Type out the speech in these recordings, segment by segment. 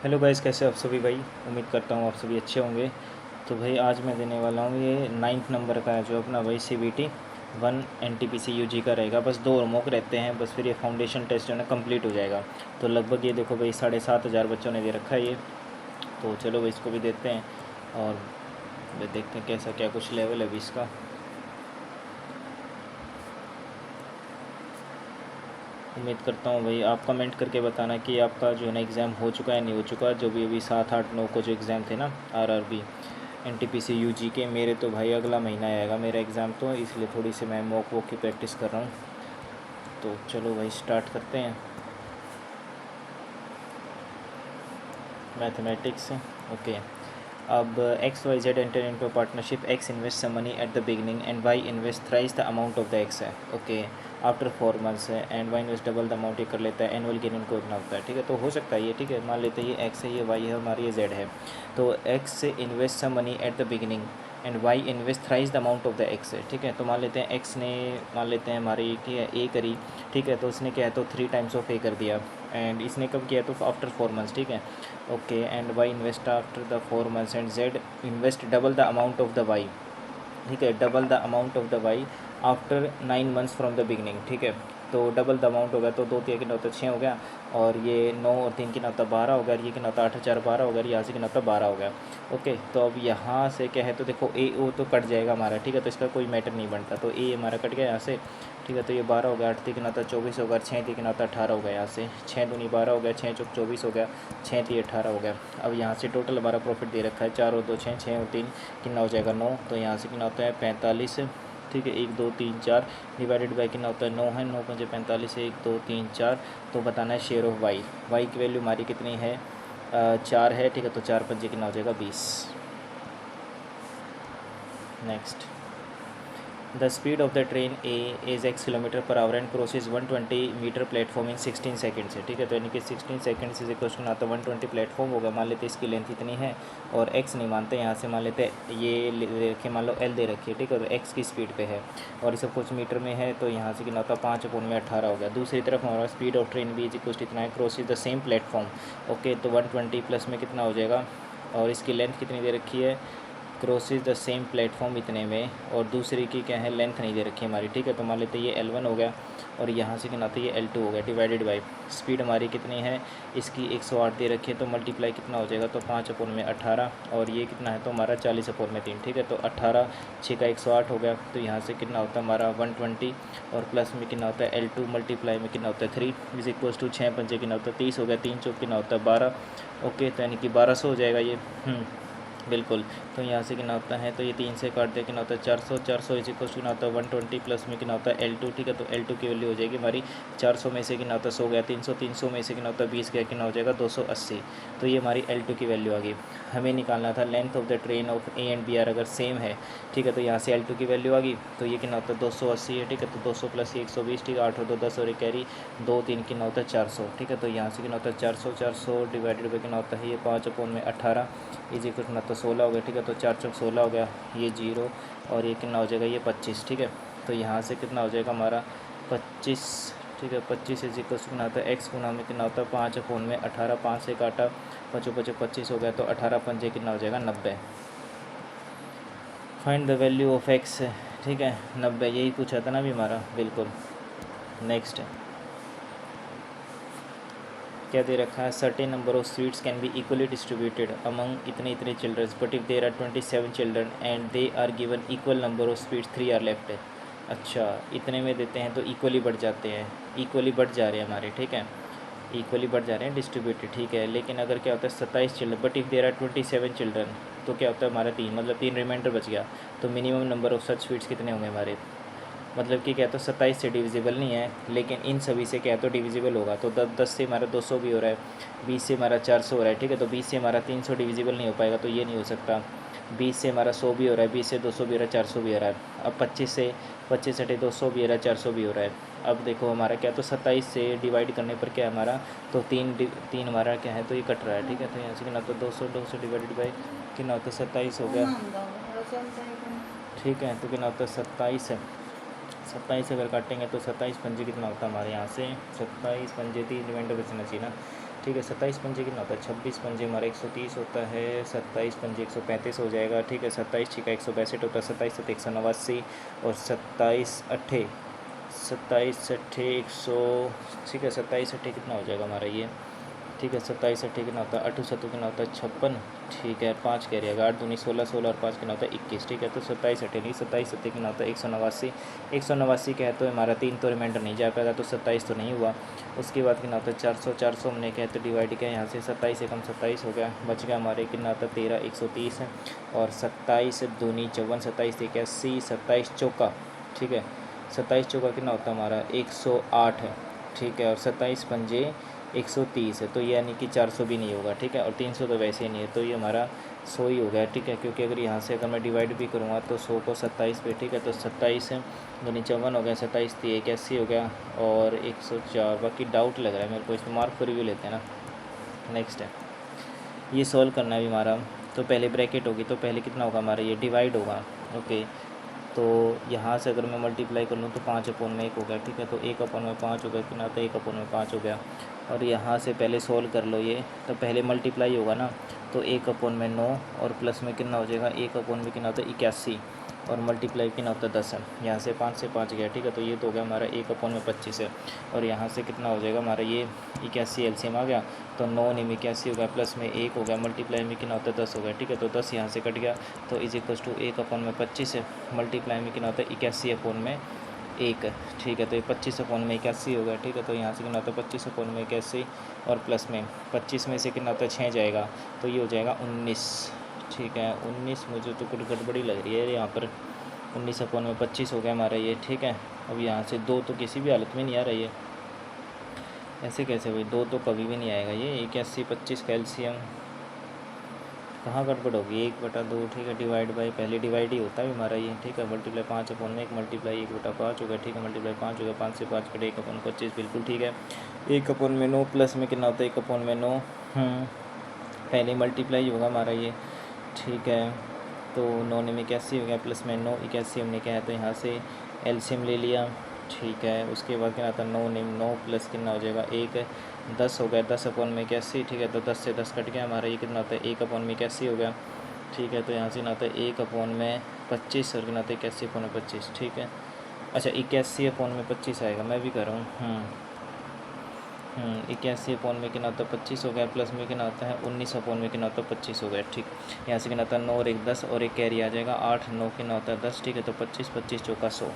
Hello guys, कैसे हो आप सभी भाई। उम्मीद करता हूँ आप सभी अच्छे होंगे। तो भाई आज मैं देने वाला हूँ ये 9th नंबर का है जो अपना भाई CBT 1 NTPC UG का रहेगा। बस 2 और मॉक रहते हैं, बस फिर ये फाउंडेशन टेस्ट जो है ना कंप्लीट हो जाएगा। तो लगभग ये देखो भाई 7,500 बच्चों ने दे रखा है ये। तो चलो भाई इसको भी देते हैं और देखते हैं कैसा क्या कुछ लेवल है अभी इसका। उम्मीद करता हूँ भाई आप कमेंट करके बताना कि आपका जो है ना एग्ज़ाम हो चुका है नहीं हो चुका। जो भी अभी 7, 8, 9 को जो एग्ज़ाम थे ना RRB NTPC UG के, मेरे तो भाई अगला महीना आएगा मेरा एग्ज़ाम, तो इसलिए थोड़ी सी मैं मॉक वॉक की प्रैक्टिस कर रहा हूँ। तो चलो भाई स्टार्ट करते हैं। Mathematics, okay. अब XYZ enter into partnership, X invest some money at the beginning and Y invest thrice the amount of the X है, ओके। आफ्टर 4 मंथ्स है and Y invest double the amount ये कर लेता है। Annual gain इनको इतना होता है, ठीक है। तो हो सकता है ये, ठीक है, मान लेते हैं ये X है, ये Y है, हमारी ये Z है। तो X invest some money at the beginning and Y invest thrice the amount of the X है, ठीक है। तो मान लेते हैं X ने, मान लेते हैं हमारी कि A करी, ठीक है। तो उसने क्या है तो 3 टाइम्स ऑफ A कर दिया एंड इसने कब किया तो आफ्टर 4 मंथ्स, ठीक है, okay. And Y invest after the 4 months and Z invest double the amount of the Y, ठीक है, double the amount of the Y after 9 months from the beginning, ठीक है। तो डबल द अमाउंट हो गया, तो 2 3 कितना होता है 6 हो गया, और ये 9 और 3 कितना होता है 12 हो गया, और ये कितना होता है 8 4 12 हो गया, यहाँ से कितना होता है 12 हो गया, ओके। तो अब यहाँ से क्या है तो देखो A O तो कट जाएगा हमारा, ठीक है, तो इसका कोई मैटर नहीं बनता। तो A हमारा कट गया यहाँ से, ठीक है। तो ये 12 हो गया, 8 कितना होता है 24 हो गया, 6 कितना होता है 18 हो गया, यहाँ से 6 दूनी 12 हो गया, 6 चौक 24 हो गया, 6 3 18 हो गया। अब यहाँ से टोटल हमारा प्रॉफिट दे रखा है 4 और 2 6, 6 और 3 कितना हो जाएगा 9। तो यहाँ से कितना होता है 45, ठीक है। 1 2 3 4 डिवाइडेड बाई कितना होता है 9 है, 9 पंजे 45, 1 2 3 4। तो बताना है शेयर ऑफ वाई की वैल्यू हमारी कितनी है 4 है, ठीक है। तो 4 पंजे कितना हो जाएगा 20। Next, the speed of the train A is X km/h and crosses 120 metre platform in 16 seconds है, ठीक है। तो यानी कि 16 सेकेंड्स इज इक्वल टू ना तो 120 प्लेटफॉर्म होगा, मान लेते इसकी लेंथ इतनी है, और X नहीं मानते यहाँ से, मान लेते ये रखे, मान लो L दे रखी है, ठीक है। तो X की स्पीड पे है और सब कुछ मीटर में है, तो यहाँ से कितना होता है 5/18 हो गया। दूसरी तरफ हमारा speed of train B is equal to इतना है, crosses the same platform, okay. तो 120 प्लस में कितना हो जाएगा, और इसकी लेंथ कितनी दे रखी है, क्रॉसेज द सेम प्लेटफॉर्म इतने में, और दूसरी की क्या है लेंथ नहीं दे रखी हमारी, ठीक है। तो मान लेते हैं ये L1 हो गया, और यहाँ से कितना आता है ये L2 हो गया, डिवाइडेड बाई स्पीड हमारी कितनी है, इसकी 108 दे रखी है, तो मल्टीप्लाई कितना हो जाएगा तो 5/18, और ये कितना है तो हमारा 40/3, ठीक है। तो 18 6 का 108 हो गया, तो यहाँ से कितना होता है हमारा 120, और प्लस में कितना होता है L2 मल्टीप्लाई में कितना होता है 3 इज इक्वल्स टू 6 पंजे कितना होता है 30 हो गया, 3 चौक कितना होता है 12, ओके। तो यानी कि 1200 हो जाएगा ये, बिल्कुल। तो यहाँ से कितना होता है तो ये 3 से काट दे कितना होता है 400, 400 इज इक्वल कितना होता है 120, प्लस में कितना होता है L2, ठीक है। तो L2 की वैल्यू हो जाएगी हमारी 400 में से कितना होता है 100 गया 300, 300 में से कितना होता है 20 गया, कितना हो जाएगा 280। तो ये हमारी L2 की वैल्यू आ गई। हमें निकालना था length of the train of A and B are अगर सेम है, ठीक है। तो यहाँ से L2 की वैल्यू आ गई, तो ये कितना होता है 280 है, ठीक है। तो 200 प्लस 120, ठीक है। 8 और 2 10 और एक कैरी 2 3 कितना होता है 400, ठीक है। तो यहाँ से कितना होता है 400, 400 डिवाइडेड बाई कितना होता है ये 5/18 इज इक्वल कितना तो 16 हो गया, ठीक है। तो 4 चौक 16 हो गया, ये 0, और ये कितना हो जाएगा ये 25, ठीक है। तो यहाँ से कितना हो जाएगा हमारा 25, ठीक है। 25 इज इक्वल कितना होता है एक्स गुना में कितना होता है 5/18, 5 से काटा 5 5 25 हो गया, तो 18 पंजे कितना हो जाएगा 90। Find the value of x, ठीक है, 90, यही पूछा था ना अभी हमारा, बिल्कुल। नेक्स्ट है, क्या दे रखा है, certain number of sweets can be equally distributed among इतने इतने childrens, but if there are 27 children and they are given equal number of sweets 3 are left है। अच्छा, इतने में देते हैं तो इक्वली बढ़ जाते हैं, इक्वली बढ़ जा रहे हैं हमारे, ठीक है, इक्वली बढ़ जा रहे हैं डिस्ट्रीब्यूटेड, ठीक है। लेकिन अगर क्या होता है 27 children, but if there are 27 children, तो क्या होता है हमारा 3, मतलब 3 रिमाइंडर बच गया। तो minimum number of such sweets कितने होंगे हमारे, मतलब कि क्या तो 27 से डिविजिबल नहीं है, लेकिन इन सभी से क्या तो डिविजिबल होगा। तो 10 से हमारा 200 भी हो रहा है, 20 से हमारा 400 हो रहा है, ठीक है। तो 20 से हमारा 300 डिविजिबल नहीं हो पाएगा, तो ये नहीं हो सकता। 20 से हमारा 100 भी हो रहा है, 20 से 200 भी हो रहा है, 400 भी हो रहा है। अब 25 से 200 भी हो रहा है, 400 भी हो रहा है। अब देखो हमारा क्या तो 27 से डिवाइड करने पर क्या है हमारा, तो 3 हमारा क्या है तो ये कट रहा है, ठीक है। तो यहाँ से कितना तो 200 डिवाइडेड बाई कितना होता है 27 हो गया, ठीक है। तो कितना होता है 27 है, 27 अगर काटेंगे तो 27 पंजे कितना होता है हमारे यहाँ से, 27 पंजे 3 रिमाइंडर बचना चाहिए ना, ठीक है। 27 पंजे कितना होता है, 26 पंजे हमारा 130 होता है, 27 पंजे 135 हो जाएगा। ठीक है। 27 छिका 162 होता है, 27 सत्ते 189 और 27 अट्ठे 100। ठीक है। 27 अट्ठे कितना हो जाएगा हमारा ये, ठीक है। 27 अट्ठे कितना होता है, 8 सत्तू कितना होता है 56। ठीक है। 5 कह रही है 8 दूनी 16, 16 और 5 कितना होता है 21। ठीक है। तो 27 अट्ठे नहीं, 27 सत्ते कितना होता है 189। 189 कहे तो हमारा 3 तो रिमाइंडर नहीं जा पाएगा, तो 27 तो नहीं हुआ। उसके बाद कितना होता है 400, 400 हमने कहे तो डिवाइड किया यहाँ से, 27 एकम 27 हो गया, बच गया हमारे कितना होता है 13, 130 है। और 27 दूनी 54, 27 81, 27 चौका। ठीक है। 27 चौका कितना होता है हमारा 108 है। ठीक है। और 27 पंजे 130 है, तो ये यानी कि 400 भी नहीं होगा। ठीक है। और 300 तो वैसे ही नहीं है, तो ये हमारा 100 ही हो गया। ठीक है। क्योंकि अगर यहाँ से अगर मैं डिवाइड भी करूँगा तो 100 को 27 पे, ठीक है, तो 27 दूनी 54 हो गया, 27 थी 81 हो गया और 104। बाकी डाउट लग रहा है मेरे को, इसमें मार्क पर रिव्यू लेते हैं ना। नेक्स्ट है ये सॉल्व करना है भी हमारा। तो पहले ब्रैकेट होगी, तो पहले कितना होगा हमारा ये डिवाइड होगा। ओके। तो यहाँ से अगर मैं मल्टीप्लाई कर लूँ तो 5/1 हो गया। ठीक है। तो 1/5 हो गया, कितना होता है 1/5 हो गया। और यहाँ से पहले सोल्व कर लो ये, तो पहले मल्टीप्लाई होगा ना, तो 1/9 और प्लस में कितना हो जाएगा 1/में कितना होता है 81 और मल्टीप्लाई कितना होता है 10 है। यहाँ से 5 से 5 गया। ठीक है। तो ये तो हो गया हमारा 1/25 है। और यहाँ से कितना हो जाएगा हमारा ये 81 एलसीएम आ गया, तो 9 निम 81 हो गया, प्लस में 1 हो गया, मल्टीप्लाई में कितना होता है 10 हो गया। ठीक है। तो 10 यहाँ से कट गया, तो इज इक्वल टू 1/25 है, मल्टीप्लाई में कितना होता है 81/1। ठीक है। तो ये 25/81 हो गया। ठीक है। तो यहाँ से कितना होता है 25/81 और प्लस में 25 में से कितना होता है 6 जाएगा, तो ये हो जाएगा 19। ठीक है। 19 मुझे तो कुछ गड़बड़ी लग रही है यहाँ पर, 19/25 हो गया हमारा ये। ठीक है। अब यहाँ से 2 तो किसी भी हालत में नहीं आ रही है, ऐसे कैसे भाई, 2 तो कभी भी नहीं आएगा ये। 81 25 का एलसीएम कहाँ गड़बड़ होगी, 1/2। ठीक है। डिवाइड बाई, पहले डिवाइड ही होता है हमारा ये। ठीक है। मल्टीप्लाई 5/1 मल्टीप्लाई 1/5 हो गया। ठीक है। मल्टीप्लाई 5 हो गया, 5 से 5 कटे 1/25 बिल्कुल ठीक है। 1/9 प्लस में कितना होता है 1/9, पहले मल्टीप्लाई होगा हमारा ये। ठीक है। तो 9 में 81 हो गया, प्लस में 9 81 हमने क्या है, तो यहाँ से एलसीएम ले लिया। ठीक है। उसके बाद क्या आता है 9 निम 9 प्लस कितना हो जाएगा 1, 10 हो गया, 10/81। ठीक है। तो 10 से 10 कट गया हमारा, ये कितना होता है 1/81 हो गया। ठीक है। तो यहाँ से ना आता है 1/25 और कितना आता है 81/25। ठीक है। अच्छा 81/25 आएगा, मैं भी कर रहा हूँ। 81 कितना होता है 25 हो गया, प्लस में कितना होता है 19 कितना होता है 25 हो गया। ठीक। यहाँ से कितना होता है 9 और 1 10 और एक कैरी आ जाएगा 8, 9 कितना होता है 10। ठीक है। तो 25 25 चौका 100।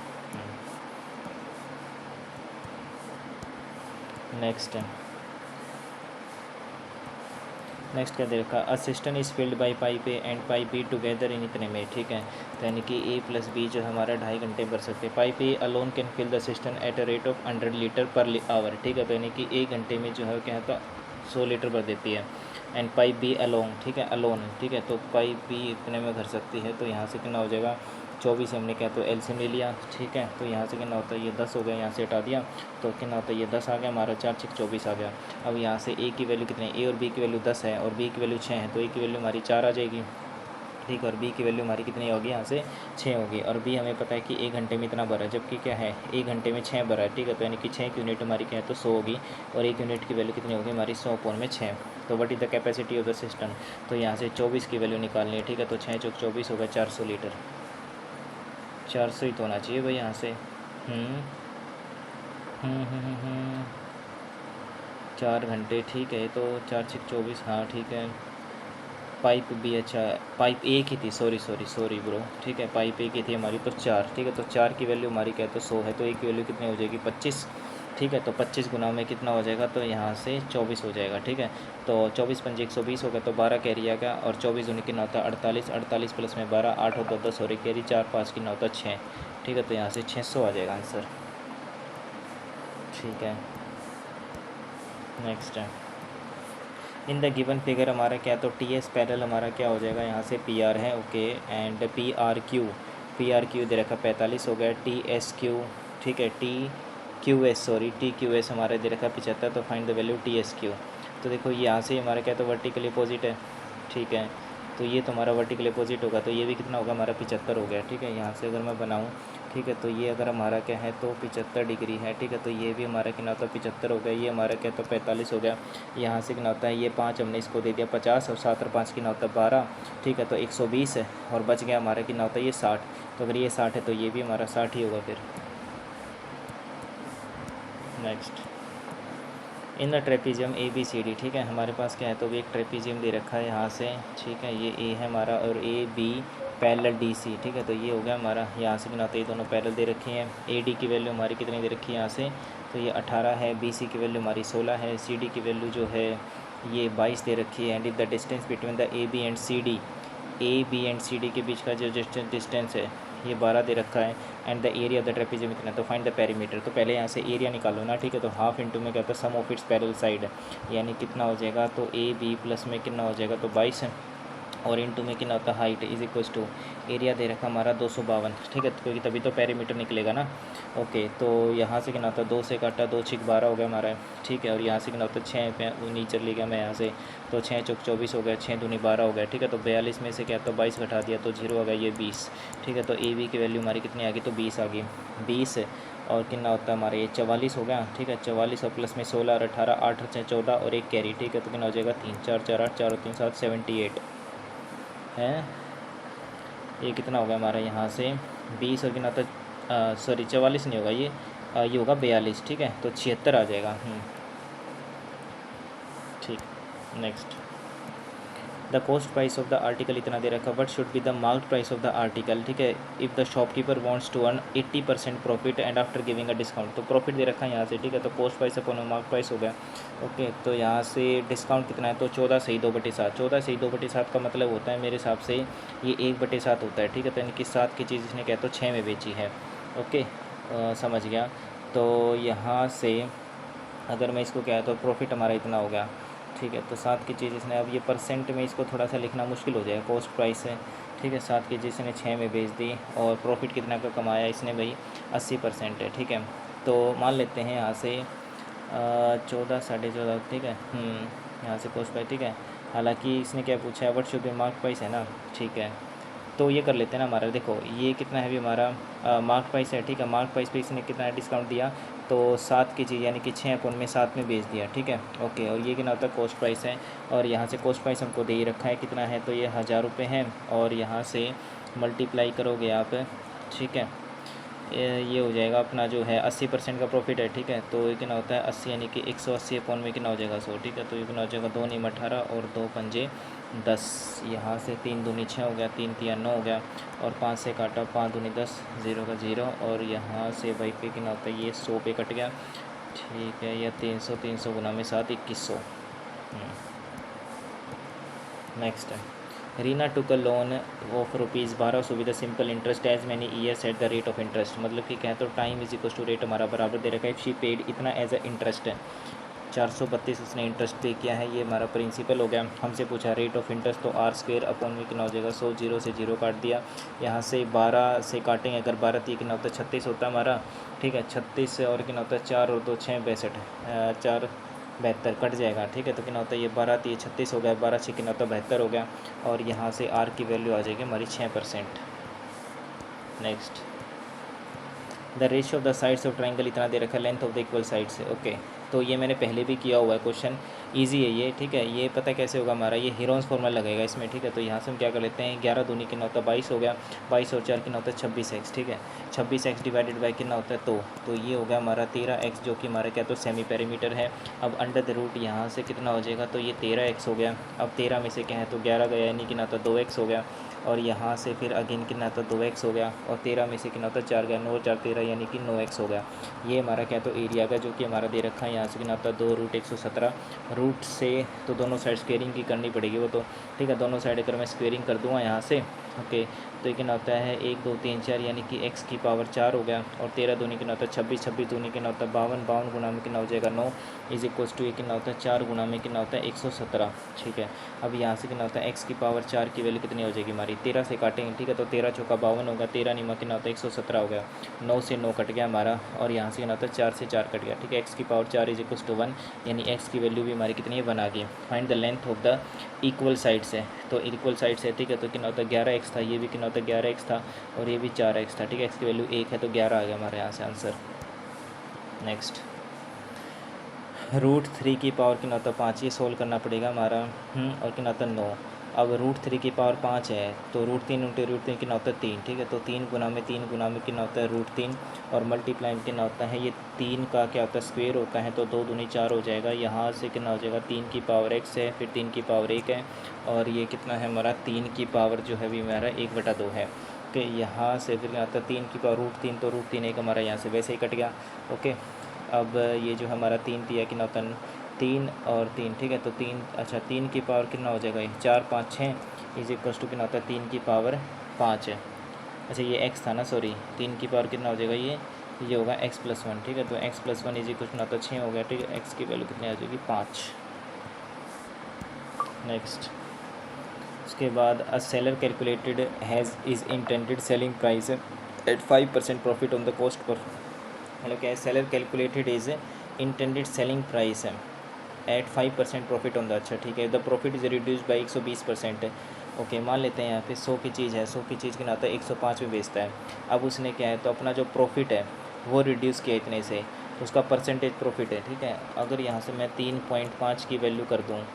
नेक्स्ट क्या देखा, assistant is filled by pipe A and pipe be together in इतने में। ठीक है। तो यानी कि ए प्लस बी जो हमारा 2.5 घंटे भर सकते हैं। Pipe A alone can fill the system at a rate of 100 litre per hour. ठीक है। तो यानी कि 1 घंटे में जो है क्या होता 100 लीटर भर देती है। एंड पाइप बी अलोन, ठीक है, अलोन। ठीक है। तो पाइप बी इतने में भर सकती है, तो यहाँ से कितना हो जाएगा 24 हमने क्या तो एलसीएम ले लिया। ठीक है। तो यहाँ से कितना होता है ये 10 हो गया, यहाँ से हटा दिया तो कितना होता है ये 10 आ गया हमारा, 4 6 24 आ गया। अब यहाँ से ए की वैल्यू कितनी है, ए और बी की वैल्यू 10 है और बी की वैल्यू 6 है, तो ए की वैल्यू हमारी 4 आ जाएगी। ठीक। और बी की वैल्यू हमारी कितनी होगी, यहाँ से 6 होगी। और बी हमें पता है कि 1 घंटे में इतना भरा है, जबकि क्या है 1 घंटे में 6 भरा है। ठीक है। तो यानी कि 6 की यूनिट हमारी क्या है तो 100 होगी और 1 यूनिट की वैल्यू कितनी होगी हमारी 100/6। तो what is the capacity of the system, तो यहाँ से 24 की वैल्यू निकालनी है। ठीक है। तो 6 चौक 24 होगा 400 लीटर, 400 ही तो होना चाहिए भाई यहाँ से। 4 घंटे। ठीक है। तो 4 6 24, हाँ ठीक है। पाइप भी, अच्छा पाइप एक ही थी, सॉरी ब्रो। ठीक है। पाइप एक ही थी हमारी, तो 4। ठीक है। तो 4 की वैल्यू हमारी क्या है तो 100 है, तो एक की वैल्यू कितनी हो जाएगी 25। ठीक है। तो 25 गुना में कितना हो जाएगा, तो यहाँ से 24 हो जाएगा। ठीक है। तो 24 पंजे 120 हो गया, तो 12 कैरी आ गया और 24 दूनी कितना होता है 48, 48 प्लस में 12 8 होता है 10 और एक कैरी 4 5 कितना होता है 6। ठीक है। तो यहाँ से 600 आ जाएगा आंसर। ठीक है। नेक्स्ट है इन द गिवन फिगर हमारा क्या, तो टी एस पैरेलल हमारा क्या हो जाएगा, यहाँ से पी आर है। Okay. And P R Q दे रखा 45 हो गया, टी एस क्यू। ठीक है। टी क्यू एस हमारा दे रखा 75, तो find the value T S Q. तो देखो यहाँ से हमारा क्या तो वर्टिकल अपोजिट है। ठीक है। तो ये तो हमारा वर्टिकल अपोजिट होगा, तो ये भी कितना होगा हमारा 75 हो गया। ठीक है। यहाँ से अगर मैं बनाऊँ ठीक है। तो ये अगर हमारा क्या है तो 75 डिग्री है, ठीक है। तो ये भी हमारा कितना होता है 75 हो गया, ये हमारा क्या तो 45 हो गया। यहाँ से कितना होता है ये 5 हमने इसको दे दिया 50 और 7 और 5 कितना होता है 12, ठीक है। तो 120 है और बच गया हमारा कितना होता है ये 60। तो अगर ये 60 है तो ये भी हमारा 60 ही होगा फिर। Next, in the trapezium A B C D, ठीक है। हमारे पास क्या है तो एक ट्रेपीजियम दे रखा है यहाँ से, ठीक है। ये ए है हमारा और A B parallel D C, ठीक है। तो ये हो गया हमारा, यहाँ से कितना होता है ये दोनों पैरेलल दे रखी हैं। ए डी की वैल्यू हमारी कितनी दे रखी है यहाँ से, तो ये 18 है। बी सी की वैल्यू हमारी 16 है। सी डी की वैल्यू जो है ये 22 दे रखी है। And if the distance between the A B and C D, A B and C D के बीच का जो डिस्टेंस है ये 12 दे रखा है। And the area of the trapezium इतना, तो फाइंड द पेरीमीटर। तो पहले यहाँ से एरिया निकालो ना, ठीक है। तो हाफ इंटू में क्या होता है सम ऑफ इट्स पैरेलल साइड, यानी कितना हो जाएगा तो ए बी प्लस में कितना हो जाएगा तो 22 है और इंटू में कितना होता है height is equals to area दे रखा हमारा 252, ठीक है। क्योंकि तभी तो पेरीमीटर निकलेगा ना। ओके, तो यहाँ से कितना होता है 2 से काटा 2 6 12 हो गया हमारा, ठीक है। और यहाँ से कितना होता है 6 पे नीचे ले गया मैं यहाँ से, तो 6 चौक 24 हो गया, 6 दूनी 12 हो गया, ठीक है। तो 42 में से क्या तो 22 घटा दिया तो 0 हो गया ये 20, ठीक है। तो ए बी की वैल्यू हमारी कितनी आ गई तो 20 आ गई, 20 और कितना होता है हमारे ये 44 हो गया, ठीक है। 44 और प्लस में 16 और 18, 8 और 6 14 और एक कैरी, ठीक है। तो कितना हो जाएगा 3 4 4 8 4 और 3 7 78 है। ये कितना होगा हमारा यहाँ से 20 और कितना होता सॉरी 44 नहीं होगा ये होगा 42, ठीक है। तो 76 आ जाएगा। ठीक, next, the cost price of the article इतना दे रखा, what should be the marked price of the article, ठीक है। If the shopkeeper wants to earn 80% profit and after giving a discount, तो प्रॉफिट दे रखा है यहाँ से, ठीक है। तो cost price upon mark price हो गया। ओके, तो यहाँ से डिस्काउंट कितना है तो 14 सही 2/7, 14 सही 2/7 का मतलब होता है मेरे हिसाब से ये 1/7 होता है, ठीक है। तो यानी कि 7 की चीज़ इसने क्या तो 6 में बेची है। ओके, समझ गया। तो यहाँ से अगर मैं इसको क्या है तो प्रॉफिट हमारा इतना हो गया, ठीक है। तो 7 की चीज़ इसने, अब ये परसेंट में इसको थोड़ा सा लिखना मुश्किल हो जाएगा, कॉस्ट प्राइस है, ठीक है। 7 की चीज़ इसने 6 में बेच दी और प्रॉफिट कितना का कमाया इसने भाई 80% है, ठीक है। तो मान लेते हैं यहाँ से 14 14.5, ठीक है। यहाँ से कॉस्ट प्राइस, ठीक है। हालांकि इसने क्या पूछा है, what should be mark price है ना, ठीक है। तो ये कर लेते हैं ना हमारा, देखो ये कितना है भी हमारा मार्क प्राइस है, ठीक है। मार्क प्राइस पे इसने कितना डिस्काउंट दिया तो 7 की चीज़ यानी कि 6 अकाउंट में 7 में बेच दिया, ठीक है। ओके, और ये कितना होता है कॉस्ट प्राइस है और यहाँ से कॉस्ट प्राइस हमको दे ही रखा है कितना है तो ये 1000 रुपये है और यहाँ से मल्टीप्लाई करोगे आप, ठीक है। ये हो जाएगा अपना जो है 80% का प्रॉफिट है, ठीक है। तो ये कितना होता है 80 यानी कि 180 अकाउंट में कितना हो जाएगा 100, ठीक है। तो ये कितना हो जाएगा 2 नीम 18 और 2 पंजे 10, यहाँ से 3 दूनी 6 हो गया, 3 3 9 हो गया और 5 से काटा 5 दूनी 10, 0 का 0 और यहाँ से भाई पे कितना होता है ये 100 पे कट गया, ठीक है। या 300 300 गुना में 7 2100। नेक्स्ट है, Reena took a loan of ₹1200 with simple interest as many years at the rate of interest, मतलब कि क्या है तो time is equal to rate हमारा बराबर दे रखा है। शी पेड इतना एज अ इंटरेस्ट है, 432 उसने इंटरेस्ट पे किया है, ये हमारा प्रिंसिपल हो गया। हमसे पूछा रेट ऑफ इंटरेस्ट, तो r² अपॉन में कितना हो जाएगा 100, 0 से 0 काट दिया। यहाँ से 12 से काटेंगे, अगर 12 तो कितना होता है 36 होता है हमारा, ठीक है। 36 से और कितना होता है 4 और 2 6 62, 4 72 कट जाएगा, ठीक है। तो कितना होता है ये 12 3 36 हो गया, 12 6 कितना होता है 72 हो गया और यहाँ से r की वैल्यू आ जाएगी हमारी 6%। Next, the ratio of the sides of triangle इतना दे रखा है length of the equal side से। ओके, तो ये मैंने पहले भी किया हुआ है क्वेश्चन, इजी है ये, ठीक है। ये पता कैसे होगा हमारा, ये हीरोन्स फॉर्मूला लगेगा इसमें, ठीक है। तो यहाँ से हम क्या कर लेते हैं 11 दूनी कितना होता है 22 हो गया, 22 और 4 कितना होता है 26x, ठीक है। 26x डिवाइडेड बाई कितना होता है तो ये हो गया हमारा 13x, जो कि हमारा क्या तो सेमी पेरीमीटर है। अब अंडर द रूट यहाँ से कितना हो जाएगा तो ये 13x हो गया। अब 13 में से क्या है तो 11 गया यानी कितना होता 2x हो गया और यहाँ से फिर अगेन कितना होता 2x हो गया और 13 में से कितना होता 4 गया, 9 4 13 यानी कि 9x हो गया। ये हमारा क्या तो एरिया का जो कि हमारा दे रखा है, यहाँ से कितना होता है 2√117 रूट से, तो दोनों साइड स्क्वेयरिंग की करनी पड़ेगी वो तो, ठीक है। दोनों साइड अगर मैं स्क्वेयरिंग कर दूँगा यहाँ से, ओके, तो ये कितना होता है 1 2 3 4 यानी कि x की पावर 4 हो गया और 13 दूनी कितना होता है 26, 26 दूनी कितना होता है 52, 52 गुना में कितना हो जाएगा 9 इज इक्वल्स टू ये कितना होता है 4 गुना में कितना होता है 117, ठीक है। अब यहाँ से कितना होता है x की पावर 4 की वैल्यू कितनी हो जाएगी हमारी 13 से काटेंगे, ठीक है। तो 13 चौका 52 होगा, 13 निमा कितना होता है 117 हो गया, 9 से 9 कट गया हमारा और यहाँ से कितना होता है 4 से 4 कट गया, ठीक है। x की पावर 4 इज इक्वल्स टू 1 यानी x की वैल्यू भी हमारी कितनी है 1 आ गई। Find the length of the equal side से, तो इक्वल साइड से, ठीक है। तो कितना होता है 11x था, ये भी कितना होता 11x था और ये भी 4x था, ठीक है। x की वैल्यू 1 है तो 11 आ गया हमारे यहाँ से आंसर। नेक्स्ट, √3 की पावर कितना होता है 5, ये सोल्व करना पड़ेगा हमारा। और कितना होता है 9। अब √3 की पावर 5 है तो √3 × √3 कितना होता है 3, ठीक है। तो 3 गुना में कितना होता है √3 और मल्टीप्लाई कितना होता है, ये 3 का क्या होता है स्क्वेयर होता है, तो 2 दूनी 4 हो जाएगा। यहाँ से कितना हो जाएगा 3 की पावर x है, फिर 3 की पावर 1 है, और ये कितना है हमारा 3 की पावर जो है भी हमारा 1/2 है। ओके, यहाँ से फिर क्या आता है 3 की पावर √3, तो √3 एक हमारा यहाँ से वैसे ही कट गया। ओके, अब ये जो हमारा 3 दिया कितना होता है 3 और 3, ठीक है। तो 3, अच्छा 3 की पावर कितना हो जाएगा, ये 4 5 6 इज इक्वल टू कितना होता है 3 की पावर 5 है। अच्छा ये x था ना, सॉरी, 3 की पावर कितना हो जाएगा, ये होगा x+1, ठीक है। तो x+1 इज इक्वल कितना होता है 6 हो गया, ठीक है। x की वैल्यू कितनी आ जाएगी 5। नेक्स्ट, उसके बाद a seller calculated has is intended selling price at 5% profit on the cost पर, मतलब क्या है, seller calculated is intended selling price है एट 5% प्रॉफिट ऑन द, अच्छा ठीक है। The profit is reduce by 120%। Okay, मान लेते हैं यहाँ पे 100 की चीज़ है, 100 की चीज़ कितना आता है 105 में बेचता है। अब उसने क्या है, तो अपना जो प्रॉफिट है वो रिड्यूस किया इतने से, तो उसका परसेंटेज प्रॉफिट है, ठीक है। अगर यहाँ से मैं 3.5 की वैल्यू कर दूँ,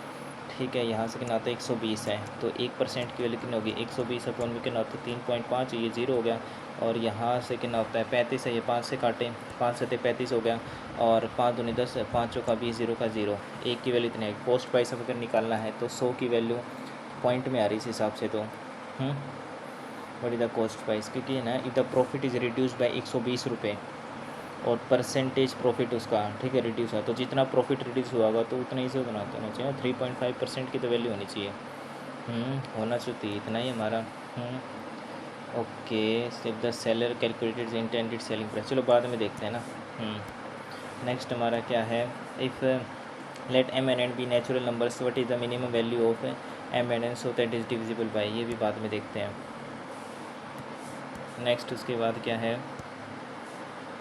ठीक है, यहाँ से कितना आता है 120 है, तो 1% की वैल्यू कितनी होगी 120 अपॉन में कितना होता है 3.5, ये 0 हो गया। और यहाँ से कितना होता है 35 है, ये 5 से काटें, 5 से 35 हो गया, और 5 दूनी 10, 5 का 20, 0 का 0, 1 की वैल्यू इतनी है। कॉस्ट प्राइस अगर निकालना है तो 100 की वैल्यू पॉइंट में आ रही इस हिसाब से, तो what is the cost price, क्योंकि ना the profit is reduce by 120 रुपये और परसेंटेज प्रॉफिट उसका, ठीक है, रिड्यूस हुआ, तो जितना प्रॉफिट रिड्यूस हुआ होगा तो उतना ही से उतना होना चाहिए। 3.5% की तो वैल्यू होनी चाहिए, होना चाहिए इतना ही हमारा। ओके, सिर्फ the seller calculated intended selling price, चलो बाद में देखते हैं ना। नेक्स्ट हमारा क्या है, if let m and n be natural numbers, what is the minimum value of m and n so that is divisible by, ये भी बाद में देखते हैं। नेक्स्ट उसके बाद क्या है,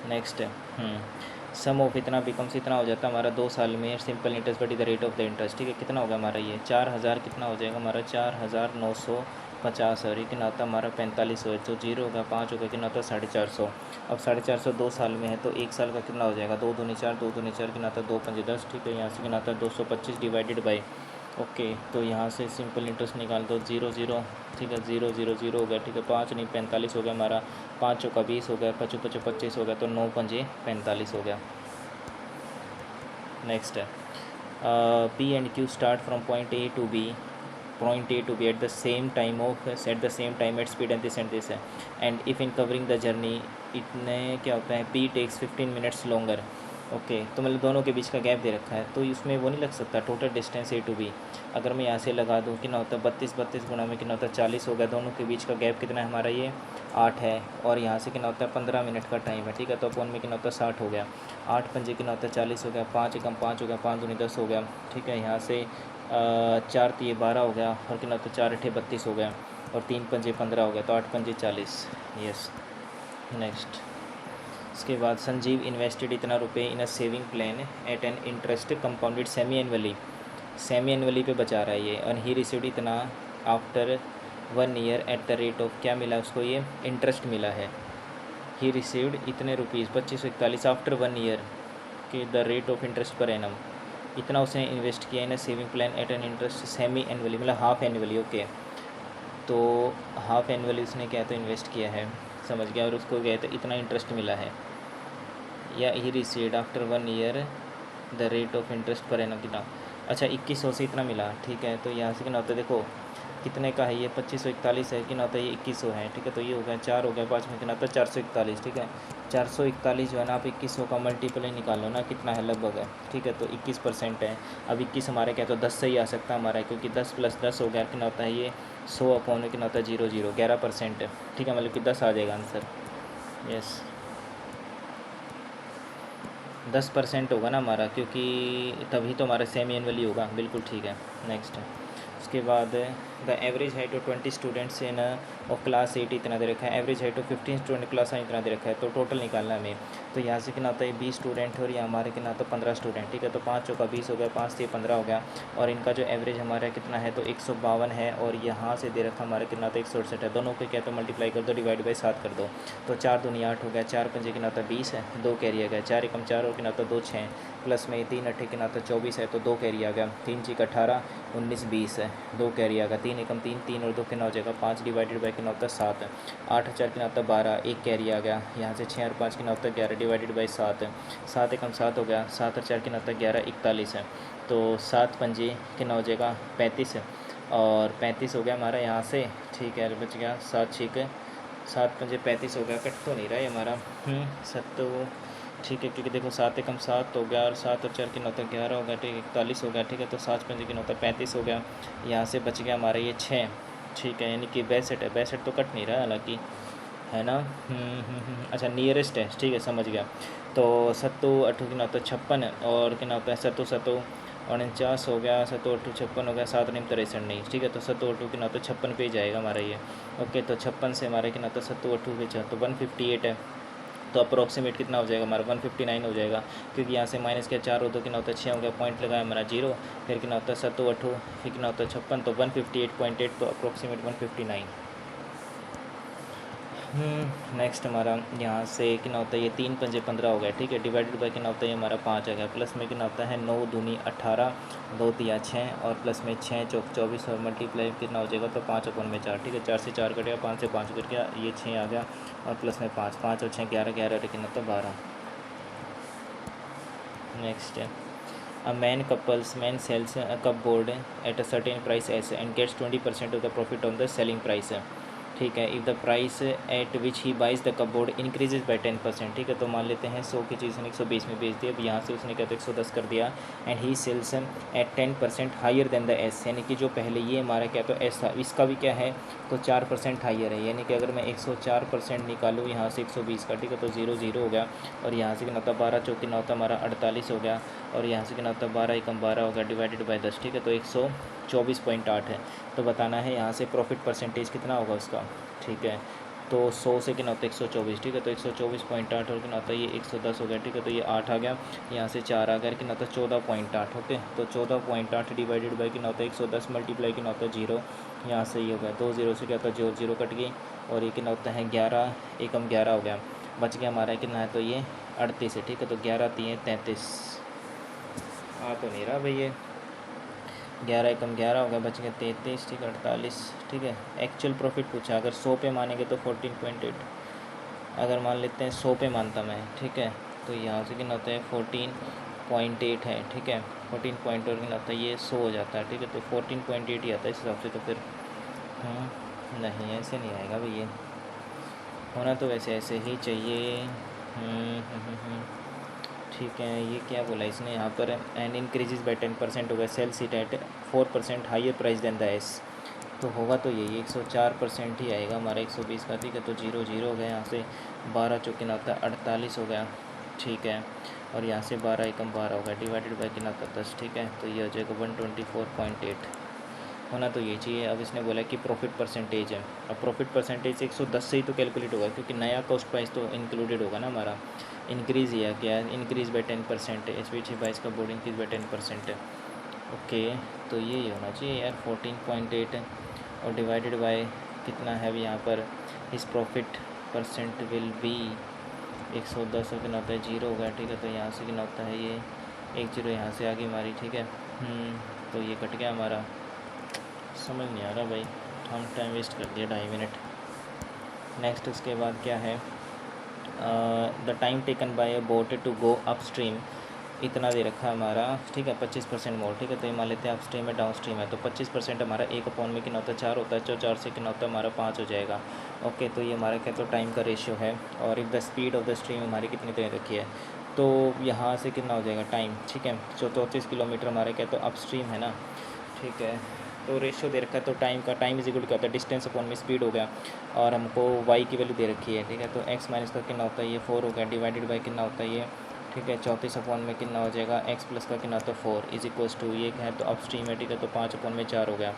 नेक्स्ट है सम ऑफ इतना बिकम्स, इतना हो जाता है हमारा 2 साल में simple interest but the rate of the interest, ठीक है। कितना होगा हमारा ये 4000, कितना हो जाएगा हमारा 4950, और ये कितना होता है हमारा 45 हो, तो 0 होगा, 5 होगा, कितना होता है 450। अब 450 2 साल में है तो 1 साल का कितना हो जाएगा 2 दूनी 4, 2 दूनी 4, कितना आता है 2 5 10, ठीक है। यहाँ से कितना आता है 225 डिवाइडेड बाई, ओके, तो यहाँ से सिंपल इंटरेस्ट निकाल दो 0 0, ठीक है, 0 0 0 हो गया, ठीक है। 5 नहीं 45 हो गया हमारा, 5 का 20 हो गया, 5 5 25 हो गया, तो 9 5 45 हो गया। नेक्स्ट है P and Q start from point A to B at the same time at speed and this है, and if in covering the journey इतने क्या होता है P takes 15 minutes longer। Okay, तो मतलब दोनों के बीच का गैप दे रखा है, तो इसमें वो नहीं लग सकता total distance A to B। अगर मैं यहाँ से लगा दूँ कितना होता है 32 गुना में कितना होता है 40 हो गया, दोनों के बीच का गैप कितना है हमारा ये 8 है, और यहाँ से कितना होता है 15 मिनट का टाइम है, ठीक है। तो अपन में कितना होता है 60 हो गया, 8 पंजे कितना होता है 40 हो गया, 5 एकम 5 हो गया, 5 दूनी 10 हो गया, ठीक है। यहाँ से 4 तिये 12 हो गया, और कितना होता है 4 अठे 32 हो गया, और 3 पंजे 15 हो गया, तो 8 पंजे 40। यस, नेक्स्ट उसके बाद संजीव इन्वेस्टेड इतना रुपये in a saving plan at an interest compounded semi annually पे बचा रहा है ये, और ही रिसीव्ड इतना after 1 year at the rate of, क्या मिला उसको ये इंटरेस्ट मिला है। ही रिसीव्ड इतने रुपीज़ 2541 आफ्टर 1 ईयर के द रेट ऑफ इंटरेस्ट पर एनम, इतना उसने इन्वेस्ट किया in a saving plan at an interest semi annually, मतलब हाफ एनुअली। ओके, तो हाफ एनुअली उसने क्या तो इन्वेस्ट किया है, समझ गया, और उसको गया तो इतना इंटरेस्ट मिला है। या he received after 1 year the rate of interest पर एनम कितना, अच्छा 2100 से इतना मिला, ठीक है। तो यहाँ से कितना होता है देखो कितने का है ये 2541 है, कितना होता है ये 2100 है, ठीक है। तो ये हो गया 4 हो गया, 5 में कितना होता है 441, ठीक है। 441 जो है ना, आप 2100 का मल्टीपल ही निकाल लो ना कितना है लगभग है, ठीक है। तो 21% है, अब 21 हमारे क्या तो 10 से ही आ सकता है हमारा, क्योंकि 10 + 10 हो गया, कितना होता है ये 100 अपॉन में कितना होता है 0 0, 11% है, ठीक है, मतलब कि 10 आ जाएगा आंसर। यस, 10% होगा ना हमारा, क्योंकि तभी तो हमारा सेमी एनुअली होगा, बिल्कुल ठीक है। नेक्स्ट है उसके बाद the average height of 20 students in of class 8 इतना दे रखा है, average height of 15 student class 9 इतना दे रखा है, तो टोटल निकालना है हमें। तो यहाँ से कितना होता है 20 स्टूडेंट और यहाँ हमारे कितना तो 15 स्टूडेंट, ठीक है। तो 5 चौका 20 हो गया, 5 से 15 हो गया, और इनका जो एवरेज हमारा कितना है तो 152 है, और यहाँ से दे रखा हमारा कितना था 168 है। दोनों को क्या तो मल्टीप्लाई कर दो, डिवाइड बाई 7 कर दो, तो 4 दूनी 8 हो गया, 4 पंजे कितना था 20 है, 2 कैरी आ गया, 4 एकम 4 और कितना था 2 6, प्लस में 3 अट्ठे कितना था 24 है, तो 2 कैरी आ गया, 3 चीक 18 19 20 है, 2 कैरी आ गया, 3 एकम 3 3 और 2 कितना हो जाएगा 5, डिवाइडेड बाई कितना होता है 7, 8 4 कितना होता है 12, 1 कैरी आ गया, यहाँ से 6 और 5 कितना होता है 11, डिवाइडेड बाई 7, 7 एकम 7 हो गया, 7 और 4 कितना होता है 11 41 है, तो 7 पंजे कितना हो जाएगा 35 है, और 35 हो गया हमारा यहाँ से, ठीक है। बच गया 7 छीक 7 पंजे 35 हो गया, कट तो नहीं रहा है हमारा, सत्तो ठीक है, क्योंकि देखो 7 एकम 7 हो गया, और 7 और 4 कितना होता है 11 हो गया, ठीक है 41 हो गया, ठीक है। तो 7 पंजे कितना होता है 35 हो गया, यहाँ से बच गया हमारा ये 6, ठीक है, यानी कि 62 है, 62 तो कट नहीं रहा है हालांकि, है ना। अच्छा नियरेस्ट है, ठीक है समझ गया। तो 7 8 कितना होता है 56, और कितना होता है 7 7 49 हो गया, 7 8 56 हो गया, 7 निम 63 नहीं, ठीक है। तो 7 8 कितना होता है 56 पे जाएगा हमारा ये, ओके। तो 56 से हमारा कितना होता है 7 8 पे तो 158 है, तो अप्रोक्सीमेट कितना हो जाएगा हमारा 159 हो जाएगा, क्योंकि यहाँ से माइनस के 4 हो तो कितना होता है 6 हो गया, पॉइंट लगाया हमारा 0, फिर कितना होता है 7 8 फिर कितना होता है 56, तो 158.8, तो अप्रोक्सीमेट 159। नेक्स्ट हमारा यहाँ से कितना होता है ये 3 पंजे 15 हो गया, ठीक है, डिवाइडेड बाई कितना होता है ये हमारा 5 आ गया, प्लस में कितना होता है 9 दूनी 18, 2 तिया 6, और प्लस में 6 चौक 24, और मल्टीप्लाई कितना हो जाएगा तो 5 अपन में 4, ठीक है, 4 से 4 कट गया, 5 से 5 कट गया, ये 6 आ गया, और प्लस में 5 5 और 6 11 11 कितना होता है 12। नेक्स्ट है a man sells a cupboard at a certain price s and gets 20% of the profit on the selling price, ठीक है। If the price at which he wise the cupboard increases by 10%, ठीक है। तो मान लेते हैं 100 की चीज़ ने 120 में बेच दी, अब यहाँ से उसने क्या तो 110 कर दिया, and he sells at 10% higher than the S, यानी कि जो पहले ये हमारा क्या तो एस था, इसका भी क्या है तो 4% हायर है, यानी कि अगर मैं 104% निकालूँ यहाँ से 120 का, ठीक है, तो 0 0 हो गया, और यहाँ से कितना होता 12 चौक कितना होता हमारा 48 हो गया, और यहाँ से कितना होता 12 एकम 12 हो गया, डिवाइडेड बाई 10, ठीक है, तो 124.8 है। तो बताना है यहाँ से प्रॉफिट परसेंटेज कितना होगा उसका, ठीक है। तो 100 से कितना होता है 124, ठीक है, तो 124.8 और कितना होता है ये 110 हो गया, ठीक है, तो ये 8 आ गया, यहाँ से 4 आ गया, कितना होता है 14.8, ओके। तो 14.8 डिवाइडेड बाई कितना होता है 110 मल्टीप्लाई कितना होता है 0, यहाँ से ये हो गया 2 0 से क्या होता है 0 0 कट गई, और ये कितना होता है 11 एकम 11 हो गया, बच गया हमारा कितना है तो ये 38 है, ठीक है। तो 11 3 33 आ तो नहीं रहा भाई ये, 11 एकम 11 हो गया, बच गया 33, ठीक है 48, ठीक है। एक्चुअल प्रॉफिट पूछा, अगर 100 पे मानेंगे तो 14.8, अगर मान लेते हैं 100 पे मानता मैं, ठीक है, तो यहाँ से कितना होता है 14.8 है, ठीक है, 14 पॉइंट और कितना होता है ये 100 हो जाता है, ठीक है। तो 14.8 ही आता है इस हिसाब से, तो फिर नहीं ऐसे नहीं आएगा भाई, ये होना तो वैसे ऐसे ही चाहिए। ठीक है, ये क्या बोला इसने यहाँ पर, एंड इंक्रीजेज बाई 10% हो गया, sells it at 4% higher price than the S, तो होगा तो यही 104% ही आएगा हमारा 120 का, ठीक है। तो 0 0 हो गया, यहाँ से 12 चौक कितना होता है 48 हो गया, ठीक है, और यहाँ से 12 एकम 12 हो गया, डिवाइडेड बाई कितना होता है 10, ठीक है। तो ये हो जाएगा 124.8, होना तो ये चाहिए। अब इसने बोला कि प्रॉफिट परसेंटेज है, अब प्रॉफिट परसेंटेज 110 से ही तो कैलकुलेट होगा, क्योंकि नया कॉस्ट प्राइस तो इंक्लूडेड होगा ना हमारा, इंक्रीज़ या क्या है इंक्रीज़ बाई 10%, एच पी 22 का बोर्ड इंक्रीज बाई 10%, ओके। तो ये होना चाहिए यार 14.8, और डिवाइडेड बाय कितना है अभी यहाँ पर, इस प्रॉफिट परसेंट विल बी 110 और कितना होता है 0 हो गया, ठीक है। तो यहाँ से कितना होता है ये 1 0 यहाँ से आगे हमारी, ठीक है। तो ये कट गया हमारा, समझ नहीं आ रहा भाई, हम टाइम वेस्ट कर दिया 2.5 मिनट। नेक्स्ट उसके बाद क्या है, the time taken by a boat to go upstream, इतना दे रखा है हमारा, ठीक है, 25% मोर, ठीक है। तो ये मान लेते हैं अप स्ट्रीम है डाउन स्ट्रीम है, तो 25% हमारा 1 अपॉन में कितना होता है 4 होता है, तो 4 से कितना होता है हमारा 5 हो जाएगा, ओके। तो ये हमारा क्या तो टाइम का रेशियो है, और if the speed of the stream हमारी कितनी दे रखी है, तो यहाँ से कितना हो जाएगा टाइम, ठीक है। 34 किलोमीटर हमारा क्या तो अप स्ट्रीम है ना, ठीक है। तो रेशियो दे रखा है, तो टाइम इज इक्वल क्या होता है डिस्टेंस अपॉन में स्पीड हो गया, और हमको वाई की वैल्यू दे रखी है, ठीक है। तो एक्स माइनस का कितना होता है ये 4 हो गया, डिवाइडेड बाई कितना होता है ये ठीक है। 34 में कितना हो जाएगा, एक्स प्लस का कितना तो 4 इज इक्वल्स टू, ये है तो अपस्ट्रीम है, ठीक है, तो 5/4 हो गया।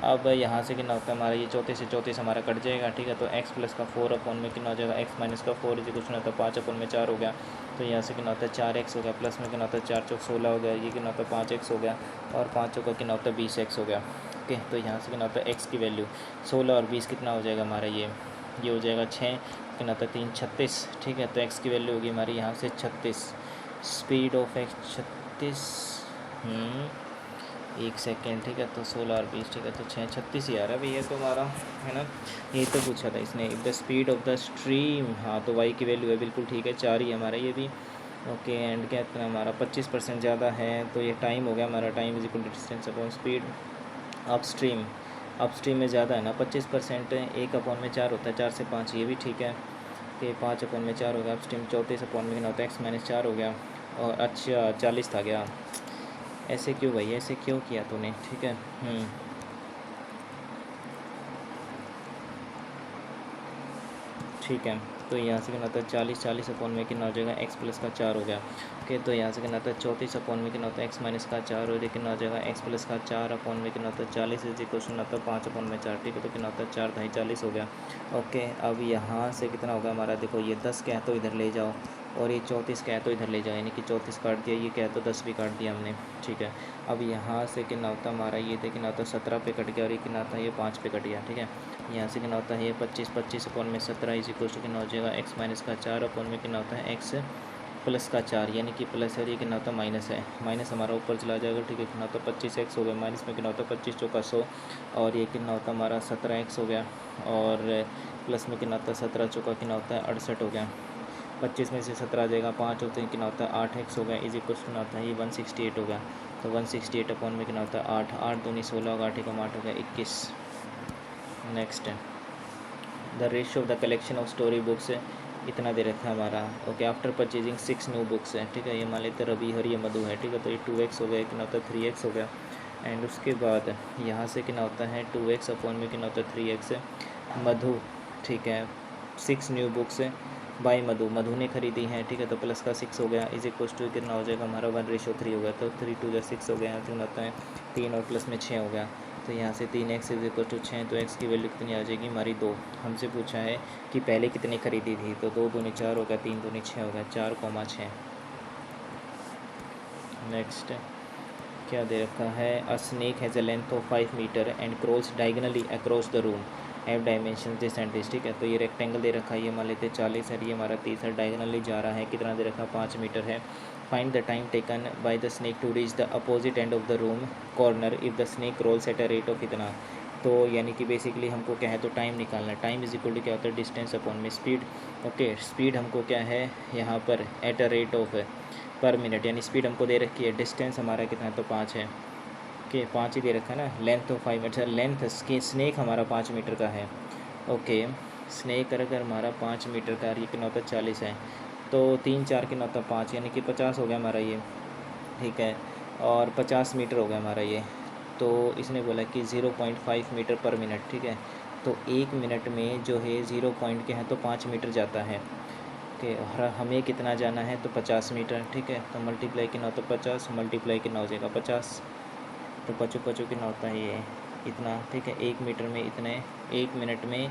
अब यहाँ से कितना होता है हमारा, ये 34 से 34 हमारा कट जाएगा, ठीक है, तो एक्स प्लस का 4 में कितना हो जाएगा, एक्स माइनस का 4 इज इक्वल्स टू 5/4 हो गया। तो यहाँ से कितना होता है 4x हो गया, प्लस में कितना होता है 4 चौक 16 हो गया, ये कितना होता है 5x हो गया, और 5 चौका कितना होता है 20x हो गया। ओके, तो यहाँ से कितना होता है x की वैल्यू 16 और 20 कितना हो जाएगा हमारा, ये हो जाएगा 6, कितना होता है 3 36, ठीक है, तो x की वैल्यू होगी हमारी यहाँ से 36, स्पीड ऑफ x 36, एक सेकेंड, ठीक है, तो 16 और 20, ठीक है, तो 6 36 ही आ रहा है भैया तो हमारा, है ना, ये तो पूछा था इसने। If the speed of the stream, हाँ तो y की वैल्यू है बिल्कुल ठीक है, 4 ही हमारा ये भी। ओके, एंड क्या इतना हमारा 25% ज़्यादा है, तो ये टाइम हो गया हमारा, time is equal to distance upon speed. Upstream, upstream में ज़्यादा है ना 25%, 1/4 होता है, 4 से 5, ये भी ठीक है कि 5/4 हो गया। अपस्ट्रीम 34 में कितना होता है, x माइनस 4 हो गया, और अच्छा 40 था गया। ऐसे क्यों भाई, ऐसे क्यों किया तूने, ठीक है। ठीक है, तो यहाँ से कितना होता है 40 में कितना हो जाएगा, x प्लस का 4 हो गया। ओके, तो यहाँ से कितना होता है 34 में कितना होता है x माइनस का 4, और ये कितना हो जाएगा x प्लस का 4 में कितना होता है 40 इज इक्वल टू होता है 5/4, ठीक है, तो कितना होता है 4 ढाई 40 हो गया। ओके, अब यहाँ से कितना होगा हमारा, देखो ये 10 क्या है तो इधर ले जाओ, और ये 34 क्या है तो इधर ले जाओ, यानी कि 34 काट दिया, ये क्या है तो 10 भी काट दिया हमने, ठीक है। अब यहाँ से कितना होता है हमारा, ये कितना होता है 17 पे कट गया, और ये कितना होता है ये 5 पे कट गया, ठीक है। यहाँ से कितना होता है ये 25 में 17 इज इक्वल टू कितना हो जाएगा, x माइनस का 4 में कितना होता है x प्लस का 4, यानी कि प्लस है, ये कितना होता है माइनस है, माइनस हमारा ऊपर चला जाएगा, ठीक है, कितना होता है 25x हो गया, माइनस में कितना होता है 25 चौका 100, और ये कितना होता है हमारा 17x हो गया, और प्लस में कितना होता है 17 चौका कितना होता है 68 हो गया। 25 में से 17 आ जाएगा, 5 होते हैं कितना होता है 8x हो गया, इज इक्वल टू कितना होता है ये 168 हो गया। तो 168 में कितना होता है 8, 8 दूनी 16 होगा, 8 एकम 8 हो गया 21। नेक्स्ट है the ratio of the collection of story books, इतना दे रखा है हमारा। Okay, after purchasing 6 new books है, ठीक है, ये मान लेते रवि हर ये मधु है, ठीक है, तो ये 2x हो गया, कितना होता है 3x हो गया। एंड उसके बाद यहाँ से कितना होता है 2x में कितना होता है 3x मधु, ठीक है, 6 न्यू बुक्स बाय मधु, मधु ने खरीदी है, ठीक है, तो प्लस का 6 हो गया, इज इक्वल टू कितना हो जाएगा हमारा 1:3 हो गया, तो 3 2 6 हो गया, कितना होता है 3 और प्लस में 6 हो गया। तो यहाँ से 3x इज इक्वल टू 6, तो x की वैल्यू कितनी आ जाएगी हमारी 2। हमसे पूछा है कि पहले कितनी खरीदी थी, तो 2 दूनी 4 हो गया, 3 दूनी 6 हो गया, 4,6। नेक्स्ट क्या दे रखा है, a snake has a length of 5 metre and crawls diagonally across the room, have dimension this and this, ठीक है, तो ये रेक्टेंगल दे रखा है, ये मान लेते 40 है, ये हमारा 30 है, डायगनली जा रहा है, कितना दे रखा 5 मीटर है। Find the time taken by the snake to reach the opposite end of the room corner if the snake rolls at a rate of इतना। तो यानी कि बेसिकली हमको क्या है तो टाइम निकालना है, टाइम इज इक्वल टू क्या होता है डिस्टेंस अपॉन में स्पीड। ओके, स्पीड हमको क्या है यहाँ पर एट अ रेट ऑफ पर मिनट, यानी स्पीड हमको दे रखी है, डिस्टेंस हमारा कितना है तो 5 है, ओके 5 ही दे रखा है ना, लेंथ तो 5 मीटर, लेंथ स्नेक हमारा 5 मीटर का है। ओके, स्नेक अगर हमारा 5 मीटर का, ये कितना होता है 40 है, तो 3 4 कितना होता है 5, यानी कि 50 हो गया हमारा ये, ठीक है, और 50 मीटर हो गया हमारा ये। तो इसने बोला कि 0.5 मीटर पर मिनट, ठीक है, तो 1 मिनट में जो है 0 पॉइंट के हैं तो 5 मीटर जाता है, ठीक है, और हमें कितना जाना है तो 50 मीटर, ठीक है, तो मल्टीप्लाई कितना होता है 50 मल्टीप्लाई कितना हो जाएगा 50, तो 55 कितना होता है ये इतना, ठीक है, 1 मीटर में इतने, 1 मिनट में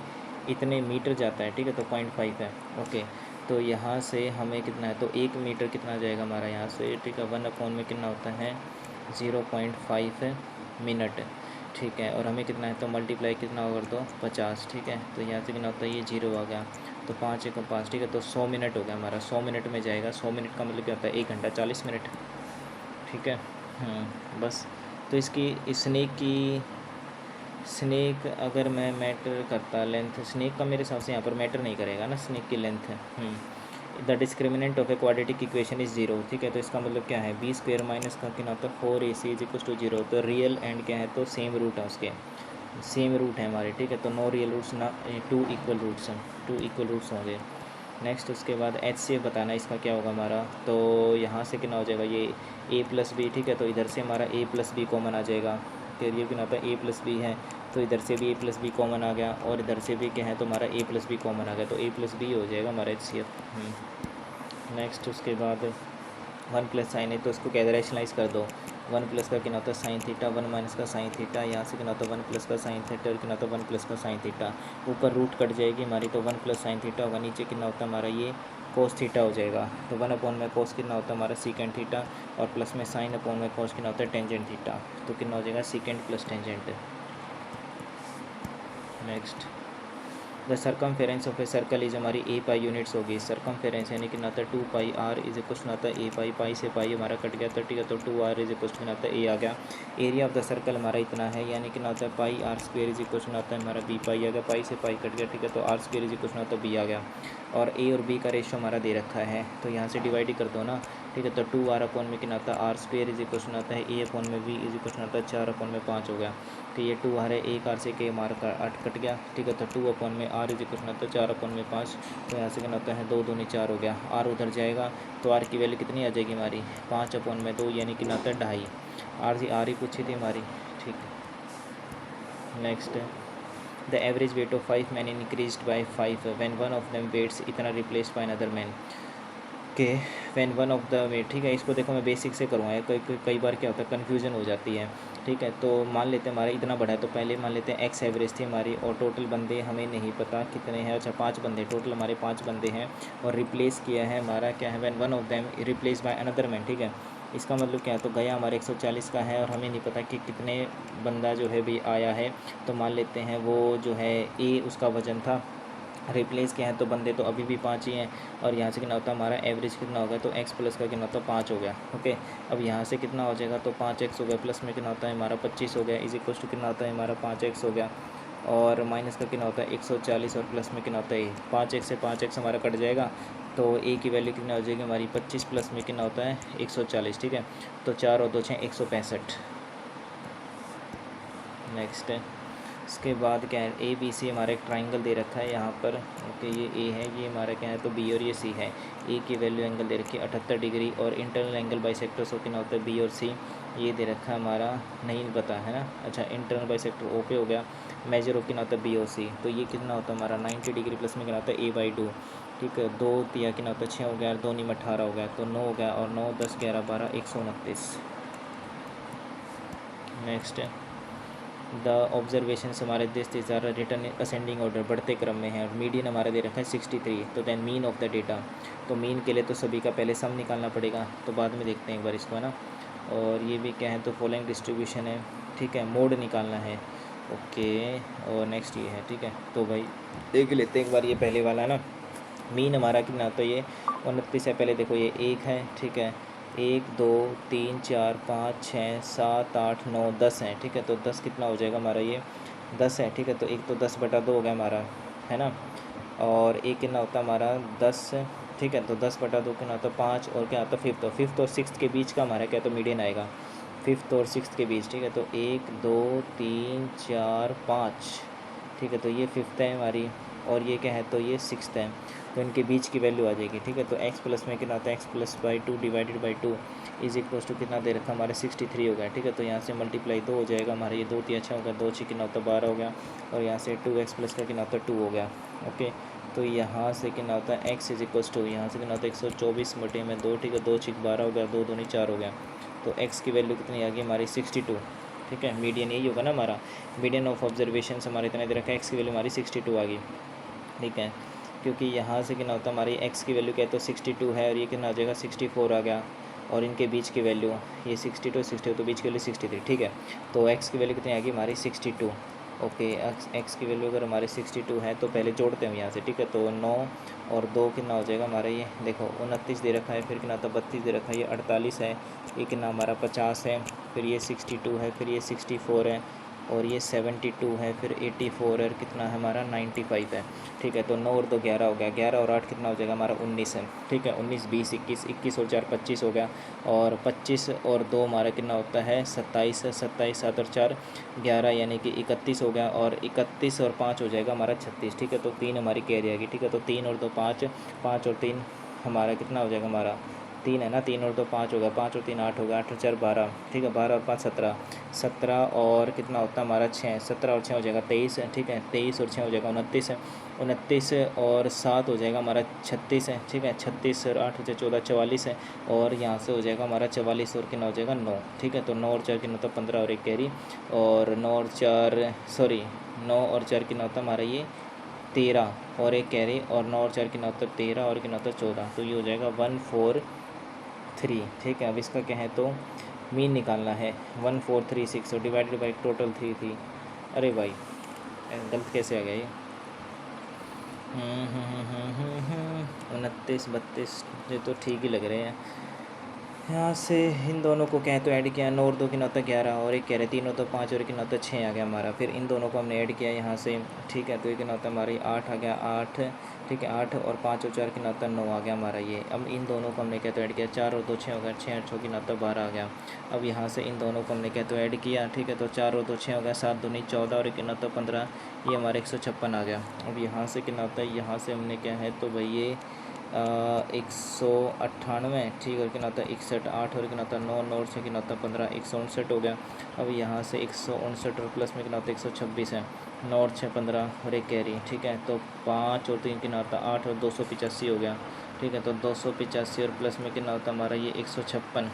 इतने मीटर जाता है, ठीक है, तो 0.5 है। ओके, तो यहाँ से हमें कितना है तो 1 मीटर कितना जाएगा हमारा यहाँ से, ठीक है, 1 में कितना होता है 0.5 मिनट, ठीक है, और हमें कितना है तो मल्टीप्लाई कितना होगा तो 50, ठीक है, तो यहाँ से कितना होता है ये 0 आ गया, तो 5 1 5, ठीक है, तो 100 मिनट हो गया हमारा, 100 मिनट में जाएगा, 100 मिनट का मतलब क्या होता है 1 घंटा 40 मिनट, ठीक है। बस, तो इसकी स्नेक अगर मैं मैटर करता लेंथ, स्नेक का मेरे हिसाब से यहाँ पर मैटर नहीं करेगा ना स्नेक की length. The discriminant of a quadratic equation is 0, ठीक है, तो इसका मतलब क्या है b स्क्वायर माइनस का कितना होता है 4ac इज इक्वल टू 0, तो रियल एंड क्या है तो सेम रूट है, उसके सेम रूट है हमारे, ठीक है, तो नो रियल रूट्स ना 2 इक्वल रूट्स होंगे। नेक्स्ट उसके बाद एच सी एफ बताना इसका क्या होगा हमारा, तो यहाँ से कितना हो जाएगा ये a प्लस बी, ठीक है, तो इधर से हमारा a प्लस बी कॉमन आ जाएगा, फिर ये कितना होता है a प्लस बी है, तो इधर से भी a प्लस बी कॉमन आ गया, और इधर से भी क्या है तो हमारा a प्लस बी कॉमन आ गया, तो a प्लस बी हो जाएगा हमारा एच सी एफ। नेक्स्ट उसके बाद वन प्लस साइन है तो उसको क्या रैशनलाइज कर दो। वन प्लस का कितना होता है साइन थीटा, वन माइनस का साइन थीटा, यहाँ से कितना होता है वन प्लस का साइन थीटा और कितना होता है वन प्लस का साइन थीटा। ऊपर रूट कट जाएगी हमारी तो वन प्लस साइन थीटा होगा, नीचे कितना होता है हमारा ये कोस थीटा हो जाएगा। तो वन अपॉन में कोस कितना होता है हमारा सीकेंड थीटा और प्लस में साइन अपॉन में कोस कितना होता है टेंजेंट थीटा। तो कितना हो जाएगा सीकेंड plus tangent. Next the circumference of a circle is हमारी ए पाई यूनिट्स होगी। सर्कमफेरेंस यानी कि ना था 2 पाई आर इज इक्वल टू ना था ए पाई, पाई से पाई हमारा कट गया तो ठीक है, तो 2 आर इज इक्वल टू ना था ए आ गया। एरिया ऑफ द सर्कल हमारा इतना है यानी कि ना होता है pi R square is equal to ना होता है हमारा बी पाई आ गया, पाई से पाई कट गया ठीक है, तो R square is equal to ना होता है बी आ गया। और ए और बी का रेशो हमारा दे रखा है तो यहाँ से डिवाइड ही कर दो ना ठीक है, तो 2 आर अपॉन में कितना आता है R square is equal to आता है ए अपॉन में वी इज इक्वल टू आता है 4 अपॉन में 5 हो गया। तो ये 2 आर है, एक आर से के मार का 8 कट गया ठीक है, तो 2 अपॉन में आर इज इक्वल टू आता है 4 अपॉन में 5। तो यहाँ से कितना आता है 2 दूनी 4 हो गया, आर उधर जाएगा तो आर की वैल्यू कितनी आ जाएगी हमारी 5 अपॉन में 2 यानी कि ना आता है 2.5। आर ही पूछी थी हमारी ठीक है। Next the average weight of 5 man increased by 5 when one of them weights इतना रिप्लेस बाय अनदर मैन के when one of the weight ठीक है। इसको देखो मैं बेसिक से करवाऊँ, कई बार क्या होता है कन्फ्यूजन हो जाती है ठीक है। तो मान लेते हैं हमारा इतना बड़ा है तो पहले मान लेते हैं एक्स एवरेज थी हमारी और टोटल बंदे हमें नहीं पता कितने हैं। अच्छा 5 बंदे टोटल हमारे 5 बंदे हैं और रिप्लेस किया है हमारा क्या है when one of them replace by another man ठीक है। इसका मतलब क्या है तो गया हमारे 140 का है और हमें नहीं पता कि कितने बंदा जो है भी आया है। तो मान लेते हैं वो जो है ए उसका वज़न था, रिप्लेस किया है तो बंदे तो अभी भी 5 ही हैं और यहाँ से कितना होता है हमारा एवरेज कितना होगा तो x प्लस का कितना होता है 5 हो गया। ओके अब यहाँ से कितना हो जाएगा तो 5x हो गया, प्लस में कितना होता है हमारा 25 हो गया इज इक्वल टू कितना होता है हमारा 5x हो गया और माइनस का कितना होता है 140 और प्लस में कितना होता है 5x से 5x हमारा कट जाएगा तो a की वैल्यू कितना हो जाएगी हमारी 25 प्लस में कितना होता है 140 ठीक है, तो 4 और 2 6 165। नेक्स्ट है इसके बाद क्या है ए बी सी हमारा एक ट्राइंगल दे रखा है यहाँ पर ओके, ये ए है ये हमारा क्या है तो बी और ये सी है। ए की वैल्यू एंगल दे रखी है 78 डिग्री और इंटरनल एंगल बाइसेक्टर्स हो कितना होता है बी और सी, ये दे रखा है हमारा नहीं पता है ना। अच्छा इंटरनल बाइसेक्टर ओ पे हो गया, मेजर हो कितना होता है बी और सी, तो ये कितना होता है हमारा 90 डिग्री प्लस में कितना होता है a/2 ठीक है। 2 तिया कितना होता है 6 हो गया, 2 नीम 18 हो गया तो 9 हो गया और 9 10 11 12 129। नेक्स्ट है द ऑब्जर्वेशन हमारे this are return ascending order बढ़ते क्रम में है और मीडियन हमारा दे रखा है 63। तो then mean of the data, तो मीन के लिए तो सभी का पहले सम निकालना पड़ेगा तो बाद में देखते हैं एक बार इसको है ना। और ये भी क्या है तो फॉलोइंग डिस्ट्रीब्यूशन है ठीक है, मोड निकालना है ओके। और नेक्स्ट ये है ठीक है, तो भाई देख लेते हैं एक बार ये पहले वाला है ना। मीन हमारा कितना होता है ये 29 है, पहले देखो ये 1 है ठीक है, 1 2 3 4 5 6 7 8 9 10 है ठीक है, तो 10 कितना हो जाएगा हमारा ये 10 है ठीक है, तो एक तो 10/2 हो गया हमारा है ना। और एक कितना होता है हमारा 10 ठीक है, तो 10/2 कितना होता है 5 और क्या होता है फिफ्थ और सिक्स्थ के बीच का हमारा क्या तो मीडियन आएगा, फिफ्थ और सिक्स्थ के बीच ठीक है। तो 1 2 3 4 5 ठीक है, तो ये फिफ्थ है हमारी और ये क्या है तो ये सिक्स्थ है, तो इनके बीच की वैल्यू आ जाएगी ठीक है। तो x प्लस में कितना आता है x+/2 divided by 2 is equals to कितना दे रखा हमारे 63 हो गया ठीक है। तो यहाँ से मल्टीप्लाई 2 हो जाएगा हमारा, ये 2 3 अच्छा होगा 2 6 कितना होता है 12 हो गया और यहाँ से 2x प्लस का कितना होता है 2 हो गया ओके। तो यहाँ से कितना होता है x इज इक्वल्स टू यहाँ से कितना होता है 124/2 ठीक है, 2 6 12 हो गया 2 दूनी 4 हो गया, तो x की वैल्यू कितनी आ गई हमारी 62 ठीक है। मीडियन यही होगा ना हमारा, मीडियन ऑफ ऑब्जर्वेशन हमारे इतना दे रखा है, x की वैल्यू हमारी 62 आ गई ठीक है। क्योंकि यहाँ से कितना होता है हमारी x की वैल्यू क्या है तो 62 है और ये कितना आ जाएगा 64 आ गया और इनके बीच की वैल्यू ये 62 62 तो बीच की वैल्यू 63 ठीक है। तो x की वैल्यू कितनी आ गई हमारी 62 ओके। x की वैल्यू अगर हमारे 62 है तो पहले जोड़ते हैं यहाँ से ठीक है, तो 9 और 2 कितना हो जाएगा हमारा ये देखो 29 दे रखा है, फिर कितना था 32 दे रखा है, ये 48 है, ये कितना हमारा 50 है, फिर ये 62 है, फिर ये 64 है और ये 72 है, फिर 84 और कितना है हमारा 95 है ठीक है। तो 9 और 2 11 हो गया, 11 और 8 कितना हो जाएगा हमारा 19 है ठीक है। 19 20 21 21 और 4 25 हो गया और 25 और 2 हमारा कितना होता है 27 है, 27 7 और 4 11 यानी कि 31 हो गया और 31 और 5 हो जाएगा हमारा 36 ठीक है। तो 3 हमारी कैरी आएगी ठीक है, तो 3 और 2 5 5 और 3 हमारा कितना हो जाएगा हमारा 3 है ना, 3 और 2 5 होगा, 5 और 3 8 होगा, 8 और 4 12, ठीक है, 12 और 5 17, 17 और कितना होता है हमारा 6, 17 और 6 हो जाएगा 23 है, ठीक है, 23 और 6 हो जाएगा 29 है, 29 और 7 हो जाएगा हमारा 36 है, ठीक है, 36 और 8 हो जाए 14 44 है, और यहाँ से हो जाएगा हमारा 44 और कितना हो जाएगा 9, ठीक है, तो 9 और 4 कितना होता है 15 और 1 कैरी, और 9 और 4 सॉरी 9 और 4 कितना होता है हमारा ये 13 और 1 कैरी, और 9 और 4 कितना होता है 13 और कितना होता है 14, तो ये हो जाएगा 143, ठीक है। अब इसका क्या है तो मीन निकालना है, 1436 और डिवाइडेड बाई टोटल 3 थी, अरे भाई गलत कैसे आ गया ये, 29 32 ये तो ठीक ही लग रहे हैं। यहाँ से इन दोनों को कहें तो ऐड किया, 9 और 2 की नौता 11 और 1 कह रहे 3 और 2 5 और 1 की नौता 6 आ गया हमारा, फिर इन दोनों को हमने ऐड किया यहाँ से, ठीक है, तो एक नौता हमारी 8 आ गया 8, ठीक है, 8 और 5 और 4 की नौता 9 आ गया हमारा ये। अब इन दोनों को हमने क्या तो ऐड किया, 4 और 2 6 हो गया, 6 और 6 की नौता 12 आ गया। अब यहाँ से इन दोनों को हमने क्या तो ऐड किया, ठीक है, तो 4 और 2 6 हो गया, 7 दूनी 14 और 1 की नौता 15, ये हमारा 156 आ गया। अब यहाँ से कितना होता है, यहाँ से हमने क्या है तो भाई ये 198, ठीक है, कितना होता है 61, 8 और कितना होता है 9, 9 और 6 कितना होता है 15, 159 हो गया। अब यहाँ से 159 और प्लस में कितना होता है 126 है, 9 और 6 15 और 1 कैरी, ठीक है, तो 5 और 3 कितना होता है 8 और 285 हो गया, ठीक है, तो 285 और प्लस में कितना होता है हमारा ये 156,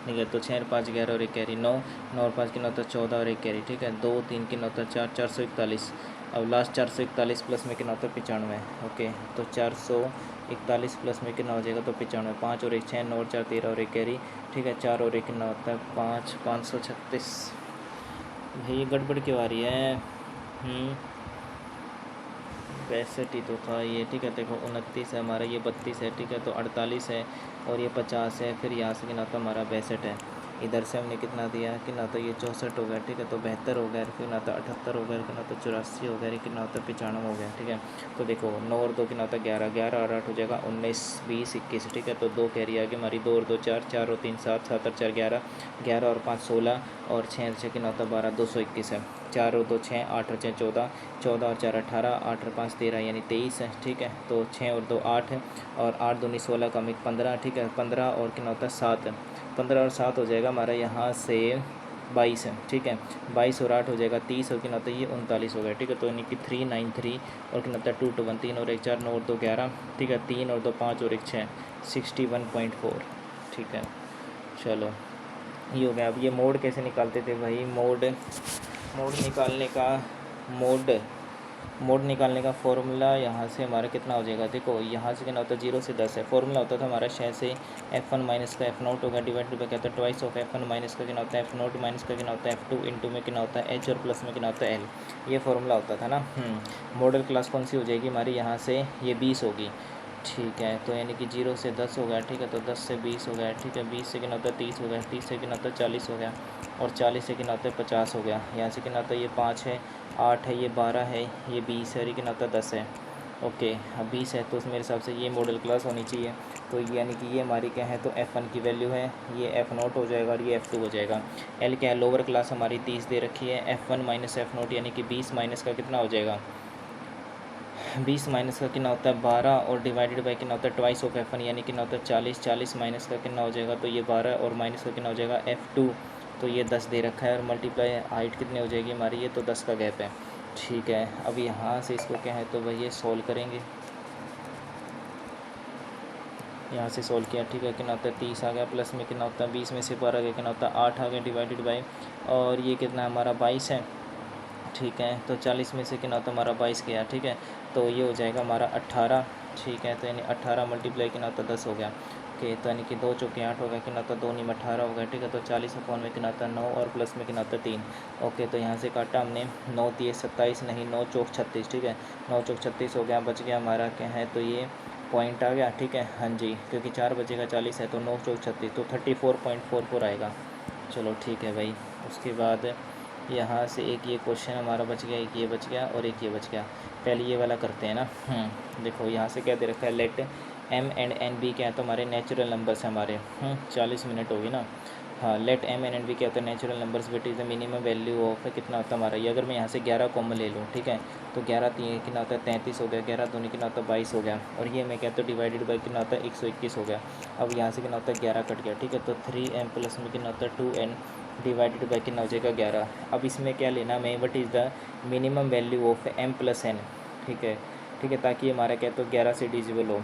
ठीक है, तो 6 और 5 11 और 1 कैरी 9, 9 और 5 कितना होता है 14 और 1 कैरी, ठीक है, 2 3 कितना होता है 4, 441। अब लास्ट 441 प्लस में कितना होता है 95, ओके, तो 441 प्लस में कितना हो जाएगा तो 95, 5 और 1 6, 9 और 4 13 और 1 कैरी, ठीक है, 4 और 1 कितना होता है 5, 536। भाई ये गड़बड़ क्यों आ रही है, 62 ही तो था ये, ठीक है, देखो 29 है हमारा, ये 32 है, ठीक है, तो 48 है और ये 50 है, फिर यहाँ से कितना था हमारा 62 है, इधर से हमने कितना दिया कितना था ये 64 हो गया, ठीक है, तो 72 हो गया, फिर ना था 78 हो गया, कितना था 84 हो गया, कितना होता है 95 हो गया, ठीक है। तो देखो 9 और 2 कितना होता है 11, 11 और 8 हो जाएगा 19 20 21, ठीक है, तो 2 कैरी आ गई हमारी, 2 और 2 4, 4 और 3 7, 7 और 4 11, 11 और 5 16 और 6 और 6 कितना होता है 12, 221 है, 4 और 2 6, 8 और 6 14, 14 और 4 18, 8 और 5 13 यानी 23 है, ठीक है, तो 6 और 2 8 और 8 दूनी 16 का मिक 15, ठीक है, 15 और कितना होता है 7, 15 और 7 हो जाएगा हमारा यहाँ से 22 है, ठीक है, 22 और 8 हो जाएगा 30 और कितना होता है ये 39 हो गया, ठीक है, तो यानी कि 393 और कितना होता है 221, 3 और 1 4, 9 और 2 11, ठीक है, 3 और 2 5 और 1 6, 61.4, ठीक है, चलो ये हो गया। अब ये मोड कैसे निकालते थे भाई, मोड निकालने का फॉर्मूला यहाँ से हमारा कितना हो जाएगा, देखो यहाँ से कितना होता है 0 से 10 है, फॉर्मूला होता था हमारा 6 से f1 माइनस का f0 होगा, डिवाइडेड बाई क्या होता है ट्वाइस ऑफ f1 माइनस का कितना होता है f0 माइनस का कितना होता है f2 इंटू में कितना होता है h और प्लस में कितना होता है l, ये फॉर्मूला होता था ना। मॉडल क्लास कौन सी हो जाएगी हमारी, यहाँ से ये 20 होगी, ठीक है, तो यानी कि 0 से 10 हो गया, ठीक है, तो 10 से 20 हो गया, ठीक है, 20 से कितना होता है 30 हो गया, 30 से कितना होता है 40 हो गया, और 40 से कितना होता है 50 हो गया, यहाँ से कितना होता है ये 5 है 8 है ये 12 है ये 20 है और ये कितना होता है 10 है, ओके। अब 20 है तो मेरे हिसाब से ये मॉडल क्लास होनी चाहिए, तो यानी कि ये हमारी क्या है तो f1 की वैल्यू है, ये f0 हो जाएगा और ये f2 हो जाएगा। l क्या है, लोअर क्लास हमारी 30 दे रखी है, f1 माइनस f0 यानी कि 20 माइनस का कितना हो जाएगा 20 माइनस का कितना होता है 12 और डिवाइडेड बाई कितना होता है ट्वाइस ऑफ f1 यानी कितना होता है 40, 40 माइनस का कितना हो जाएगा तो ये 12 और माइनस का कितना हो जाएगा f2, तो ये 10 दे रखा है और मल्टीप्लाई हाइट कितनी हो जाएगी हमारी ये तो 10 का गैप है, ठीक है। अब यहाँ से इसको क्या है तो भाई ये सॉल्व करेंगे, यहाँ से सॉल्व किया, ठीक है, कितना होता है 30 आ गया, प्लस में कितना होता है 20 में से 12 गया कितना होता है 8 आ गया, डिवाइडेड बाई और ये कितना हमारा 22 है, ठीक है, तो 40 में से कितना होता है हमारा 22 गया, ठीक है, तो ये हो जाएगा हमारा 18, ठीक है, तो यानी 18 मल्टीप्लाई कितना होता है 10 हो गया, ओके, तो यानी कि 2 चौके 8 हो गया, कितना होता है 2 नीम 18 हो गया, ठीक है, तो 40 अपॉन में कितना होता है 9 और प्लस में कितना होता है 3, ओके, तो यहाँ से काटा हमने 9 3 27 नहीं 9 चौक 36, ठीक है, 9 चौक 36 हो गया, बच गया हमारा क्या है तो ये पॉइंट आ गया, ठीक है, हाँ जी, क्योंकि 4 बचेगा 40 है तो 9 चौक 36 तो 34.44 आएगा, चलो ठीक है भाई। उसके बाद यहाँ से एक ये क्वेश्चन हमारा बच गया, एक ये बच गया और एक ये बच गया, पहले ये वाला करते हैं ना। देखो यहाँ से क्या दे रखा है, लेट m एंड n भी क्या है तो हमारे नेचुरल नंबर्स हैं हमारे। 40 मिनट होगी ना, हाँ, लेट एम एन बी क्या होता है, natural numbers with is the minimum value of कितना होता है हमारा ये। अगर मैं यहाँ से 11 कॉमन ले लूँ, ठीक है, तो 11 तीन कितना होता है 33 हो गया, 11 दूनी कितना होता है 22 हो गया, और ये मैं कहता हूँ डिवाइडेड बाई कितना होता है 121 हो गया। अब यहाँ से कितना होता है 11 कट गया, ठीक है, तो 3m प्लस में कितना होता है 2n डिवाइडेड बाई कितना हो जाएगा 11। अब इसमें क्या लेना मैं, what is the minimum value of m plus n, ठीक है, ठीक है, ताकि हमारा क्या तो 11 से डिजिबल हो।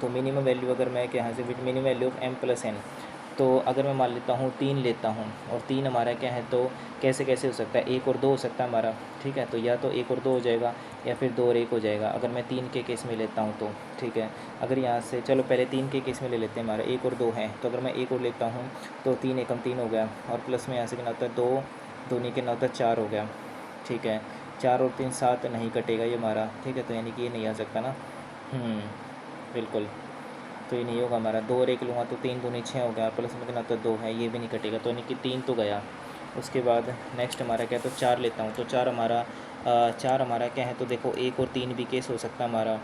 तो मिनिमम वैल्यू अगर मैं यहाँ से minimum value of m plus n, तो अगर मैं मान लेता हूँ 3 लेता हूँ, और 3 हमारा क्या है, तो कैसे कैसे हो सकता है, 1 और 2 हो सकता है हमारा, ठीक है, तो या तो 1 और 2 हो जाएगा या फिर 2 और 1 हो जाएगा, अगर मैं 3 के केस में लेता हूँ तो, ठीक है। अगर यहाँ से चलो पहले 3 के केस में ले लेते हैं, हमारा 1 और 2 हैं, तो अगर मैं 1 और लेता हूँ तो 3 एकम 3 हो गया, और प्लस में यहाँ से कितना होता है 2 दूनी कितना होता है 4 हो गया, ठीक है, 4 और 3 7 नहीं कटेगा ये हमारा, ठीक है, तो यानी कि ये नहीं आ सकता ना, बिल्कुल, तो ये नहीं होगा हमारा। 2 और 1 लूँगा तो 3 दूनी 6 हो गया, प्लस में कितना होता है 2 है, ये भी नहीं कटेगा, तो यानी कि 3 तो गया। उसके बाद नेक्स्ट हमारा क्या है, तो 4 लेता हूँ, तो 4 हमारा 4 हमारा क्या है, तो देखो 1 और 3 भी केस हो सकता है हमारा,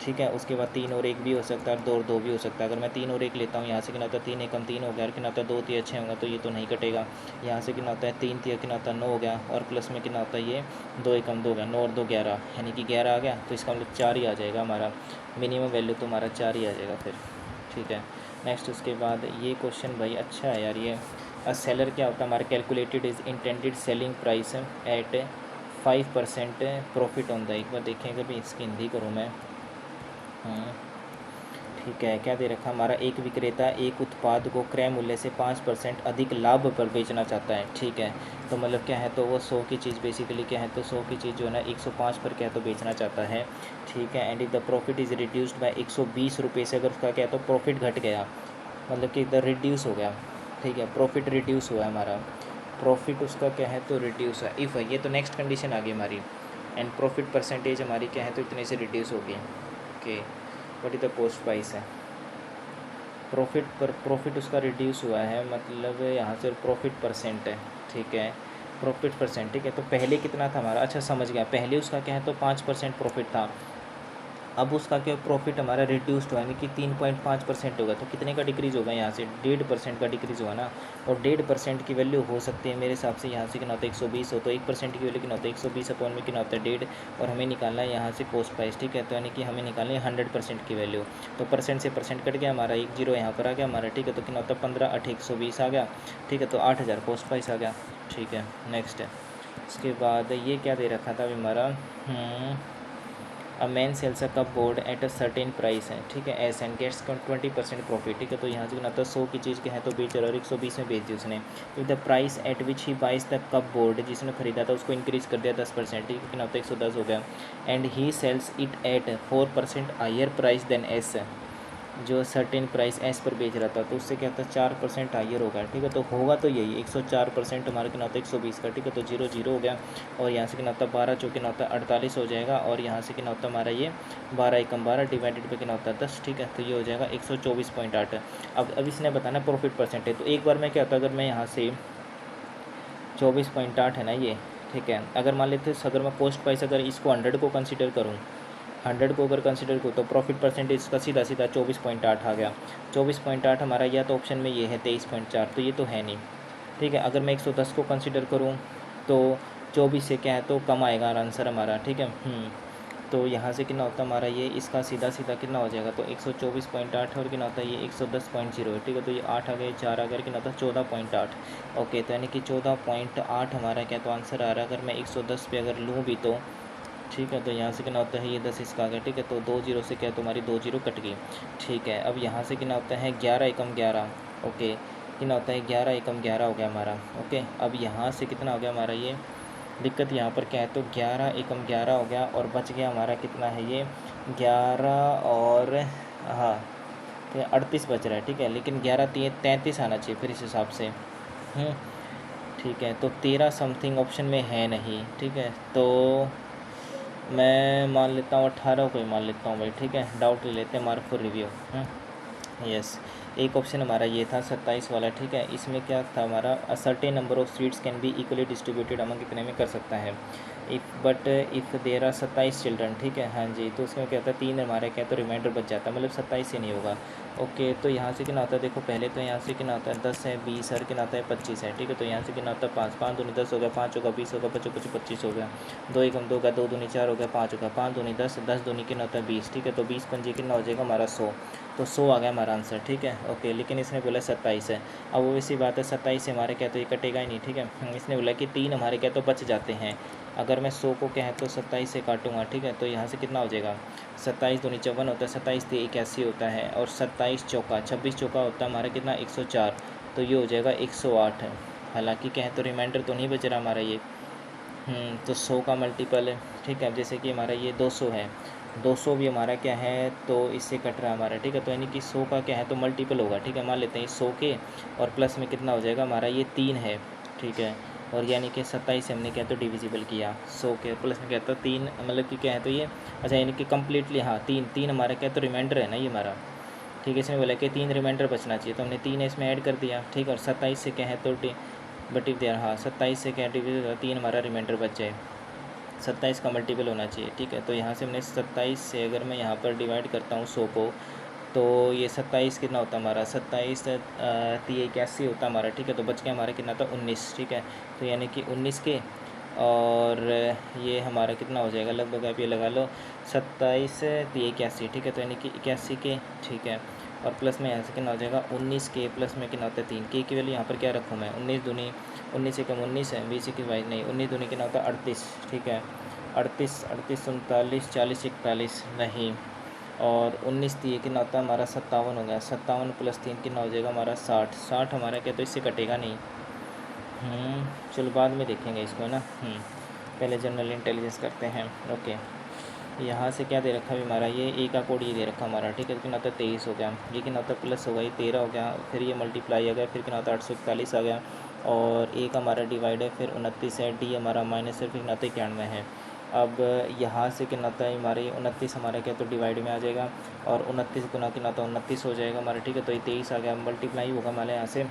ठीक है। उसके बाद 3 और 1 भी हो सकता है, 2 और 2 भी हो सकता है। अगर मैं 3 और 1 लेता हूँ, यहाँ से कितना होता है 3 एकम 3 हो गया, और कितना होता है 2 3 6 होगा, तो ये तो नहीं कटेगा। यहाँ से कितना होता है 3 3 कितना होता है 9 हो गया, और प्लस में कितना होता है ये 2 एकम 2 हो गया, 9 और 2 11, यानी कि 11 आ गया, तो इसका मतलब 4 ही आ जाएगा हमारा मिनिमम वैल्यू, तो हमारा 4 ही आ जाएगा फिर, ठीक है। नेक्स्ट उसके बाद ये क्वेश्चन भाई अच्छा है यार ये। सेलर क्या होता है हमारा, calculated is intended selling price at 5% profit on the, एक बार देखेंगे भाई इसकी हिंदी करूँ मैं, ठीक है। क्या दे रखा हमारा, एक विक्रेता एक उत्पाद को क्रय मूल्य से 5% अधिक लाभ पर बेचना चाहता है, ठीक है। तो मतलब क्या है, तो वो 100 की चीज़ बेसिकली क्या है, तो 100 की चीज़ जो है ना 105 पर क्या है तो बेचना चाहता है, ठीक है। And if the profit is reduced by 120 रुपये से, अगर उसका क्या है तो प्रॉफिट घट गया, मतलब कि इधर रिड्यूस हो गया, ठीक है, प्रॉफिट रिड्यूस हुआ है हमारा, प्रॉफिट उसका क्या है तो रिड्यूस है इफ़, ये तो नेक्स्ट कंडीशन आ गई हमारी, एंड प्रॉफिट परसेंटेज हमारी क्या है तो इतने से रिड्यूस होगी, okay. What is the cost price है, प्रॉफिट उसका रिड्यूस हुआ है, मतलब यहाँ से प्रॉफिट परसेंट है, ठीक है, प्रॉफिट परसेंट, ठीक है। तो पहले कितना था हमारा, अच्छा समझ गया, पहले उसका क्या है तो 5% प्रॉफिट था, अब उसका क्या प्रॉफिट हमारा रिड्यूस्ड हुआ, यानी कि 3.5% होगा, तो कितने का डिक्रीज़ होगा यहाँ से 1.5% का डिक्रीज़ हुआ ना, और 1.5% की वैल्यू हो सकती है मेरे हिसाब से यहाँ से कितना होता है 120 हो, तो 1% की वैल्यू कितना होता है 120 अपॉन में कितना होता है 1.5, और हमें निकालना है यहाँ से कॉस्ट प्राइस, ठीक है, तो यानी कि हमें निकालनी है 100% की वैल्यू, तो परसेंट से परसेंट कट गया हमारा, 1 0 यहाँ पर आ गया हमारा, ठीक है, तो कितना होता है 15 8 120 आ गया, ठीक है, तो 8000 कॉस्ट प्राइस आ गया, ठीक है। नेक्स्ट है उसके बाद ये क्या दे रखा था हमारा, a man sells a cupboard at a certain price है, ठीक है, एस एंड गेट्स 20% प्रॉफिट, ठीक है, तो यहाँ से कितना था 100 की चीज़ क्या है तो बेच रहा है, और 120 में बेच दी उसने। If the price at which he buys the cupboard, जिसने खरीदा था उसको इंक्रीज़ कर दिया 10%, ठीक है, कितना होता है 110 हो गया, and he sells it at 4% higher price than S, जो सर्टेन प्राइस एस पर बेच रहा था, तो उससे क्या होता है 4% हाइयर होगा, ठीक है, तो होगा तो यही 104% हमारा कितना होता है 120 का, ठीक है, तो 0 0 हो गया, और यहाँ से कितना होता है 12 चौके कितना होता है 48 हो जाएगा, और यहाँ से कितना होता है हमारा ये 12 एकम 12 डिवाइडेड पे कितना होता है 10, ठीक है, तो ये हो जाएगा 124.8। अब इसने बताना प्रॉफिट परसेंटेज, तो एक बार में क्या होता है, अगर मैं यहाँ से 24.8 है ना ये, ठीक है, अगर मान लेते अगर मैं कॉस्ट प्राइस अगर इसको 100 को कंसिडर करूँ, 100 को अगर कंसिडर करूँ तो प्रॉफिट परसेंटेज का सीधा सीधा 24.8 आ गया, 24.8 हमारा, या तो ऑप्शन में ये है 23.4, तो ये तो है नहीं, ठीक है। अगर मैं 110 को कंसिडर करूँ तो 24 से क्या है तो कम आएगा आंसर हमारा, ठीक है, तो यहाँ से कितना होता है हमारा ये, इसका सीधा सीधा कितना हो जाएगा, तो 124.8 और कितना होता है ये 110.0 है, ठीक है, तो ये 8 आ गया 4 आ गया, कितना होता है 14.8, ओके, तो यानी कि 14.8 हमारा क्या तो आंसर आ रहा है। अगर मैं 110 पे अगर लूँ भी तो, ठीक है, तो यहाँ से कितना होता है ये 10 इसका आ गया, ठीक है, तो 2 0 से क्या तो हमारी 2 0 कट गई, ठीक है। अब यहाँ से कितना होता है 11 एकम 11, ओके, कितना होता है 11 एकम 11 हो गया हमारा, ओके। अब यहाँ से कितना हो गया हमारा ये, दिक्कत यहाँ पर क्या है तो 11 एकम 11 हो गया, और बच गया हमारा कितना है ये 11 और हाँ, तो 38 बच रहा है, ठीक है, लेकिन 11 33 आना चाहिए फिर इस हिसाब से, ठीक है, तो 13 समथिंग ऑप्शन में है नहीं, ठीक है, तो मैं मान लेता हूँ 18 को ही मान लेता हूँ भाई, ठीक है, डाउट ले लेते हैं, मार्क फॉर रिव्यू, यस। एक ऑप्शन हमारा ये था 27 वाला, ठीक है, इसमें क्या था हमारा, a certain number of seats can be equally distributed among कितने में कर सकता है, इफ़ देर आर 27 चिल्ड्रन, ठीक है। हाँ जी, तो उसमें क्या होता है 3 हमारे क्या तो रिमाइंडर बच जाता है, मतलब 27 से नहीं होगा। ओके, तो यहाँ से कितना होता है, देखो पहले तो यहाँ से कितना होता है 10 है, 20 और कितना होता है 25 है, ठीक है। तो यहाँ से कितना होता है 5, 5 दूनी 10 हो गया, 5 होगा 20 होगा, 5 25 25 हो गया, 2 एकम 2 होगा, 2 दूनी 4 हो गया, 5 होगा, 5 दूनी 10, 10 दूनी कितना होता है 20, ठीक है। तो 20 पंजे कितना हो जाएगा हमारा 100, तो 100 आ गया हमारा आंसर, ठीक है। ओके, लेकिन इसने बोला 27 है। अब वो इसी बात है 27 से हमारे क्या तो ये कटेगा ही नहीं, ठीक है। इसने बोला कि 3 हमारे क्या तो बच जाते हैं। अगर मैं 100 को क्या है तो 27 से काटूंगा, ठीक है। तो यहाँ से कितना हो जाएगा 27 दूनी 54 होता है, 27 3 81 होता है, और 27 चौका 26 चौका होता है हमारा कितना 104, तो ये हो जाएगा 108 है। हालांकि क्या है तो रिमाइंडर तो नहीं बच रहा हमारा ये। तो 100 का मल्टीपल है, ठीक है। जैसे कि हमारा ये 200 है, 200 भी हमारा क्या है तो इससे कट रहा है हमारा, ठीक है। तो यानी कि 100 का क्या है तो मल्टीपल होगा, ठीक है। मान लेते हैं 100 के और प्लस में कितना हो जाएगा हमारा ये 3 है, ठीक है। और यानी कि 27 से हमने क्या तो डिविजिबल किया 100 के, प्लस में क्या तो 3, मतलब कि क्या है तो ये अच्छा, यानी कि कम्प्लीटली हाँ 3 हमारा क्या तो रिमाइंडर है ना ये हमारा, ठीक है। इसमें बोला कि 3 रिमाइंडर बचना चाहिए, तो हमने 3 इसमें ऐड कर दिया, ठीक है। और 27 से क्या है तो बट इफ देयर, हाँ 27 से क्या डिविजिबल 3 हमारा रिमाइंडर बच जाए, 27 का मल्टीपल होना चाहिए, ठीक है। तो यहाँ से हमने 27 से अगर मैं यहाँ पर डिवाइड करता हूँ 100 को, तो ये 27 कितना होता है हमारा 27 81 होता है हमारा, ठीक है। तो बच गया हमारा कितना था 19, ठीक है। तो यानी कि 19 के और ये हमारा कितना हो जाएगा लगभग आप ये लगा लो 27 81, ठीक है। तो यानी कि 81 के, ठीक है। और प्लस में यहाँ से कितना हो जाएगा 19 के, प्लस में कितना होता है 3 के वैल्यू यहाँ पर क्या रखूँ मैं 19 दूनी 19 से कम 19 है, 20 की बाई नहीं 19 दूनी कितना होता है 38, ठीक है। 38 38 39 40 41 नहीं, और 19 दिए कितना होता है हमारा 57 हो गया, 57 प्लस 3 कितना हो जाएगा हमारा 60, 60 हमारा क्या तो इससे कटेगा नहीं। चलो बाद में देखेंगे इसको, है ना। पहले जनरल इंटेलिजेंस करते हैं। ओके, यहाँ से क्या दे रखा है हमारा ये ए का कोड ये दे रखा हमारा, ठीक है। कितना होता है 23 हो गया, ये कितना होता है प्लस होगा ये 13 हो गया, फिर ये मल्टीप्लाई आ गया, फिर कितना होता है 841 आ गया, और ए का हमारा डिवाइड है, फिर 29 है, डी हमारा माइनस है, फिर कितना होता है 91 है। अब यहाँ से कितना होता है हमारे 29 हमारा क्या तो डिवाइड में आ जाएगा, और 29 गुना कितना होता है 29 हो जाएगा हमारा, ठीक है। तो ये 23 आ गया, मल्टीप्लाई होगा हमारे यहाँ से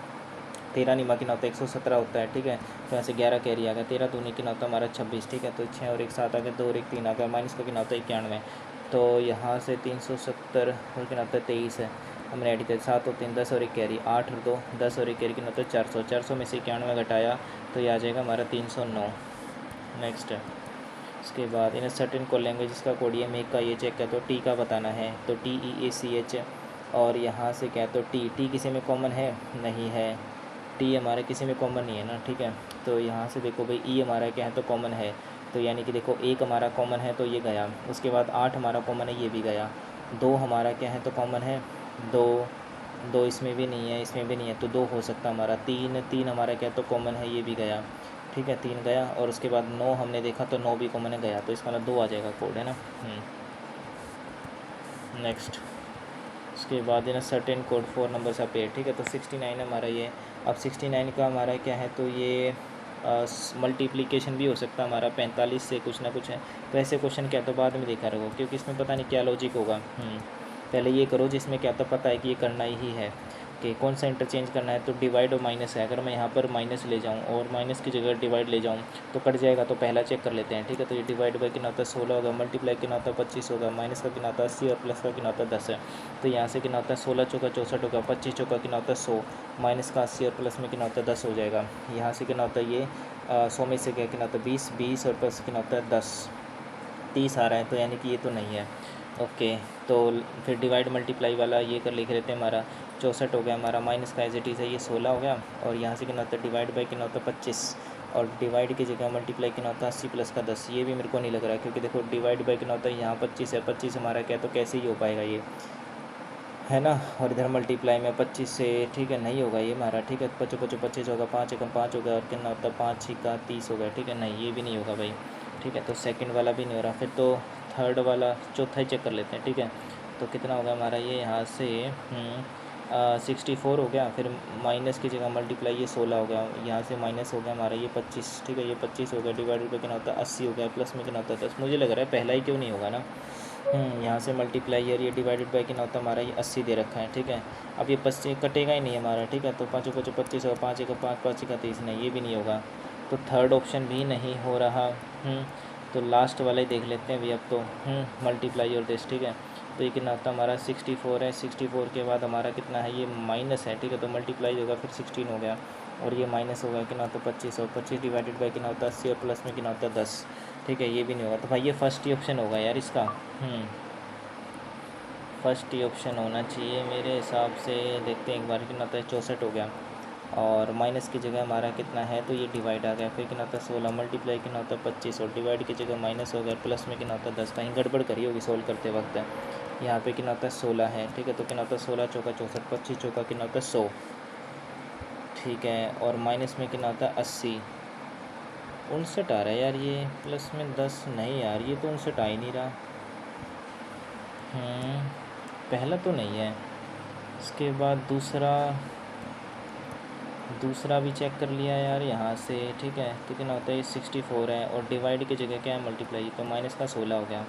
13 निमा कितना होता है 117 होता है, ठीक है। तो यहाँ से 11 कैरी आ गया, 13 दूनी कितना होता है हमारा 26, ठीक है। तो 6 और 1 7 आ गया, 2 और 1 3 आ गया, माइनस का कितना होता है 91। तो यहाँ से 370 और कितना होता है 23 है, हमने ऐड किया 7 और 3 10 और 1 कैरी 8 और 2 10 और 1 कैरी कितना होता है 400, 400 में से 91 घटाया तो ये आ जाएगा हमारा 309। नेक्स्ट उसके बाद इन सर्टेन कोड लैंग्वेज का कोड ये मेक का ये चेक किया, तो टी का बताना है, तो TEACH, और यहाँ से क्या तो टी किसी में कॉमन है नहीं है, टी हमारा किसी में कॉमन नहीं है ना, ठीक है। तो यहाँ से देखो भाई ई हमारा क्या है तो कॉमन है, तो यानी कि देखो एक हमारा कॉमन है तो ये गया, उसके बाद 8 हमारा कॉमन है ये भी गया, 2 हमारा क्या है तो कॉमन है, 2 2 इसमें भी नहीं है इसमें भी नहीं है, तो 2 हो सकता हमारा, 3 हमारा क्या तो कॉमन है ये भी गया, ठीक है 3 गया, और उसके बाद 9 हमने देखा तो 9 भी कॉमन है गया, तो इसका मतलब 2 आ जाएगा कोड, है ना। नेक्स्ट उसके बाद है ना certain code 4 numbers of pair, ठीक है। तो 69 हमारा ये, अब 69 का हमारा क्या है तो ये मल्टीप्लिकेशन भी हो सकता है हमारा 45 से कुछ ना कुछ है, तो ऐसे क्वेश्चन क्या तो बाद में देखा रहो, क्योंकि इसमें पता नहीं क्या लॉजिक होगा। पहले ये करो जिसमें क्या तो पता है कि ये करना ही है कि कौन सा इंटरचेंज करना है, तो डिवाइड और माइनस है, अगर मैं यहाँ पर माइनस ले जाऊँ और माइनस की जगह डिवाइड ले जाऊँ तो कट जाएगा, तो पहला चेक कर लेते हैं, ठीक है। तो ये डिवाइड बाई कितना होता है 16 होगा, मल्टीप्लाई कितना होता है 25 होगा, माइनस का कितना होता है 80 और प्लस का कितना होता है 10 है। तो यहाँ से कितना होता है 16 चौका 64 होगा, 25 चौका कितना होता है 100, माइनस का 80 और प्लस में कितना होता है 10 हो जाएगा। यहाँ से कितना होता है ये 100 में से क्या कितना होता है 20, 20 और प्लस कितना होता है 10, 30 आ रहा है, तो यानी कि ये तो नहीं है। ओके, तो फिर डिवाइड मल्टीप्लाई वाला ये कर लिख लेते हैं, हमारा 64 हो गया, हमारा माइनस का एज इट इज़ है ये 16 हो गया, और यहाँ से कितना होता है डिवाइड बाई कितना होता है 25, और डिवाइड की जगह मल्टीप्लाई कितना होता है 80 प्लस का 10, ये भी मेरे को नहीं लग रहा है, क्योंकि देखो डिवाइड बाई कितना होता है यहाँ 25 है, 25 हमारा क्या तो कैसे ही हो पाएगा ये, है ना। और इधर मल्टीप्लाई में 25 से, ठीक है नहीं होगा ये हमारा, ठीक है। 25 25 होगा, 5 एकम 5 होगा, और कितना होता है 5 6 30 हो गया, ठीक है। नहीं ये भी नहीं होगा भाई, ठीक है। तो सेकंड वाला भी नहीं हो रहा, फिर तो थर्ड वाला चौथा ही चेक कर लेते हैं, ठीक है। तो कितना होगा हमारा ये यहाँ से 64 हो गया, फिर माइनस की जगह मल्टीप्लाई ये 16 हो गया, यहाँ से माइनस हो गया हमारा ये 25, ठीक है। ये 25 हो गया, डिवाइडेड बाई कितना होता है 80 हो गया, प्लस में कितना होता है 10, मुझे लग रहा है पहला ही क्यों नहीं होगा ना। यहाँ से मल्टीप्लाई और ये डिवाइडेड बाई कितना होता है हमारा ये 80 दे रखा है, ठीक है। अब ये 25 कटेगा ही नहीं हमारा, ठीक है। तो 5 5 25 होगा, 5 1 5 5 1 30, नहीं ये भी नहीं होगा, तो थर्ड ऑप्शन भी नहीं हो रहा। तो लास्ट वाला ही देख लेते हैं अभी अब तो। मल्टीप्लाई और दिस, ठीक है। तो ये कितना होता है हमारा 64 है। 64 के बाद हमारा कितना है, ये माइनस है, ठीक है। तो मल्टीप्लाई होगा फिर 16 हो गया, और ये माइनस होगा कितना होता है 25, और 25 डिवाइडेड बाई कितना होता है 80, और प्लस में कितना होता है 10, ठीक है। ये भी नहीं होगा, तो भाई ये फर्स्ट ही ऑप्शन होगा यार इसका। फर्स्ट ही ऑप्शन होना चाहिए मेरे हिसाब से। देखते हैं एक बार, कितना होता है 64 हो गया, और माइनस की जगह हमारा कितना है, तो ये डिवाइड आ गया, फिर कितना होता है 16, मल्टीप्लाई कितना होता है 25, और डिवाइड की जगह माइनस हो गया, प्लस में कितना होता है 10। कहीं गड़बड़ करी होगी सोल्व करते वक्त। यहाँ पे कितना होता है 16 है, ठीक है। तो कितना होता है 16 चौका 64, 25 चौका कितना होता है 100, ठीक है। और माइनस में कितना होता है 80, 59 आ रहा है यार ये, प्लस में 10 नहीं यार, ये तो 59 आ ही नहीं रहा। पहला तो नहीं है। इसके बाद दूसरा भी चेक कर लिया यार यहाँ से, ठीक है। तो कितना होता है ये 64 है, और डिवाइड की जगह क्या है मल्टीप्लाई, तो माइनस का 16 हो गया,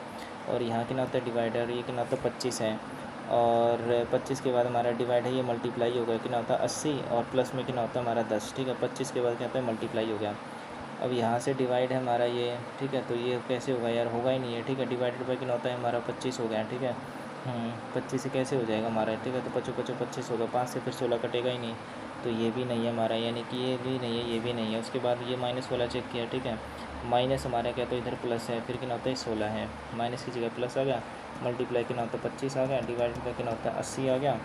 और यहाँ कितना होता है डिवाइडर, ये कितना होता है 25 है, और 25 के बाद हमारा डिवाइड है, ये मल्टीप्लाई हो गया, कितना होता है 80, और प्लस में कितना होता है हमारा 10, ठीक है। 25 के बाद क्या होता है मल्टीप्लाई हो गया। अब यहाँ से डिवाइड है हमारा ये, ठीक है। तो ये कैसे होगा यार, होगा ही नहीं है, ठीक है। डिवाइडेड बाई कितना होता है हमारा 25 हो गया, ठीक है। 25 से कैसे हो जाएगा हमारा, ठीक है। तो 25 25 25 होगा, 5 से फिर 16 कटेगा ही नहीं, तो ये भी नहीं है हमारा, यानी कि ये भी नहीं है, ये भी नहीं है। उसके बाद ये माइनस वाला चेक किया, ठीक है। माइनस हमारा क्या, तो इधर प्लस है, फिर कितना होता है 16 है, माइनस की जगह प्लस आ गया, मल्टीप्लाई कितना होता है 25 आ गया, डिवाइड का कितना होता है 80 आ गया,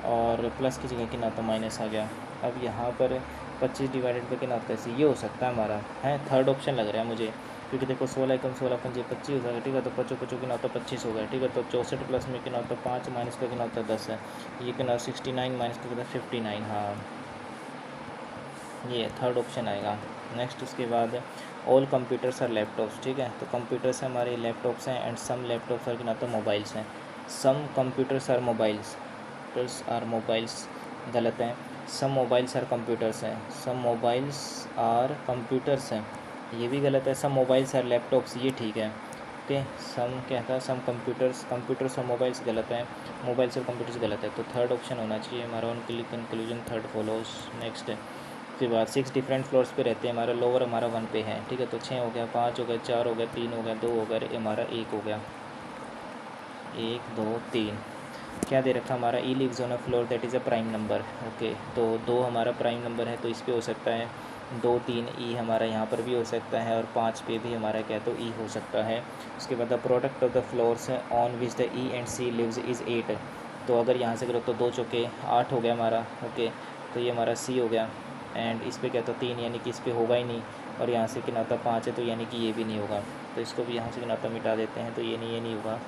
और प्लस की जगह कितना होता है माइनस आ गया। अब यहाँ पर 25 डिवाइडेड बाई कितना होता है, ये हो सकता है हमारा, है थर्ड ऑप्शन लग रहा है मुझे, क्योंकि देखो 16 एकम 16 पंजे 25 हो जाएगा, ठीक है। तो 25 25 कितना होता है 25 हो गया, ठीक है। तो 64 प्लस में कितना होता है 5, माइनस का कितना होता है 10 है, ये कितना 69 माइनस का कितना 59, हाँ ये थर्ड ऑप्शन आएगा। नेक्स्ट उसके बाद ऑल कंप्यूटर्स आर लैपटॉप्स, ठीक है। तो कंप्यूटर्स हमारे लैपटॉप्स हैं, एंड सम लैपटॉप्स आर कितना होता है मोबाइल्स हैं। सम कंप्यूटर्स आर मोबाइल्स गलत है। सम मोबाइल्स आर कंप्यूटर्स हैं, सम मोबाइल्स आर कंप्यूटर्स हैं, ये भी गलत है। सम मोबाइल्स आर लैपटॉप्स, ये ठीक है, ओके। सम क्या था, सम कंप्यूटर्स और मोबाइल्स गलत है, मोबाइल्स और कंप्यूटर्स गलत है। तो थर्ड ऑप्शन होना चाहिए हमारा, उनके कंक्लूजन थर्ड फॉलोज। नेक्स्ट उसके बाद 6 डिफरेंट फ्लोर्स पे रहते हैं, हमारा लोअर हमारा 1 पे है, ठीक है। तो 6 हो गया, 5 हो गया, 4 हो गया, 3 हो गया, 2 हो गया, हमारा 1 हो गया, 1 2 3। क्या दे रखा हमारा, E lives on a floor that is a prime number, okay. तो 2 हमारा प्राइम नंबर है, तो इस पे हो सकता है 2 3 ई हमारा यहाँ पर भी हो सकता है, और 5 पे भी हमारा क्या तो ई हो सकता है। उसके बाद the product of the floors on which the E and C lives is 8। तो अगर यहाँ से करो तो 2 चौके 8 हो गया हमारा, ओके। तो ये हमारा सी हो गया, एंड इस पर क्या तो 3, यानी कि इस पर होगा ही नहीं, और यहाँ से कितना होता 5 है, तो यानी कि ये भी नहीं होगा। तो इसको भी यहाँ से कितना होता मिटा देते हैं, तो ये नहीं होगा।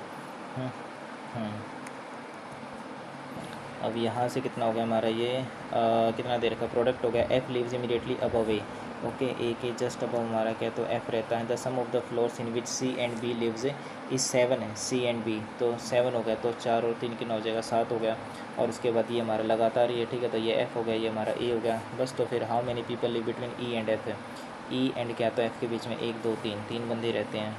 अब यहाँ से कितना हो गया हमारा ये कितना दे रखा, प्रोडक्ट हो गया F lives immediately above A, okay. A के जस्ट अबव हमारा क्या तो एफ रहता है। The sum of the floors in which C and B lives is 7 है, सी एंड बी, तो 7 हो गया, तो 4 और 3 कितना हो जाएगा 7 हो गया। और उसके बाद ये हमारा लगातार ये, ठीक है। तो ये एफ हो गया, ये हमारा ए हो गया, बस। तो फिर how many people live between E and F है, ई एंड क्या तो एफ के बीच में 1 2 3 बंदे रहते हैं।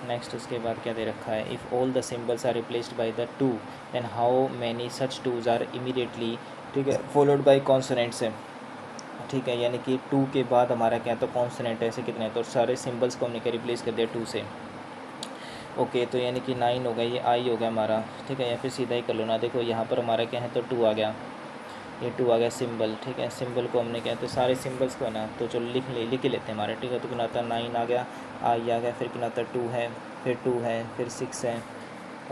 नेक्स्ट उसके बाद क्या दे रखा है, if all the symbols are replaced by the 2 then how many such 2s are immediately, ठीक है, फॉलोड बाय कॉन्सोनेंट्स है, ठीक है। यानी कि 2 के बाद हमारा क्या तो कॉन्सोनेंट ऐसे कितने हैं, तो सारे सिम्बल्स को हमने क्या रिप्लेस कर दिया 2 से, ओके। तो यानी कि 9 हो गया, ये आई हो गया हमारा, ठीक है। या फिर सीधा ही कर लो ना, देखो यहाँ पर हमारा क्या है तो 2 आ गया, ये 2 आ गया सिंबल, ठीक है। सिंबल को हमने क्या तो सारे सिंबल्स को है ना, तो चलो लिख ही लेते हैं हमारे, ठीक है। तो कितना आता है 9 आ गया, आई आ गया, फिर कितना आता है 2 है, फिर 2 है, फिर 6 है,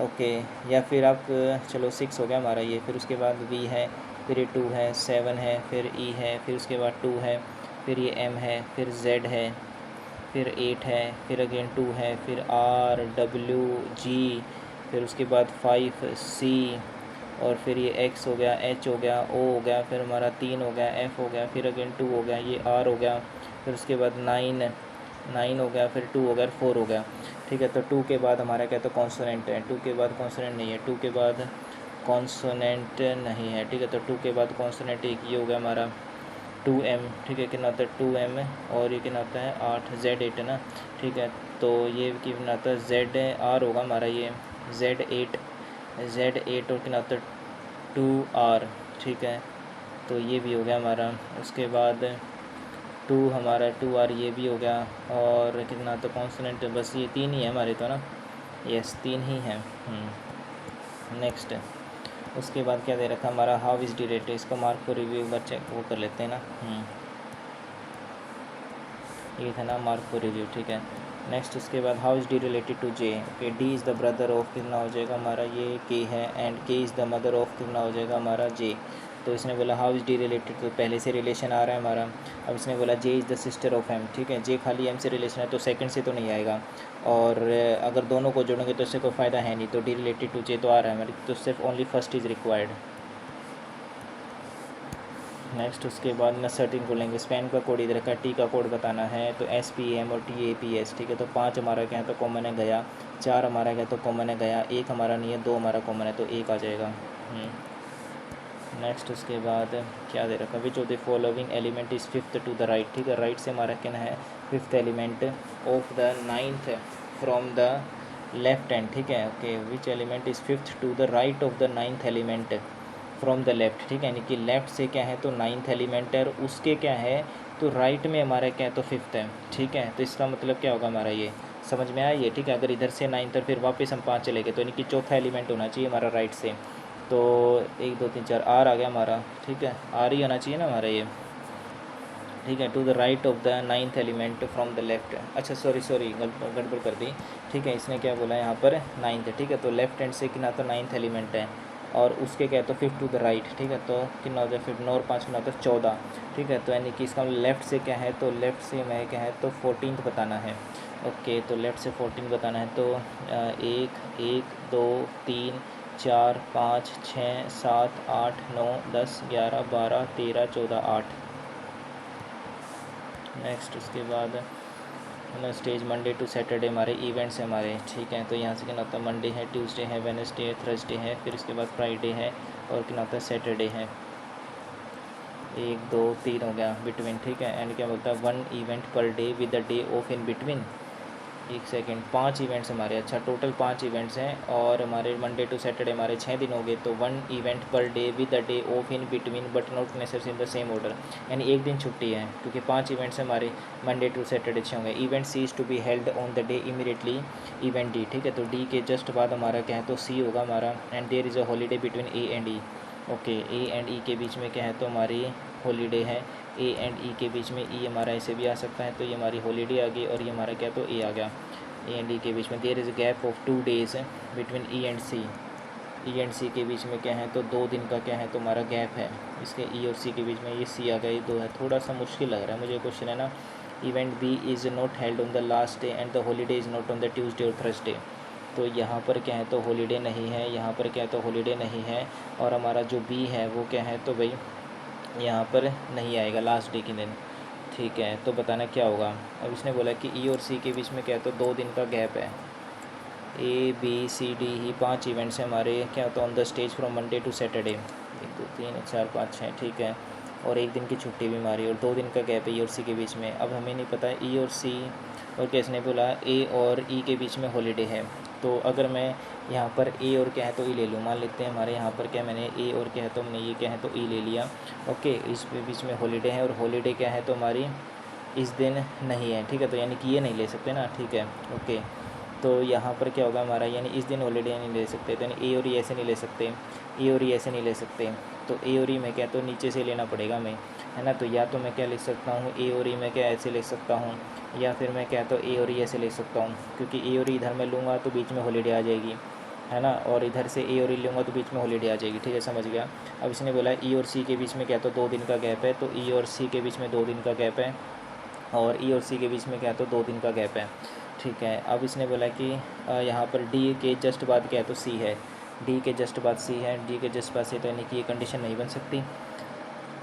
ओके। या फिर आप चलो 6 हो गया हमारा ये, फिर उसके बाद वी है, फिर ये 2 है, 7 है, फिर ई है, फिर उसके बाद 2 है, फिर ये एम है, फिर जेड है, फिर 8 है, फिर अगेन 2 है, फिर आर डब्ल्यू जी, फिर उसके बाद 5 सी, और फिर ये एक्स हो गया, एच हो गया, ओ हो गया, फिर हमारा 3 हो गया, एफ हो गया, फिर अगेन 2 हो गया, ये आर हो गया, फिर उसके बाद 9 हो गया, फिर 2 हो गया, 4 हो गया, ठीक है। तो 2 के बाद हमारा क्या तो कॉन्सोनेंट है, 2 के बाद कॉन्सोनेंट नहीं है, 2 के बाद कॉन्सोनेंट नहीं है, ठीक है। तो 2 के बाद कॉन्सोनेंट एक ये हो गया हमारा 2m, ठीक है। कितना आता है 2m है, और ये कितना आता है 8, Z8 है ना, ठीक है। तो ये कितना आता है ZR होगा हमारा, ये Z8 और कितना आता है 2R, ठीक है। तो ये भी हो गया हमारा। उसके बाद टू हमारा 2R ये भी हो गया, और कितना तो कॉन्सोनेंट बस ये 3 ही है हमारे तो ना, यस 3 ही हैं। नेक्स्ट उसके बाद क्या दे रखा हमारा, हाउ इज़ डी रेट, इसको मार्क को रिव्यू एक बार चेक वो कर लेते हैं ना। ये था ना मार्क को रिव्यू, ठीक है। नेक्स्ट उसके बाद how is D related to J, okay D is the brother of कितना हो जाएगा हमारा ये के है, एंड के इज़ द मदर ऑफ कितना हो जाएगा हमारा जे। तो इसने बोला हाउ इज़ डी रिलेटेड, तो पहले से रिलेशन आ रहा है हमारा। अब इसने बोला J is the sister of M, ठीक है, जे खाली एम से रिलेशन है तो सेकंड से तो नहीं आएगा, और अगर दोनों को जोड़ेंगे तो इससे कोई फ़ायदा है नहीं, तो डी रिलेटेड टू जे तो आ रहा है हमारी, तो सिर्फ only first is required. Next उसके बाद न सर्टिन को लेंगे, स्पेन का कोड इधर का, टी का कोड बताना है, तो SPAM और TAPS, ठीक है। तो 5 हमारा क्या है तो कॉमन है गया, 4 हमारा क्या तो कॉमन है गया, 1 हमारा नहीं है, 2 हमारा कॉमन है तो 1 आ जाएगा। नेक्स्ट उसके बाद क्या दे रखा, which of the following element is fifth to the right, ठीक है, राइट से हमारा क्या है fifth element of the ninth from the left hand, ठीक है। Okay which element is fifth to the right of the ninth element from the left, ठीक है, यानी कि लेफ़्ट से क्या है तो नाइन्थ एलिमेंट है, और उसके क्या है तो राइट में हमारा क्या है तो फिफ्थ है, ठीक है। तो इसका मतलब क्या होगा हमारा, ये समझ में आया ये, ठीक है। अगर इधर से नाइन्थ और फिर वापस हम 5 चले गए तो यानी कि चौथा एलिमेंट होना चाहिए हमारा राइट से, तो 1 2 3 4 आर आ गया हमारा, ठीक है, आर ही आना चाहिए ना हमारा ये, ठीक है। To the right of the ninth element from the left, अच्छा सॉरी गड़बड़ कर दी, ठीक है। इसने क्या बोला यहाँ पर नाइन्थ है, ठीक है, तो लेफ्ट हैंड से कितना तो नाइन्थ एलिमेंट है, और उसके क्या है तो फिफ्थ टू द राइट, ठीक है। तो कितना होता है फिफ्थ, 9 और 5 कितना होता है 14, ठीक है। तो यानी कि इसका लेफ़्ट से क्या है तो लेफ़्ट से मैं क्या है तो 14th बताना है, ओके। तो लेफ़्ट से 14 बताना है, तो 1 1 2 3 4 5 6 7 8 9 10 11 12 13 14 8। नेक्स्ट उसके बाद ना स्टेज मंडे टू सैटरडे हमारे इवेंट्स हैं हमारे, ठीक है। तो यहाँ से क्या होता है मंडे है, ट्यूसडे है, वेडनेसडे है, थर्सडे है, फिर उसके बाद फ्राइडे है, और क्या होता है सैटरडे है। 1 2 3 हो गया बिटवीन, ठीक है। एंड क्या बोलता है 1 event per day with the day of in between, 1 second, 5 events हमारे, अच्छा टोटल 5 इवेंट्स हैं, और हमारे मंडे टू सैटरडे हमारे 6 दिन हो गए, तो 1 event per day with the day of in between but not necessary in the same order, यानी 1 दिन छुट्टी है क्योंकि 5 इवेंट्स हमारे मंडे टू सैटरडे 6 होंगे। Event C is to be held on the day immediately event D, ठीक है। तो डी के जस्ट बाद हमारा क्या है तो सी होगा हमारा, and there is a holiday between A and E, okay. A and E के बीच में क्या है तो हमारी हॉलीडे है, ए एंड ई के बीच में ई हमारा ऐसे भी आ सकता है, तो ये हमारी हॉलीडे आ गई, और ये हमारा क्या तो ए आ गया, ए एंड ई के बीच में। There is gap of 2 days between E and C, E and C के बीच में क्या है तो 2 दिन का क्या है तो हमारा गैप है, इसके ई और सी के बीच में, ये सी आ गया, ये 2 है, थोड़ा सा मुश्किल लग रहा है मुझे क्वेश्चन है ना। Event B is not held on the last day and the holiday is not on the Tuesday और थर्सडे, तो यहाँ पर क्या है तो हॉलीडे नहीं है, यहाँ पर क्या है तो हॉलीडे नहीं है, और हमारा जो बी है वो क्या है तो भाई यहाँ पर नहीं आएगा लास्ट डे के दिन, ठीक है। तो बताना क्या होगा, अब इसने बोला कि ई और सी के बीच में क्या है तो 2 दिन का गैप है, ABCD ही 5 इवेंट्स हैं हमारे, क्या होता है on the stage from Monday to Saturday, 1 2 3 4 5 6, ठीक है, और 1 दिन की छुट्टी भी हमारी, और 2 दिन का गैप है ई और सी के बीच में। अब हमें नहीं पता ई और सी, और किसने बोला ए और ई के बीच में हॉलीडे है, तो अगर मैं यहाँ पर ए और क्या है तो ई ले लूँ, मान लेते हैं हमारे यहाँ पर क्या मैंने ए और क्या है तो हमने ये क्या है तो ई ले लिया, ओके। इस बीच में हॉलीडे है, और हॉलीडे क्या है तो हमारी इस दिन नहीं है, ठीक है, तो यानी कि ये नहीं ले सकते ना, ठीक है, ओके। तो यहाँ पर क्या होगा हमारा, यानी इस दिन हॉलीडे नहीं ले सकते, तो यानी ए और ई ऐसे नहीं ले सकते, ए और ई ऐसे नहीं ले सकते, तो ए और ई में क्या तो नीचे से लेना पड़ेगा हमें, है ना। तो या तो मैं क्या लिख सकता हूँ ए और ई में क्या ऐसे लिख सकता हूँ, या फिर मैं क्या तो ए और ई ऐसे लिख सकता हूँ, क्योंकि ए और ई इधर मैं लूँगा तो बीच में हॉलीडे आ जाएगी, है ना, और इधर से ए और ई लूँगा तो बीच में हॉलीडे आ जाएगी, ठीक है, समझ गया। अब इसने बोला ई और सी के बीच में क्या तो 2 दिन का गैप है, तो ई और सी के बीच में 2 दिन का गैप है, और ई और सी के बीच में क्या तो 2 दिन का गैप है, ठीक है। अब इसने बोला कि यहाँ पर डी के जस्ट बाद क्या है तो सी है, डी के जस्ट बाद सी है, डी के जस्ट बाद सी, तो यानी कि ये कंडीशन नहीं बन सकती,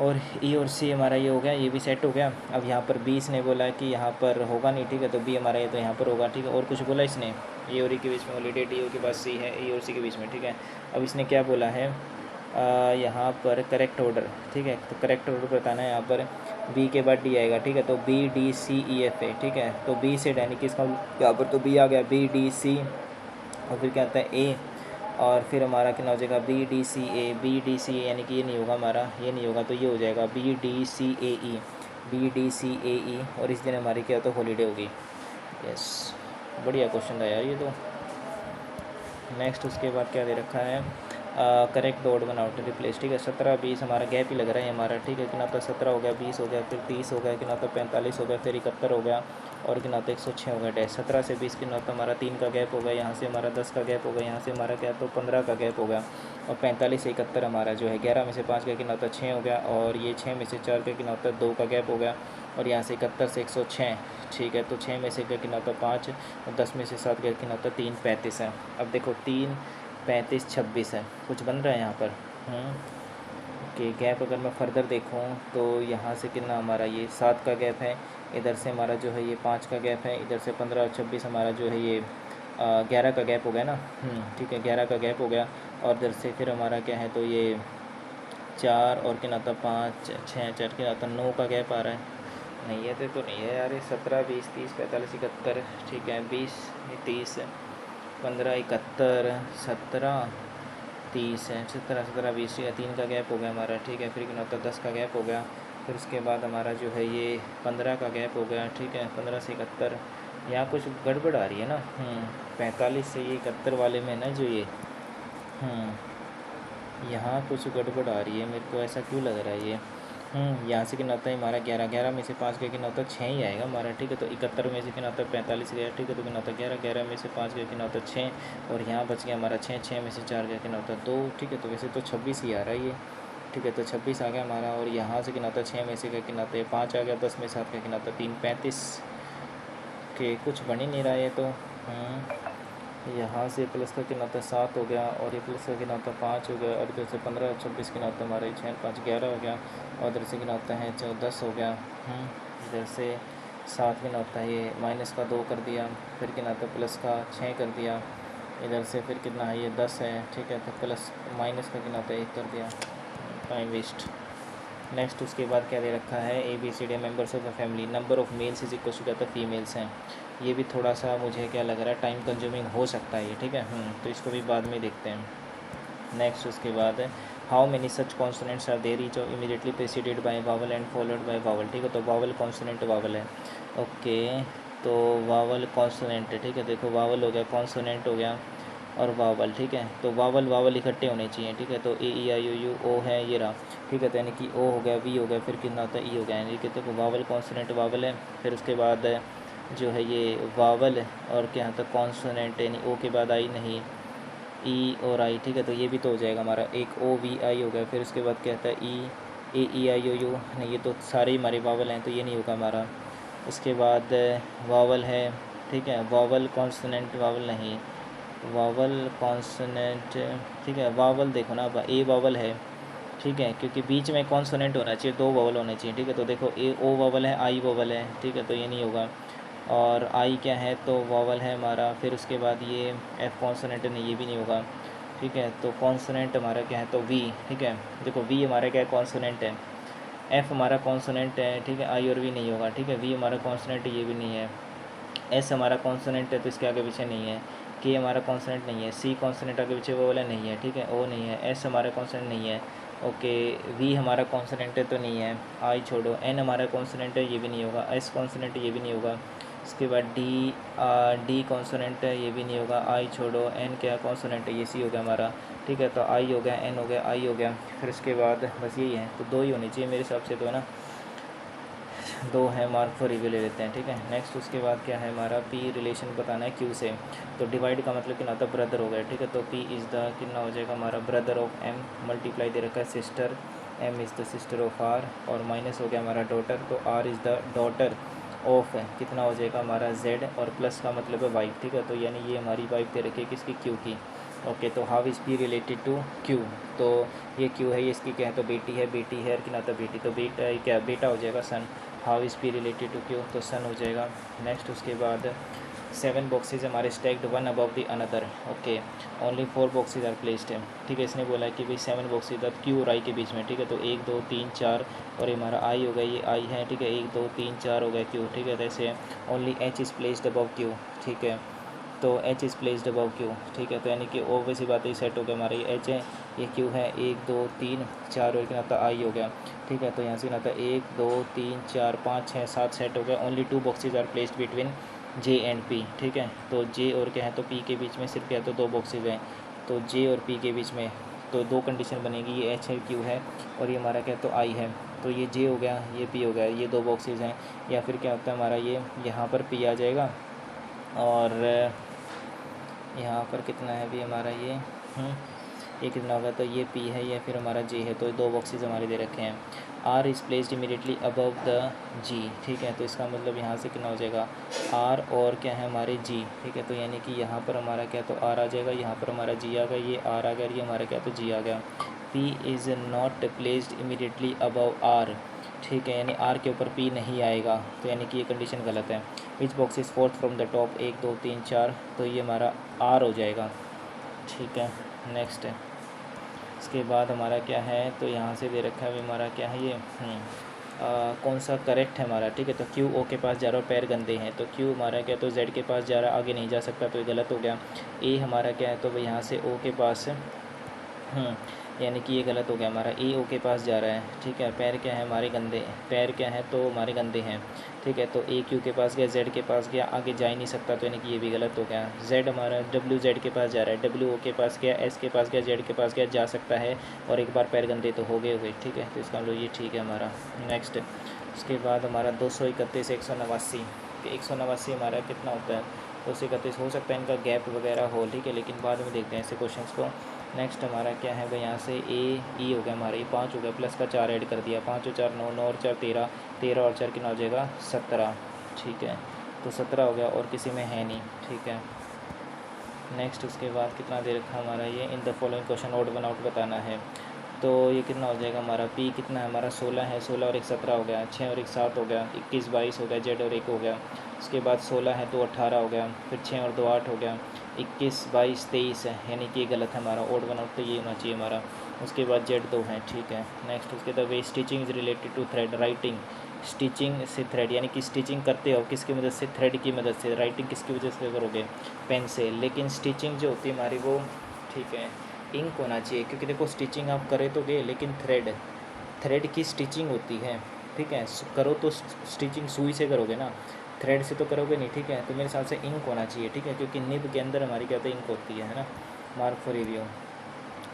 और ई और सी हमारा ये हो गया, ये भी सेट हो गया। अब यहाँ पर बी इसने बोला कि यहाँ पर होगा नहीं, ठीक है, तो बी हमारा ये तो यहाँ पर होगा, ठीक है। और कुछ बोला इसने, ए और ई के बीच में हॉलीडे, डी ओ के पास सी है, ए और सी के बीच में, ठीक है। अब इसने क्या बोला है यहाँ पर करेक्ट ऑर्डर, ठीक है, तो करेक्ट ऑर्डर बताना है, यहाँ पर बी के बाद डी आएगा, ठीक है, तो B D C E F A, ठीक है। तो बी से यानी कि इसका यहाँ पर तो बी आ गया, बी डी सी, और फिर क्या आता है ए, और फिर हमारा कितना हो जाएगा बी डी सी ए, यानी कि ये नहीं होगा हमारा, ये नहीं होगा, तो ये हो जाएगा बी डी सी ए ई, BDCAE, और इस दिन हमारी क्या तो हॉलीडे होगी। यस, बढ़िया क्वेश्चन था यार ये तो। नेक्स्ट उसके बाद क्या दे रखा है, correct the odd one out replace, ठीक है। 17-20 हमारा गैप ही लग रहा है हमारा, ठीक है। कि ना तो 17 हो गया, 20 हो गया, फिर 30 हो गया, कि ना तो 45 हो गया, फिर 71 हो गया, और कि ना तो 106 हो गया डैश। 17 से 20 के ना तो हमारा 3 का गैप हो गया, यहाँ से हमारा 10 का गैप हो गया, यहाँ से हमारा क्या तो 15 का गैप हो गया, और 45 से 71 हमारा जो है 11 में से 5 का कि ना तो 6 हो गया, और ये 6 में से 4 का कि ना तो 2 का गैप हो गया, और यहाँ से 71 से 106, ठीक है। तो 6 में से क्या कि ना तो 5, और 10 में से 7 का कि ना तो 3 35 है। अब देखो 3 35 26 है, कुछ बन रहा है यहाँ पर। कि गैप अगर मैं फ़र्दर देखूँ तो यहाँ से कितना हमारा ये 7 का गैप है, इधर से हमारा जो है ये 5 का गैप है, इधर से 15 और 26 हमारा जो है ये 11 का गैप हो गया ना। ठीक है, 11 का गैप हो गया, और इधर से फिर हमारा क्या है तो ये 4 और क्या नाता 5 6 4 के नाता 9 का गैप आ रहा है। नहीं है तो नहीं है यार, ये 17 20 30 45 71, ठीक है। 20 30 15 71 17 30 है, 17 20 या 3 का गैप हो गया हमारा, ठीक है। फिर क्या नाता 10 का गैप हो गया, फिर उसके बाद हमारा जो है ये 15 का गैप हो गया, ठीक है। 15 से 71, यहाँ कुछ गड़बड़ आ रही है ना। 45 से ये 71 वाले में ना जो ये यहाँ कुछ गड़बड़ आ रही है, मेरे को ऐसा क्यों लग रहा है ये। यहाँ से कितना होता है हमारा 11 11 में से 5 का कितना होता है 6 ही आएगा हमारा, ठीक है। तो 71 में से कितना होता है 45 गया, ठीक है। तो कितना होता है 11 11 में से 5 का कितना होता है 6, और यहाँ बच गया हमारा 6 6 में से 4 का कितना होता है 2, ठीक है। तो वैसे तो 26 ही आ रहा है ये, ठीक है। तो 26 आ गया हमारा, और यहाँ से कितना होता है 6 में से का कितना होता है 5 आ गया, 10 में 7 का कितना होता है 3 35 के, कुछ बन ही नहीं रहा है तो। यहाँ से प्लस का कितना होता है 7 हो गया, और ये प्लस का कितना होता है 5 हो गया, और इधर से 15 और 26 कितना होता है हमारा 6 5 11 हो गया, और इधर से कितना होता है 10 हो गया। इधर से 7 कितना होता है ये माइनस का 2 कर दिया, फिर कितना होता है प्लस का 6 कर दिया, इधर से फिर कितना है ये 10 है, ठीक है। तो प्लस माइनस का कितना होता है 1 कर दिया, टाइम वेस्ट। नेक्स्ट उसके बाद क्या दे रखा है, ABCD members of the family, number of males is equal to क्या था फीमेल्स हैं। ये भी थोड़ा सा मुझे क्या लग रहा है टाइम कंज्यूमिंग हो सकता है ये, ठीक है। तो इसको भी बाद में देखते हैं। नेक्स्ट उसके बाद है how many such consonants are there each immediately preceded by vowel and followed by vowel, ठीक है। तो वावल कॉन्सोनेंट वावल है, ओके। तो वावल कॉन्सोनेंट है, ठीक है। देखो वावल हो गया, कॉन्सोनेंट हो गया, और वावल, ठीक है। तो वावल वावल इकट्ठे होने चाहिए, ठीक है। तो AEIOU है ये रहा, ठीक है। तो यानी कि O हो गया, V हो गया, फिर कितना होता है E हो गया, यानी कि देखो वावल कॉन्सोनेंट वावल है। फिर उसके बाद जो है ये वावल है, और क्या होता है कॉन्सोनेंट, यानी O के बाद I नहीं, E और I, ठीक है। तो ये भी तो हो जाएगा हमारा, एक OVI हो गया। फिर उसके बाद क्या होता है AEIOU, नहीं ये तो सारे ही हमारे वावल हैं, तो ये नहीं होगा हमारा। उसके बाद वावल है, ठीक है। वावल कॉन्सोनेंट वावल नहीं, वावल कॉन्सोनेंट, ठीक है। वावल देखो ना, अब A वावल है, ठीक है, क्योंकि बीच में कॉन्सोनेंट होना चाहिए, 2 वावल होने चाहिए, ठीक है। तो देखो O वावल है, I वावल है, ठीक है। तो ये नहीं होगा, और I क्या है तो वावल है हमारा। फिर उसके बाद ये F कॉन्सोनेंट नहीं, ये भी नहीं होगा, ठीक है। तो कॉन्सोनेंट हमारा क्या है तो V, ठीक है। देखो V हमारा क्या है कॉन्सोनेंट है, F हमारा कॉन्सोनेंट है, ठीक है। I और V नहीं होगा, ठीक है। V हमारा कॉन्सोनेंट है, ये भी नहीं है। S हमारा कॉन्सोनेंट है, तो इसके आगे पीछे नहीं है। K हमारा कॉन्सोनेंट नहीं है। C कॉन्सोनेंट आगे पीछे वो वाला नहीं है, ठीक है। O नहीं है। S हमारा कॉन्सोनेंट नहीं है, ओके। V हमारा कॉन्सोनेंट है तो नहीं है, I छोड़ो। N हमारा कॉन्सोनेंट है, ये भी नहीं होगा। S कॉन्सोनेंट है, ये भी नहीं होगा। उसके बाद D कॉन्सोनेंट है, ये भी नहीं होगा, I छोड़ो। N क्या कॉन्सोनेंट है, ये C हो गया हमारा, ठीक है। तो I हो गया, N हो गया, I हो गया। फिर उसके बाद बस यही है, तो 2 ही होनी चाहिए मेरे हिसाब से, तो है ना 2 है, मार्क फॉर रिव्यू ले लेते हैं, ठीक है। नेक्स्ट उसके बाद क्या है हमारा P रिलेशन बताना है Q से। तो डिवाइड का मतलब कितना होता है ब्रदर हो गया, ठीक है। तो P इज़ द कितना हो जाएगा हमारा ब्रदर ऑफ M, मल्टीप्लाई दे रखा है sister, M is the sister of R, और माइनस हो गया हमारा डॉटर, तो R is the daughter of है कितना हो जाएगा हमारा Z, और प्लस का मतलब है वाइफ, ठीक है। तो यानी ये हमारी वाइफ दे रखी है किसकी, Q की, ओके। तो how is P related to Q, तो ये Q है, ये इसकी क्या है तो बेटी है, बेटी है, और क्या नाता बेटी, तो बेटा क्या बेटा हो जाएगा son. How is P related to Q, तो सन हो जाएगा। नेक्स्ट उसके बाद 7 बॉक्सेज हमारे stacked one above the another, okay. Only 4 boxes are placed है, ठीक है। इसने बोला है कि भाई 7 बॉक्सेज था Q और I के बीच में, ठीक है। तो 1 2 3 4, और ये हमारा I हो गया, ये I है, ठीक है। 1 2 3 4 हो गया Q, ठीक है। जैसे only H is placed above Q, ठीक है। तो H is placed above Q, ठीक है। तो यानी कि ऑब्वियस बात है, सेट हो गया हमारा, ये H है, ये Q है, 1 2 3 4, और क्या होता है I हो गया। ठीक है। तो यहाँ से आता है 1 2 3 4 5 6 7 सेट हो गया। Only 2 boxes are placed between J and P, ठीक है। तो जे और क्या है, तो पी के बीच में सिर्फ क्या है, तो 2 बॉक्सेज हैं। तो जे और पी के बीच में तो 2 कंडीशन बनेगी, ये एच है, क्यू है, और ये हमारा क्या है, तो आई है। तो ये जे हो गया, ये पी हो गया, ये 2 बॉक्सेज हैं। या फिर क्या होता है हमारा, ये यहाँ पर पी आ जाएगा, और यहाँ पर कितना है भी हमारा ये कितना होगा, तो ये पी है, या फिर हमारा जे है। तो 2 बॉक्सेज हमारे दे रखे हैं। R is placed immediately above the G, ठीक है। तो इसका मतलब यहाँ से कितना हो जाएगा, आर और क्या है हमारे जी, ठीक है। तो यानी कि यहाँ पर हमारा क्या, तो आर आ जाएगा, यहाँ पर हमारा जी आ गया, ये आर आ गया, ये हमारा क्या, तो जी आ गया। P is not placed immediately above R, ठीक है, यानी आर के ऊपर पी नहीं आएगा, तो यानी कि ये कंडीशन गलत है। Which box is fourth from the top, 1 2 3 4, तो ये हमारा आर हो जाएगा, ठीक है। नेक्स्ट है, इसके बाद हमारा क्या है, तो यहाँ से दे रखा है हमारा क्या है, ये कौन सा करेक्ट है हमारा, ठीक है। तो क्यू ओ के पास जा रहा है, पैर गंदे हैं, तो क्यू हमारा क्या, तो जेड के पास जा रहा है, आगे नहीं जा सकता, तो ये गलत हो गया। ए हमारा क्या है, तो भाई यहाँ से ओ के पास यानी कि ये गलत हो गया हमारा, ए ओ के पास जा रहा है, ठीक है। पैर क्या है हमारे गंदे, पैर क्या है, तो हमारे गंदे हैं, ठीक है। तो ए क्यू के पास गया, जेड के पास गया, आगे जा ही नहीं सकता, तो यानी कि ये भी गलत हो गया। जेड हमारा डब्ल्यू जेड के पास जा रहा है, डब्ल्यू ओ के पास गया, एस के पास गया, जेड के पास गया, जा सकता है, और एक बार पैर गंदे तो हो गए, ठीक है। तो इसका मतलब ये ठीक है हमारा। नेक्स्ट, उसके बाद हमारा 231 189, 189 हमारा कितना होता है, 231 हो सकता है इनका गैप वगैरह हो, ठीक है, लेकिन बाद में देखते हैं ऐसे क्वेश्चंस को। नेक्स्ट हमारा क्या है भाई, यहाँ से ए ई हो गया हमारा, ये 5 हो गया, प्लस का 4 ऐड कर दिया, 5 और 4 9, 9 और 4 13, 13 और 4 कितना हो जाएगा, 17, ठीक है। तो 17 हो गया, और किसी में है नहीं, ठीक है। नेक्स्ट उसके बाद कितना दे रखा हमारा, ये in the following question odd one out बताना है। तो ये कितना हो जाएगा हमारा, पी कितना है हमारा, 16 है, 16 और 1 17 हो गया, 6 और 1 7 हो गया, 21 22 हो गया, जेड और 1 हो गया। उसके बाद 16 है तो 18 हो गया, फिर 6 और 2 8 हो गया, 21 22 23 है, यानी कि ये गलत है हमारा, ऑड वन आउट तो ये होना चाहिए हमारा। उसके बाद जेड 2 है, ठीक है। नेक्स्ट उसके बाद वे stitching is related to thread writing, stitching से थ्रेड, यानी कि स्टिचिंग करते हो किसकी मदद से, थ्रेड की मदद से। राइटिंग किसकी वजह से करोगे, पेन से। लेकिन स्टिचिंग जो होती है हमारी वो, ठीक है, इंक होना चाहिए, क्योंकि देखो स्टिचिंग आप करे तो गए, लेकिन थ्रेड की स्टिचिंग होती है, ठीक है। करो तो स्टिचिंग सुई से करोगे ना, थ्रेड से तो करोगे नहीं, ठीक है। तो मेरे हिसाब से इंक होना चाहिए, ठीक है, क्योंकि निब के अंदर हमारी क्या होती है, इंक होती है ना। Mark for review.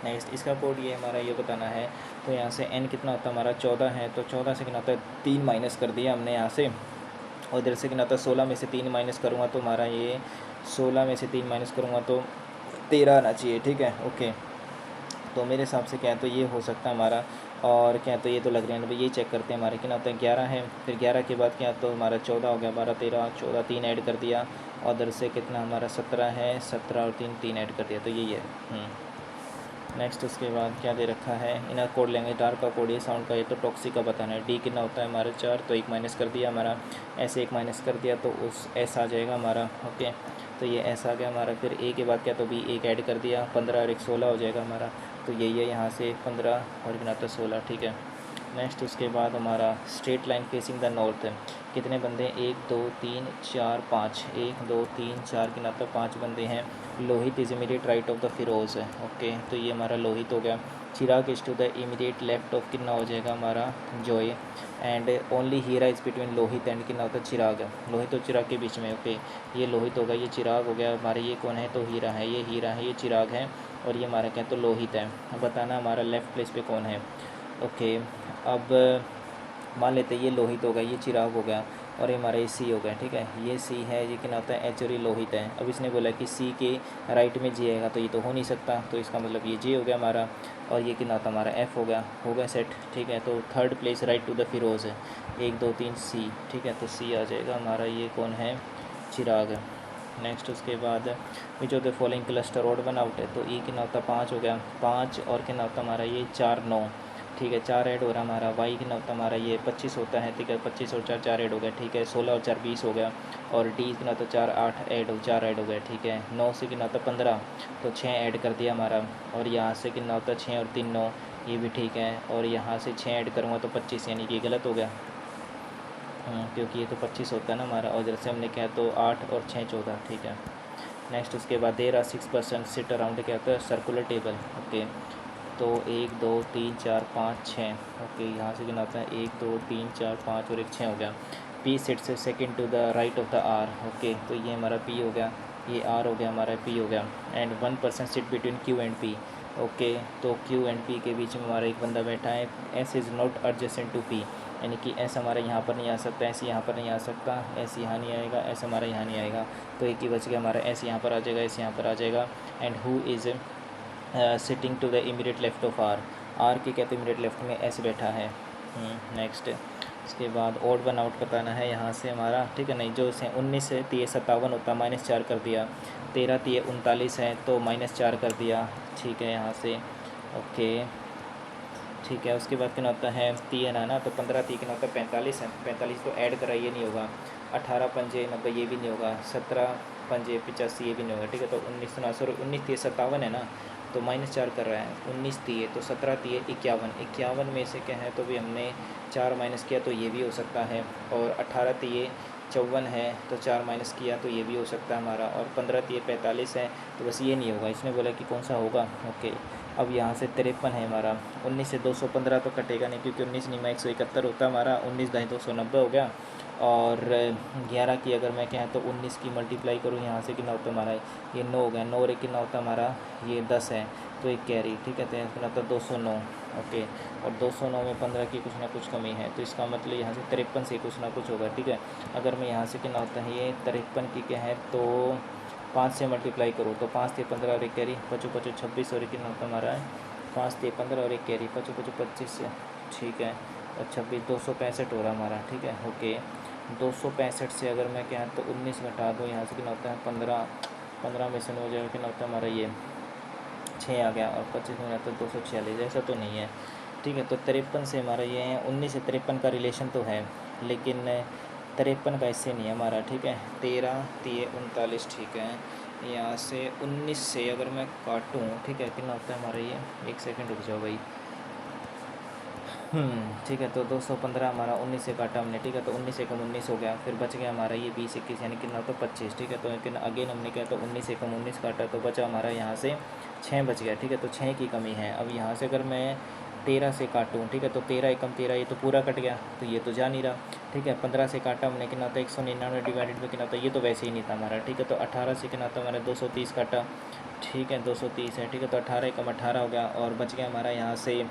नेक्स्ट इसका कोड ये हमारा ये बताना है। तो यहाँ से n कितना होता है हमारा, 14 है, तो 14 से कितना होता है, 3 माइनस कर दिया हमने यहाँ से, और इधर से कितना होता है, 16 में से 3 माइनस करूँगा तो हमारा ये 16 में से 3 माइनस करूँगा तो 13 आना चाहिए, ठीक है, ओके। तो मेरे हिसाब से क्या है, तो ये हो सकता है हमारा, और क्या तो ये तो लग रहे हैं भाई, ये चेक करते हैं हमारे कितना होता है, 11 है, फिर 11 के बाद क्या तो हमारा 14 हो गया, 12 13 14, 3 ऐड कर दिया, और इधर से कितना हमारा 17 है, 17 और 3 ऐड कर दिया, तो यही है। नेक्स्ट उसके बाद क्या दे रखा है, इनर कोड लेंगे, डार्क का कोड, ये साउंड का, ये तो टॉक्सिक का बताना है। डी कितना होता है हमारा 4, तो 1 माइनस कर दिया हमारा, ऐसे 1 माइनस कर दिया तो उस एस आ जाएगा हमारा, ओके। तो ये एस आ गया हमारा, फिर ए के बाद क्या, तो बी 1 ऐड कर दिया, 15 और 1 16 हो जाएगा हमारा। तो यही है, यहाँ से 15 और कितना था 16, ठीक है। नेक्स्ट उसके बाद हमारा straight line facing the north है, कितने बंदे, 1 2 3 4 5, 1 2 3 4 कितना था 5 बंदे हैं। Lohit is immediate right of the Firoz है, ओके। तो ये हमारा लोहित हो गया। Chirag is to the immediate left of कितना हो जाएगा हमारा, Joy. And only Heera is between Lohit and कितना होता है, चिराग है, लोहित और चिराग के बीच में, ओके। ये लोहित होगा, ये चिराग हो गया हमारे, ये कौन है, तो हीरा है, ये हीरा है, ये चिराग है, और ये हमारा क्या, तो लोहित है। अब बताना हमारा लेफ़्ट प्लेस पे कौन है, ओके। अब मान लेते हैं ये लोहित हो गया, ये चिराग हो गया, और ये हमारा ये सी हो गया, ठीक है। ये सी है, ये क्या होता है, एच, और ये लोहित है। अब इसने बोला कि सी के राइट में जी आएगा, तो ये तो हो नहीं सकता, तो इसका मतलब ये जे हो गया हमारा, और ये कितना होता हमारा एफ़ हो गया सेट, ठीक है। तो third place right to the Firoz है, 1 2 3 सी, ठीक है। तो सी आ जाएगा हमारा, ये कौन है, चिराग। नेक्स्ट उसके बाद विच of the following cluster odd one out है, तो ई कितना होता 5 हो गया, 5 और कितना होता हमारा ये 4 9, ठीक है, 4 ऐड हो रहा हमारा। वाई कितना होता हमारा ये 25 होता है, ठीक है, 25 और 4 4 ऐड हो गया, ठीक है। 16 और 4 20 हो गया, और डी कितना होता 4 8 4 ऐड हो गया, ठीक है। 9 से कितना होता 15, तो 6 ऐड कर दिया हमारा, और यहाँ से कितना होता 6 और 3 9, ये भी ठीक है, और यहाँ से 6 ऐड करूँगा तो 25, यानी कि गलत हो गया, क्योंकि ये तो 25 होता है ना हमारा, और जैसे हमने कहा तो 8 और 6 14, ठीक है। नेक्स्ट उसके बाद there are 6 person sit around क्या होता है, सर्कुलर टेबल, ओके। तो 1 2 3 4 5 6। ओके, यहाँ से कितना होता है 1 2 3 4 5 और एक 6 हो गया। P sits second to the right of the R। Okay, तो ये हमारा P हो गया, ये R हो गया, हमारा P हो गया। And 1% sit between Q and P। Okay, तो Q एंड P के बीच में हमारा एक बंदा बैठा है। S is not adjacent to P, यानी कि S हमारा यहाँ पर नहीं आ सकता, S यहाँ पर नहीं आ सकता, S यहाँ नहीं आएगा, S हमारा यहाँ नहीं आएगा। तो एक ही बच गया हमारा, S यहाँ पर आ जाएगा, S यहाँ पर आ जाएगा। And who is sitting to the immediate left of R. R के कहते इमीडिएट लेफ्ट में एस बैठा है। नेक्स्ट, इसके बाद ओड वन आउट बताना है यहाँ से हमारा, ठीक है। नहीं, जो से 19 से 57 होता, -4 कर दिया। 13 3 39 है तो -4 कर दिया, ठीक है यहाँ से। ओके, ठीक है। उसके बाद क्या होता है 3 है ना, तो 15 3 क्या होता है 45 है। 45 तो ऐड करा, ये नहीं होगा। 18 पंजे 90, ये भी नहीं होगा। 17 पंजे 85, ये भी नहीं होगा, ठीक है। तो 19 ना, सॉरी 19 3 57 है ना, तो -4 कर रहा है। 19 3 तो 17 3 51। 51 में से क्या है, तो भी हमने 4 माइनस किया तो ये भी हो सकता है। और 18 3 54 है तो 4 माइनस किया तो ये भी हो सकता है हमारा। और 15 3 45 है, तो बस ये नहीं होगा। इसने बोला कि कौन सा होगा। ओके, अब यहाँ से 53 है हमारा। 19 से 215 तो कटेगा नहीं, क्योंकि 19 नहीं 171 होता हमारा। 19 दाई 290 हो गया। और 11 की अगर मैं कहें तो 19 की मल्टीप्लाई करूँ यहाँ से, कितना होता है हमारा, ये 9 हो गया। 9 और एक कितना होता है हमारा, ये 10 है, तो एक कैरी, ठीक है। तो कितना होता है 209। ओके, और 209 में 15 की कुछ ना कुछ कमी है, तो इसका मतलब यहाँ से 53 से कुछ ना कुछ होगा, ठीक है। अगर मैं यहाँ से कितना होता है, ये 53 की क्या है, तो 5 से मल्टीप्लाई करूँ तो 5 3 15 और एक कैरी 5 5 26, और कितना होता हमारा है 5 3 15 और एक कैरी 5 5 25 से, ठीक है। और 26 265 हो रहा हमारा, ठीक है। ओके, 265 से अगर मैं क्या तो 19 घटा दूँ यहाँ से, कितना होता है 15। 15 में से हो जाएगा, कितना होता है हमारा, ये 6 आ गया। और 25 में आता है 246, ऐसा तो नहीं है, ठीक है। तो 53 से हमारा ये है। 19 से 53 का रिलेशन तो है, लेकिन 53 का इससे नहीं है हमारा, ठीक है। 13 3 39, ठीक है। यहाँ से 19 से अगर मैं काटूँ, ठीक है, कितना होता है हमारा ये, एक सेकंड रुक जाओ भाई। ठीक है। तो 215 हमारा 19 से काटा हमने, ठीक है। तो 19 से कम 19 हो गया, फिर बच गया हमारा ये 20 21, यानी कितना होता है 25, ठीक है। तो लेकिन अगेन हमने क्या, तो 19 से कम 19 काटा, तो बचा हमारा यहाँ से 6 बच गया, ठीक है। तो 6 की कमी है। अब यहाँ से अगर मैं 13 से काटूँ, ठीक है, तो 13 एकम 13, ये तो पूरा कट गया, तो ये तो जा नहीं रहा, ठीक है। 15 से काटा हमने, कितना होता है 199 डिवाइडेड में कितना होता है, ये तो वैसे ही नहीं था हमारा, ठीक है। तो 18 से कितना होता है हमारा 230 काटा, ठीक है, 230 है, ठीक है। तो 18 एकम 18 हो गया, और बच गया हमारा यहाँ से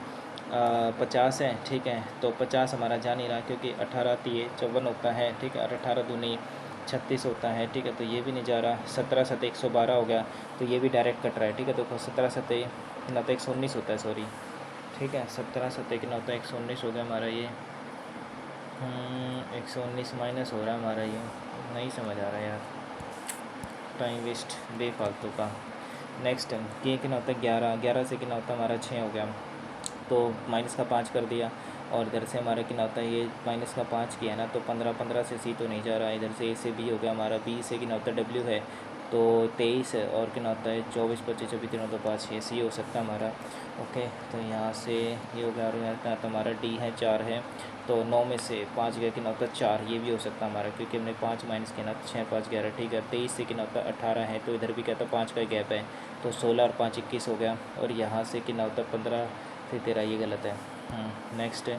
50 है, ठीक है। तो 50 हमारा जा नहीं रहा, क्योंकि 18 3 54 होता है, ठीक है। और 18 दूनी 36 होता है, ठीक है। तो ये भी नहीं जा रहा। 17 7 112 हो गया, तो ये भी डायरेक्ट कट रहा है, ठीक है। तो 17 7 कितना होता है 119 होता है, सॉरी, ठीक है। 17 7 कितना होता है 119 हो गया हमारा ये। 119 माइनस हो रहा है हमारा ये, नहीं समझ आ रहा है यार, टाइम वेस्ट बेफालतू का। नेक्स्ट, ये कितना होता है 11। 11 से कितना होता है हमारा 6 हो गया, तो माइनस का 5 कर दिया। और इधर से हमारा कितना होता है, ये माइनस का 5 किया ना, तो 15 15 से सी तो नहीं जा रहा है। इधर से ए से बी हो गया हमारा, बी से कितना होता है डब्ल्यू है, तो 23 है। और कितना होता है 24 25 24 3 तो 5 6 सी हो सकता है हमारा। ओके, तो यहाँ से ये हो गया। और यहाँ का तो हमारा डी है 4 है, तो 9 में से 5 गया, कितना होता है 4, ये भी हो सकता है हमारा, क्योंकि हमने 5 माइनस किया ना, 6 5 11, ठीक है। 23 से कितना होता है 18 है, तो इधर भी कहता है 5 का गैप है, तो 16 और 5 21 हो गया। और यहाँ से कितना होता है 15 से 13, ये गलत है। नेक्स्ट,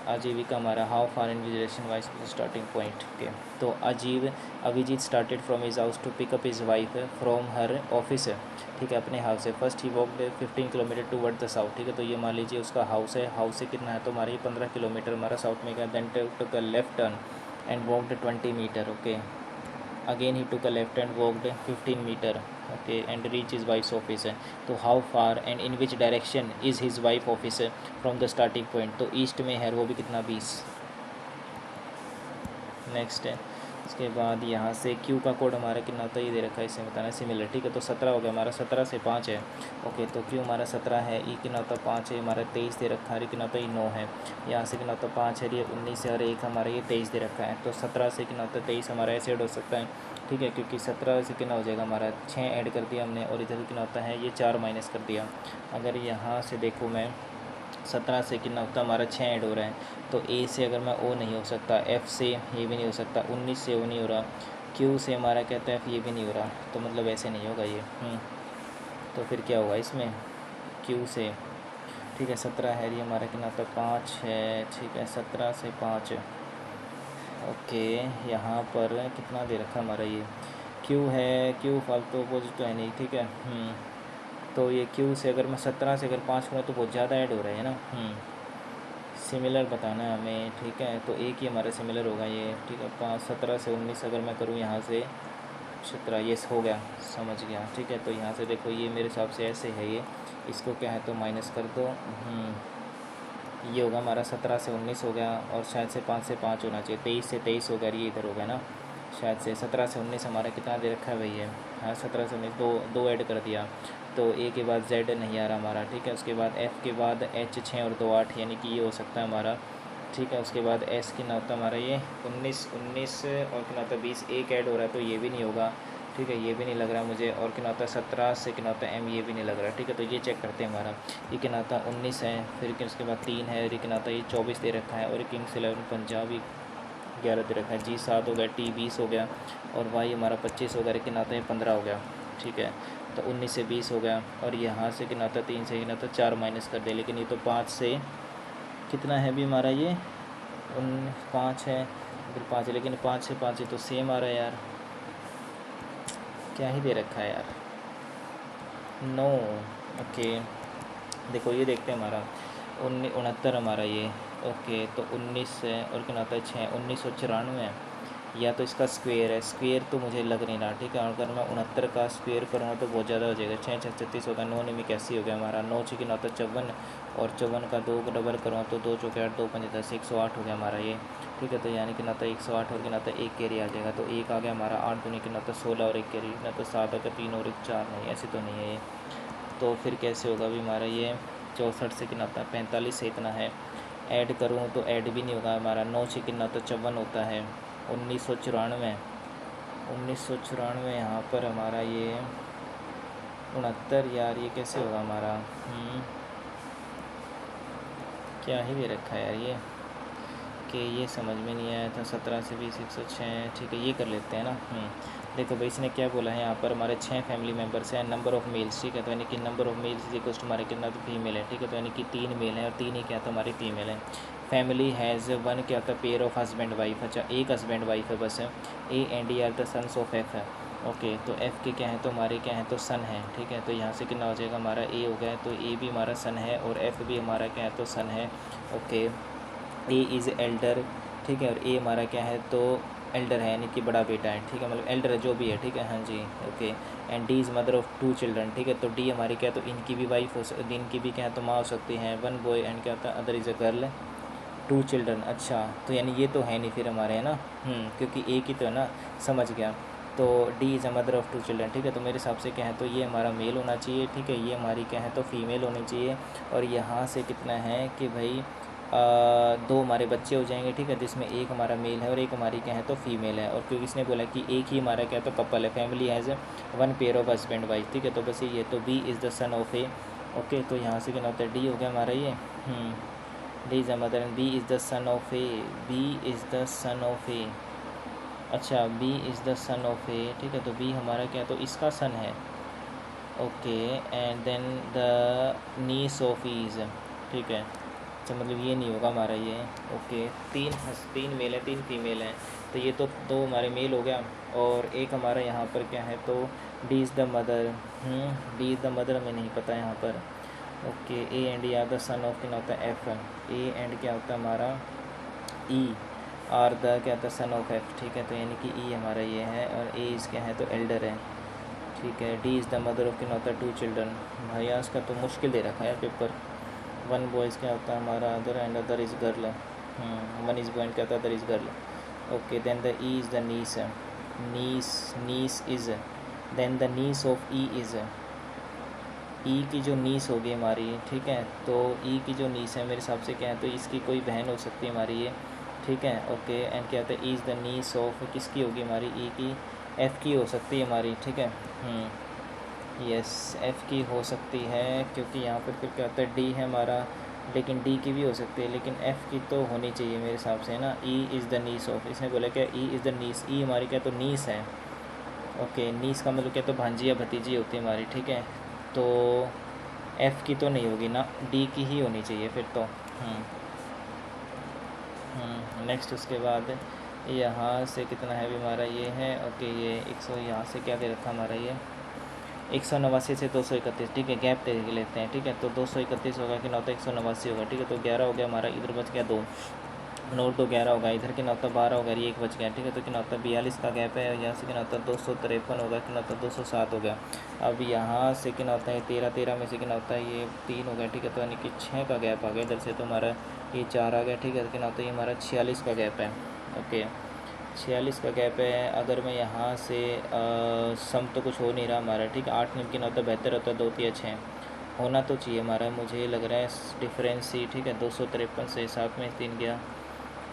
आजीविका हमारा, how far in relation wise starting point के। तो Abhijit started from his house to pick up his wife from her office, ठीक है, अपने हाउस से। First he walked 15 kilometre toward the south, ठीक है। तो ये मान लीजिए उसका हाउस है, हाउस से कितना है, तो हमारे 15 किलोमीटर हमारा साउथ में गया। Then took a left turn and walked 20 metre, okay. Again he took a left and walked 15 metre, okay, and reach his wife's office है। तो how far and in which direction is his wife office from the starting point, तो east में है, वो भी कितना 20। Next है, इसके बाद यहाँ से क्यू का कोड हमारा कितना होता है, ये दे रखा है, इसे बताना सिमिलर, ठीक है। तो 17 हो गया हमारा, 17 से 5 है, ओके। तो क्यू हमारा 17 है, ई कितना होता है 5 है, हमारा 23 दे रखा है, कितना होता है ये 9 है। यहाँ से कितना होता है 5 है, ये 19 है, और एक हमारा ये 23 दे रखा है। तो 17 से कितना होता है 23 हमारा ऐसे ऐड हो सकता है, ठीक है, क्योंकि 17 से कितना हो जाएगा हमारा 6 ऐड कर दिया हमने, और इधर कितना होता है ये 4 माइनस कर दिया। अगर यहाँ से देखूँ मैं, 17 से कितना होता है हमारा 6 ऐड हो रहा है, तो ए से अगर मैं ओ नहीं हो सकता, एफ़ से ये भी नहीं हो सकता, 19 से ओ नहीं हो रहा, क्यू से हमारा कहता है एफ़ ये भी नहीं हो रहा, तो मतलब ऐसे नहीं होगा ये। तो फिर क्या होगा इसमें, क्यू से ठीक है 17 है, ये हमारा कितना होता है 5 है, ठीक है 17 से 5। ओके यहाँ पर कितना दे रखा हमारा ये क्यू है, क्यू फालतू अपोजिट तो है नहीं, ठीक है। तो ये क्यू से अगर मैं 17 से अगर 5 करूँ तो बहुत ज़्यादा ऐड हो रहा है ना। सिमिलर बताना है हमें, ठीक है। तो एक ही हमारा सिमिलर होगा ये, ठीक है। 5 17 से 19 अगर मैं करूँ यहाँ से 17, ये हो गया, समझ गया, ठीक है। तो यहाँ से देखो ये मेरे हिसाब से ऐसे है, ये इसको क्या है तो माइनस कर दो। ये होगा हमारा 17 से 19 हो गया, और शायद से 5 से 5 होना चाहिए, 23 से 23 होगा, ये इधर हो गया ना शायद से। 17 से 19 हमारा कितना दे रखा है भैया, हाँ 17 से 19, दो ऐड कर दिया। तो ए के बाद जेड नहीं आ रहा हमारा, ठीक है। उसके बाद एफ़ के बाद एच 6 और 2 8, यानी कि ये हो सकता है हमारा, ठीक है। उसके बाद एस कितना होता है हमारा ये 19 और कितना होता है 20, एक ऐड हो रहा है तो ये भी नहीं होगा, ठीक है। ये भी नहीं लग रहा मुझे, और कितना होता है 17 से कितना होता है एम, ये भी नहीं लग रहा, ठीक है। तो ये चेक करते हैं हमारा, ये कितना होता है 19 है, फिर उसके बाद 3 है, ये कितना होता है ये 24 दे रखा है, और किंग्स 11 पंजाब 11 दे रखा है, जी 7 हो गया, टी 20 हो गया, और वाई हमारा 25 हो गया, कितना आता है 15 हो गया, ठीक है। तो 19 से 20 हो गया, और यहाँ से कितना आता है 3 से कितना आता है 4 माइनस कर दे, लेकिन ये तो 5 से कितना है भी हमारा ये 5 है, फिर 5 है, लेकिन 5 से 5 तो सेम आ रहा है यार, क्या ही दे रखा है यार, नो। ओके देखो ये देखते हैं हमारा 69 हमारा ये, ओके। तो 19 है, और कितना आता है 6, 1994 है, या तो इसका स्क्वायर है, स्क्वायर तो मुझे लग नहीं रहा, ठीक है। अगर मैं 69 का स्क्वायर करूँगा तो बहुत ज़्यादा हो जाएगा, 6 6 36 होगा, 9 में कैसी हो गया हमारा 9 6 कितना होता है 54, और 54 का 2 डबल करूँगा तो 2 चौके 8 2 5 10 108 हो गया हमारा ये, ठीक है। तो यानी कितना होता है 108, और कितना होता है 1 कैरी आ जाएगा, तो 1 आ गया हमारा, 8 दूनी कितना होता है 16, और 1 कैरी कितना होता है 7 होगा, 3 और 1 4, नहीं ऐसे तो नहीं है ये। तो फिर कैसे होगा भी हमारा ये 64 से कितना होता है 45 से इतना है, ऐड करूँ तो ऐड भी नहीं होगा हमारा, 9 से कितना होता है 54 होता है, 1994 यहाँ पर हमारा ये 69, यार ये कैसे होगा हमारा, क्या ही दे रखा है यार ये, कि ये समझ में नहीं आया था। 17 से 20 106, ठीक है ये कर लेते हैं ना। देखो भाई इसने क्या बोला है यहाँ पर, हमारे 6 फैमिली मेम्बर्स हैं, नंबर ऑफ़ मेल्स, ठीक है। तो यानी कि number of males is equal to हमारे कितना तो फीमेल है, ठीक है। तो यानी कि 3 मेल हैं, और 3 ही क्या तो हमारी फीमेल है। फैमिली हैज़ 1 क्या होता है पेयर ऑफ हस्बैंड वाइफ, अच्छा एक हस्बैंड वाइफ है बस, A and E are the sons of F है, ओके। तो एफ़ के क्या है तो हमारे क्या है तो सन है, ठीक है। तो यहाँ से कितना हो जाएगा हमारा ए हो गया, तो ए भी हमारा सन है, और एफ़ भी हमारा क्या है तो सन है, ओके। ए इज़ एल्डर, ठीक है। और ए हमारा क्या है तो एल्डर है, यानी कि बड़ा बेटा है, ठीक है, मतलब एल्डर है जो भी है, ठीक है, हाँ जी, okay. And D is mother of 2 children, ठीक है। तो डी हमारी क्या तो इनकी भी वाइफ हो इनकी भी क्या है तो माँ हो सकती हैं, 1 बॉय एंड क्या होता है other is a girl, 2 children, अच्छा। तो यानी ये तो है नहीं फिर हमारे, है ना, क्योंकि एक ही तो है ना, समझ गया। तो D is a mother of 2 children, ठीक है। तो मेरे हिसाब से क्या है तो ये हमारा मेल होना चाहिए, ठीक है। ये हमारी क्या है तो फीमेल होनी चाहिए, और यहाँ से कितना है कि भाई 2 हमारे बच्चे हो जाएंगे, ठीक है, जिसमें एक हमारा मेल है और एक हमारी क्या है तो फीमेल है। और क्योंकि इसने बोला कि एक ही हमारा क्या तो कपल है, family has 1 pair of husband wife, ठीक है। तो बस ये तो B is the son of A, okay. तो यहाँ से क्या होता है डी हो गया हमारा ये, D is the mother and B is the son of A, B is the son of A, अच्छा B is the son of A, ठीक है। तो बी हमारा क्या तो इसका सन है, okay. And then the gneiss of E's, ठीक है। अच्छा मतलब ये नहीं होगा हमारा ये, ओके। 3 मेल है 3 फीमेल हैं, तो ये तो 2 हमारे मेल हो गया, और एक हमारा यहाँ पर क्या है तो D is the mother, D is the mother हमें नहीं पता यहाँ पर, okay. A and E are the son of क्या होता है एफ, ए एंड क्या होता है हमारा ई आर द क्या होता है सन ऑफ एफ, ठीक है। तो यानी कि ई हमारा ये है, और ए इज़ क्या है तो एल्डर है, ठीक है। D is the mother of क्या होता है 2 चिल्ड्रन, भाई आज का तो मुश्किल दे रखा है पेपर। 1 बॉयज़ क्या होता है हमारा other and other is girl, 1 is boy and क्या होता है other is girl, okay. Then the E is the niece, niece is, then the gneiss of E is, E की जो नीस होगी हमारी, ठीक है। तो ई की जो नीस है मेरे हिसाब से क्या है तो इसकी कोई बहन हो सकती है हमारी ये, ठीक है, ओके। एंड क्या होता है ई इज़ द नीस ऑफ किसकी होगी हमारी ई की, एफ़ की हो सकती है हमारी, ठीक है, यस एफ़ की हो सकती है, क्योंकि यहाँ पर फिर क्या होता है डी है हमारा, लेकिन डी की भी हो सकती है, लेकिन एफ़ की तो होनी चाहिए मेरे हिसाब से ना। ई इज़ द नीस ऑफ, इसने बोला क्या ई इज़ द नीस, ई हमारी क्या तो नीस है, ओके। नीस का मतलब क्या तो भांजी या भतीजी होती है हमारी, ठीक है। तो एफ़ की तो नहीं होगी ना, डी की ही होनी चाहिए फिर तो। नेक्स्ट उसके बाद यहाँ से कितना है भी हमारा ये है, ओके ये 100 यहाँ से क्या दे रखा हमारा ये 189 से 231, ठीक है गैप दे लेते हैं, ठीक है तो 231 होगा कि नौता 189 होगा, ठीक है तो 11 हो गया हमारा, इधर बच गया 2 नौ 2 11 होगा, इधर की नौता 12 होगा, ये 1 बच गया, ठीक है तो कि नौता 42 का गैप है, यहाँ से कि नौता 253 होगा, कि नौता 207 हो गया। अब यहाँ से कि नौता है 13 में से कि नौता ये 3 हो गया, ठीक है तो यानी कि 6 का गैप आ गया इधर से, तो हमारा ये 4 आ गया, ठीक है कि नौता ये हमारा 46 का गैप है। ओके 46 का गैप है। अगर मैं यहाँ से सम तो कुछ हो नहीं रहा हमारा, ठीक है 8 निम की नौता बेहतर होता है, 2 3 6 होना तो चाहिए हमारा, मुझे लग रहा है डिफरेंस ही, ठीक है 253 से 7 में 3 गया,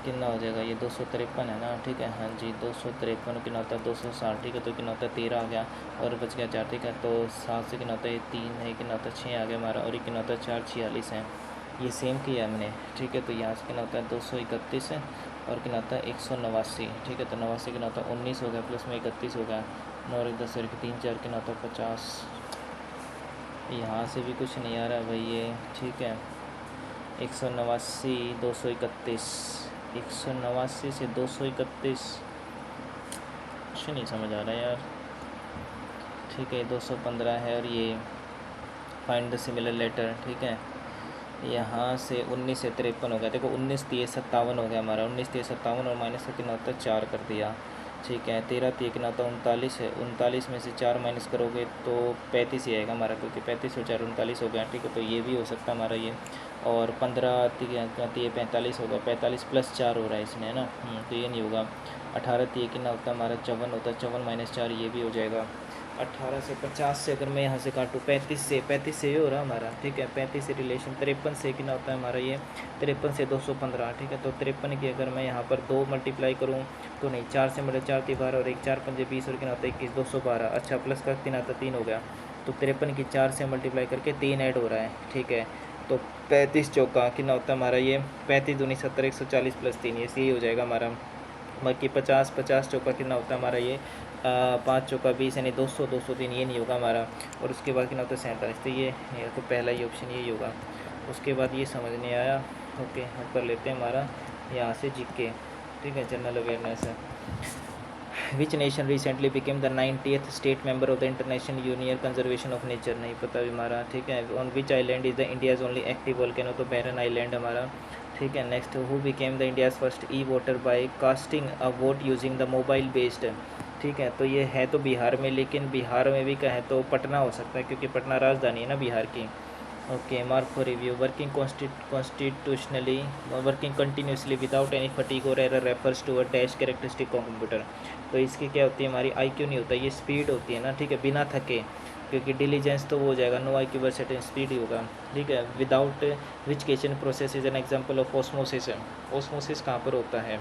कितना हो जाएगा ये 253 है ना, ठीक है हाँ जी 253 की नौता 260, ठीक है तो की नौता 13 आ गया और बच गया 4, ठीक है तो 7 से की नौता ये 3 है, कि नौता 6 आ गया हमारा, और एक की नौता 4 46 है, ये सेम किया हमने, ठीक है तो यहाँ से की नौता 231 है और की नौता 189, ठीक है तो 89 की नौता 19 हो गया, प्लस में 31 हो गया, 9 1 10 की 3 4 की नौता 50, यहाँ से भी कुछ नहीं आ रहा भाई ये, ठीक है 189 231, 189 से 231 कुछ नहीं समझ आ रहा यार, ठीक है 215 है, और ये फाइंड द सिमिलर लेटर, ठीक है यहाँ से 19 से 53 हो गया, देखो 19 3 57 हो गया हमारा, 19 3 57 और माइनस का कितना होता है 4 कर दिया, ठीक है 13 3 कितना होता है 39 है, 39 में से 4 माइनस करोगे तो 35 ही आएगा हमारा, क्योंकि 35 और 4 39 हो गया, ठीक है तो ये भी हो सकता है हमारा ये, और 15 ये 45 होगा, 45 प्लस 4 हो रहा है इसमें है ना, तो ये नहीं होगा। 18 3 कितना होता है हमारा 54 होता है, 54 माइनस 4 ये भी हो जाएगा। 18 से 50 से अगर मैं यहाँ से काटूँ 35 से ये हो रहा हमारा, ठीक है 35 से रिलेशन 53 से कितना होता है हमारा ये 53 से 215, ठीक है तो 53 की अगर मैं यहाँ पर 2 मल्टीप्लाई करूँ तो नहीं, 4 से मेरे 4 ती 12 और 1 4 5 20 और कितना होता है 21 212, अच्छा प्लस का कितना आता 3 हो गया, तो 53 की 4 से मल्टीप्लाई करके 3 ऐड हो रहा है, ठीक है तो 35 चौका कितना होता है हमारा ये 35 दूनी 70 140 प्लस 3, ये सही हो जाएगा हमारा। बाकी 50 चौका कितना होता है हमारा ये 5 चौका 20 यानी 200 203, ये नहीं होगा हमारा, और उसके बाद कितना होता है 47, तो ये तो पहला ही ऑप्शन यही होगा। उसके बाद ये समझ नहीं आया, ओके हम कर लेते हैं हमारा यहाँ से जीके, ठीक है जनरल अवेयरनेस है। Which nation recently became the 90th state member of the International Union Conservation of Nature, नहीं पता भी हमारा, ठीक है। On which island is the India's only active volcano, तो बैरन आइलैंड हमारा, ठीक है। Next who became the India's first e voter by casting a vote using the mobile based, ठीक है तो ये है तो बिहार में, लेकिन बिहार में भी कहें तो पटना हो सकता है, क्योंकि पटना राजधानी है ना बिहार की। Okay mark for review, working constitutionally working continuously without any fatigue और error refers to a dash characteristic of computer, तो इसकी क्या होती है हमारी IQ नहीं होता, ये स्पीड होती है ना, ठीक है बिना थके, क्योंकि डिलीजेंस तो वो हो जाएगा, नो IQ बस सर्टेन स्पीड ही होगा, ठीक है। Without which kitchen process is an example of osmosis, osmosis कहाँ पर होता है,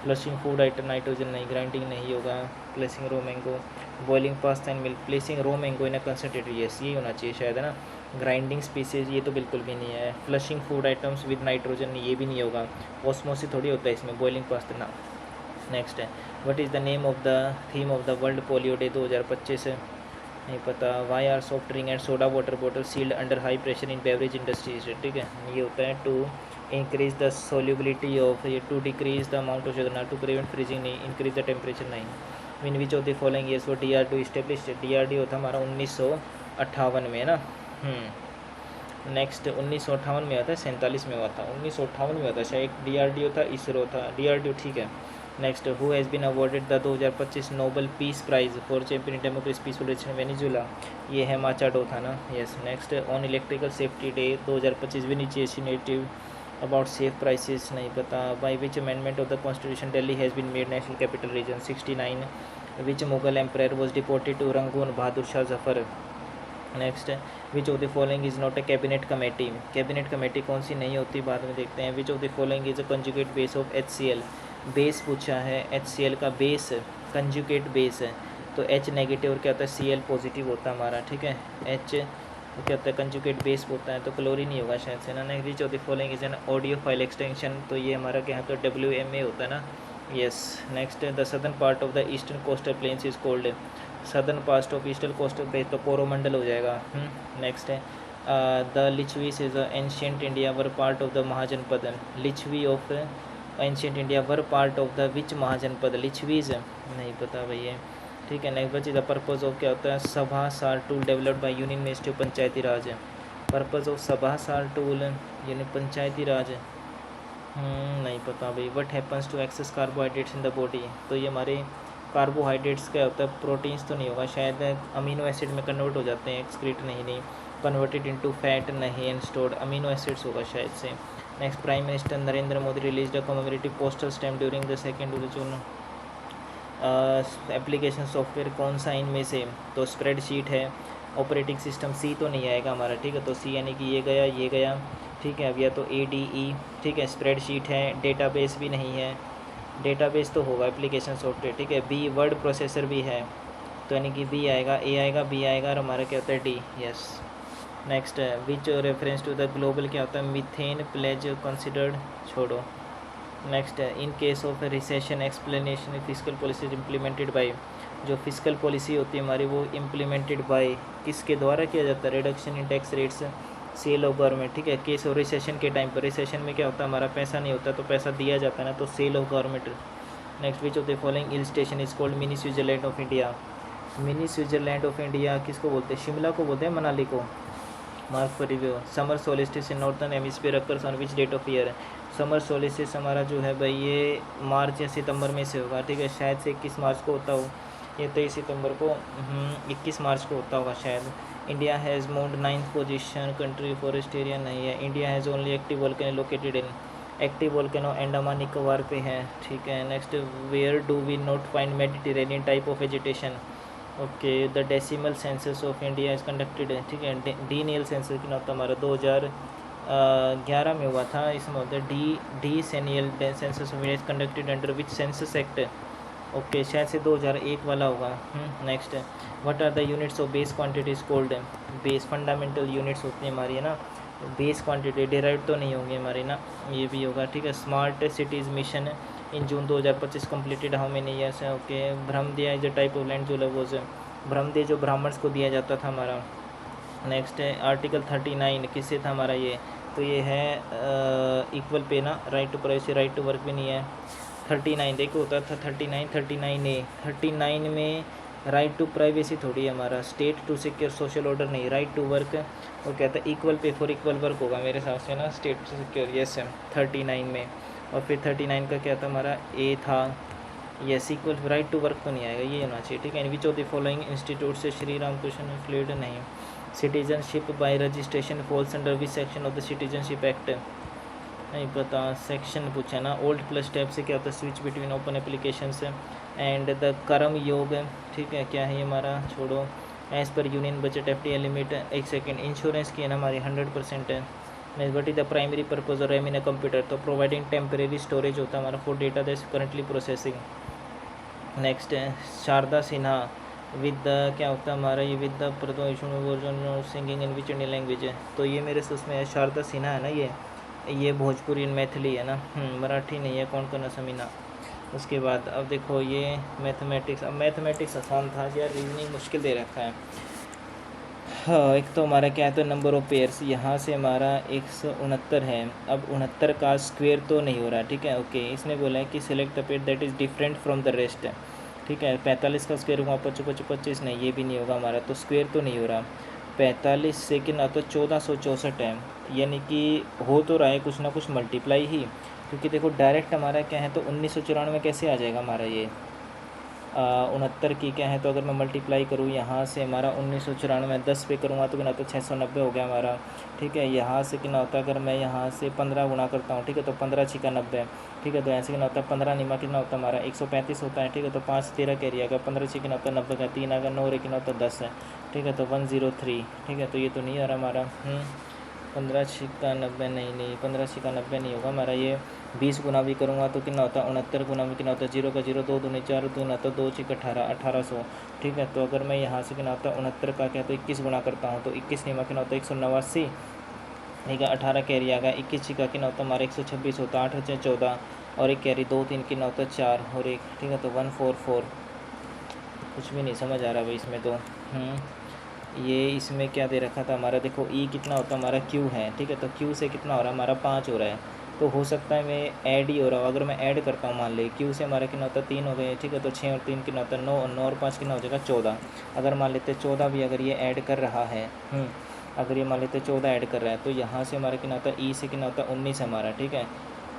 फ्लशिंग फूड आइटम नाइट्रोजन नहीं, ग्राइंडिंग नहीं होगा, placing raw mango, boiling pasta and milk, placing raw mango in a concentrated, yes ये होना चाहिए शायद है ना। ग्राइंडिंग स्पीसीज ये तो बिल्कुल भी नहीं है, flushing food items with nitrogen ये भी नहीं होगा, ऑस्मोसिस थोड़ी होता है इसमें, बॉइलिंग पास्ता ना। नेक्स्ट है what is the name of the theme of the World Polio Day 2025, नहीं पता। Why are soft drink and soda water bottle sealed under high pressure in beverage industries, ठीक है ये होता है to increase the solubility of, ये to decrease the amount of sugar, ना to prevent freezing, नहीं इंक्रीज द टेम्परेचर, नहीं। In which of the following years वो DRDO इस्टेब्लिश, DRDO था हमारा 1958 में ना। नेक्स्ट 1958 में हुआ था, 47 में हुआ था, 1958 में हुआ था शायद, DRDO था, इसरो था, DRDO ठीक है। Next who has been awarded the 2025 Nobel Peace Prize for champion democracy peaceful resistance Venezuela, ये है माचाडो था ना, yes. Next on electrical safety day 2025 which initiative about safe prices, नहीं पता। By which amendment of the constitution Delhi has been made National Capital Region, 69। Which Mughal empire was deported to Rangoon, Bahadur Shah Zafar. Next which of the following is not a cabinet committee, cabinet committee कौन सी नहीं होती बाद में देखते हैं। विच of the following is a conjugate base of HCl, base पूछा है HCl का बेस कंजुगेट बेस है, तो H नेगेटिव और क्या होता है Cl पॉजिटिव होता है हमारा, ठीक है। H क्या होता है कंजुगेट बेस होता है, तो क्लोरीन नहीं होगा शायद से ना। Next which of the following is an audio file extension, तो ये हमारा क्या है तो WMA होता है ना, yes. Next the southern part of the eastern coastal plains is called, southern part of eastern coastal plains तो कोरोमंडल हो जाएगा। नेक्स्ट है the Licchavis is ancient India were part of the Mahajanapada. Licchavi of ancient India were part of the which Mahajanapada? Licchavis नहीं पता भैया। ठीक है, next बच्चे द पर्पज़ ऑफ क्या होता है? Sabha Saar tool developed by Union Ministry of Panchayati Raj. Purpose of Sabha Saar tool यानी पंचायती राज नहीं पता भाई। What happens to excess carbohydrates in the body? तो ये हमारे कार्बोहाइड्रेट्स क्या होता है? प्रोटीन्स तो नहीं होगा शायद, अमीनो एसिड में कन्वर्ट हो जाते हैं, एक्सक्रीट नहीं कन्वर्टेड इनटू फैट नहीं, एंड स्टोर्ड अमीनो एसिड्स होगा शायद से। Next, prime minister Narendra Modi release the commemorative postal stamp during the second June. Application software कौन सा इनमें से? तो स्प्रेडशीट है। ऑपरेटिंग सिस्टम सी तो नहीं आएगा हमारा, ठीक है, तो सी यानी कि ये गया, ठीक है। अब या तो ADE, ठीक है, स्प्रेडशीट है। डेटाबेस भी नहीं है, डेटाबेस तो होगा एप्लीकेशन सॉफ्टवेयर, ठीक है। बी, वर्ड प्रोसेसर भी है, तो यानी कि बी आएगा, ए आएगा, बी आएगा, और हमारा क्या होता है? D, yes. Next, which reference to the global क्या होता है? मीथेन प्लेज कंसिडर्ड, छोड़ो। Next, in case of recession explanation physical policy implemented by. जो फिजिकल पॉलिसी होती है हमारी वो इम्प्लीमेंटेड बाय किसके द्वारा किया जाता है? Reduction in tax rates, sale of government, ठीक है। केस ऑफ रिसेशन के टाइम पर, रिसेशन में क्या होता है? हमारा पैसा नहीं होता तो पैसा दिया जाता है ना, तो sale of government. Next, which of the following hill station is called mini Switzerland of India? Mini Switzerland of India किसको बोलते हैं? शिमला को बोलते हैं, मनाली को। Mark for review, summer solstice in northern hemisphere occurs on which date of year? Summer solstice हमारा जो है भाई ये मार्च या सितंबर में से होगा, ठीक है। शायद से 21 मार्च को होता हो, ये 23 सितंबर को 21 मार्च को होता होगा शायद। India has moved 9th position country forest area नहीं है। India has only active volcano located in, active volcano Andaman Nicobar पे है, ठीक है। Next, where do we not find Mediterranean type of vegetation? Okay, the decimal census of India is conducted, ठीक है। डीनियल census की नौता हमारा 2011 में हुआ था। इसमें होता है decennial census of India is conducted under which census act? Okay, शायद से 2001 वाला होगा। Next, what are the units of base quantities called? Base fundamental units होती हैं हमारी, है ना। बेस क्वांटिटी डेराइव तो नहीं होंगे हमारी ना, ये भी होगा, ठीक है। Smart Cities Mission in June 2025 completed how many years है? Okay, Brahmadeya is a type of land जो लवोज, ब्रह्मदिया जो ब्राह्मण्स को दिया जाता था हमारा। नेक्स्ट है आर्टिकल 39 किससे था हमारा? ये तो ये है इक्वल पे ना, right to privacy, right to work भी नहीं है। 39 देखो होता था 39 में राइट टू प्राइवेसी थोड़ी है हमारा, state to secure social order नहीं, राइट टू वर्क। वो कहता है इक्वल पे फॉर इक्वल वर्क होगा मेरे हिसाब से ना, स्टेट टू सिक्योर, यस है 39 में। और फिर 39 का क्या था हमारा? ए था, yes, equal right to work तो नहीं आएगा, ये होना चाहिए, ठीक है। Which of the following institute से श्री रामकृष्ण फ्लूड नहीं। Citizenship by registration falls under which section of the citizenship act? नहीं पता, सेक्शन पूछा ना। ओल्ड प्लस टैब से क्या होता है? स्विच बिटवीन ओपन एप्लीकेशन से एंड द कर्म योग, ठीक है। क्या है ये हमारा? छोड़ो। As per union budget FDI limit, एक सेकेंड, इंश्योरेंस की है ना हमारी 100% है। Next, what is the primary purpose of RAM in a computer? तो प्रोवाइडिंग टेम्परेरी स्टोरेज होता है हमारा for data that is currently processing. Next है शारदा सिन्हा विद द क्या होता है हमारा? ये with the version singing in which Indian language है? तो ये मेरे से उसमें है, शारदा सिन्हा है ना, ये भोजपुरी मैथिली है ना, मराठी नहीं है, कौन करना समीना। उसके बाद अब देखो ये मैथमेटिक्स, अब मैथमेटिक्स आसान था यार, रीजनिंग मुश्किल दे रखा है। हाँ, एक तो हमारा क्या है, तो नंबर ऑफ पेयर्स यहाँ से हमारा 169 है। अब 69 का स्क्वायर तो नहीं हो रहा, ठीक है। ओके, इसने बोला है कि select the pair that is different from the rest, ठीक है। 45 का स्क्वायर हुआ 25 नहीं, ये भी नहीं होगा हमारा, तो स्क्वायर तो नहीं हो रहा। 45 से कि ना तो 1464 है, यानी कि हो तो रहा है कुछ ना कुछ मल्टीप्लाई ही, क्योंकि देखो डायरेक्ट हमारा क्या है, तो 1994 कैसे आ जाएगा हमारा ये 69 की क्या है, तो अगर मैं मल्टीप्लाई करूँ यहाँ से हमारा 1994 10 पे करूँगा तो कितना होता है 690 हो गया हमारा, ठीक है। यहाँ से कितना होता है, अगर मैं यहाँ से 15 गुना करता हूँ, ठीक है, तो 15 छिका 90, ठीक है। तो यहाँ से कितना होता है 15 निमा कितना होता है हमारा 135 होता है, ठीक है। तो 5 13 कैरी आएगा, 15 छिका कितना होता है 90 का, 3 आएगा 9 रे कितना होता है 10 है, ठीक है। तो 103, ठीक है। तो ये तो नहीं आ रहा हमारा 15 छिका 90 नहीं 15 छिका 90 नहीं होगा हमारा ये। 20 गुना भी करूँगा तो कितना होता है 69 गुना में कितना होता है 0 का 0 2 दूनी 4 दूना तो 2 छिक 18 1800, ठीक है। तो अगर मैं यहाँ से कितना होता है 69 का क्या तो 21 गुना करता हूँ तो 21 निमा कितना होता है 189, ठीक है। 18 कैरी आ गया, 21 छिका कितना होता है हमारा 126 होता है, 8 × 14 और एक कैरी 2 3 कितना होता है 4 और 1, ठीक है। तो 144, कुछ भी नहीं समझ आ रहा भाई इसमें तो ये इसमें क्या दे रखा था हमारा, देखो ई कितना होता है हमारा क्यू है, ठीक है, तो क्यू से कितना हो रहा है हमारा 5 हो रहा है, तो हो सकता है मैं ऐड ही हो रहा हूँ। अगर मैं ऐड करता हूँ, मान ले क्यू से हमारा कितना होता है 3 हो गए, ठीक है, तो 6 और 3 कितना होता है 9, और 9 और 5 कितना हो जाएगा 14। अगर मान लेते 14 भी अगर ये ऐड कर रहा है, अगर ये मान लेते 14 ऐड कर रहा है, तो यहाँ से हमारा कितना होता है ई से कितना होता है 19 हमारा, ठीक है,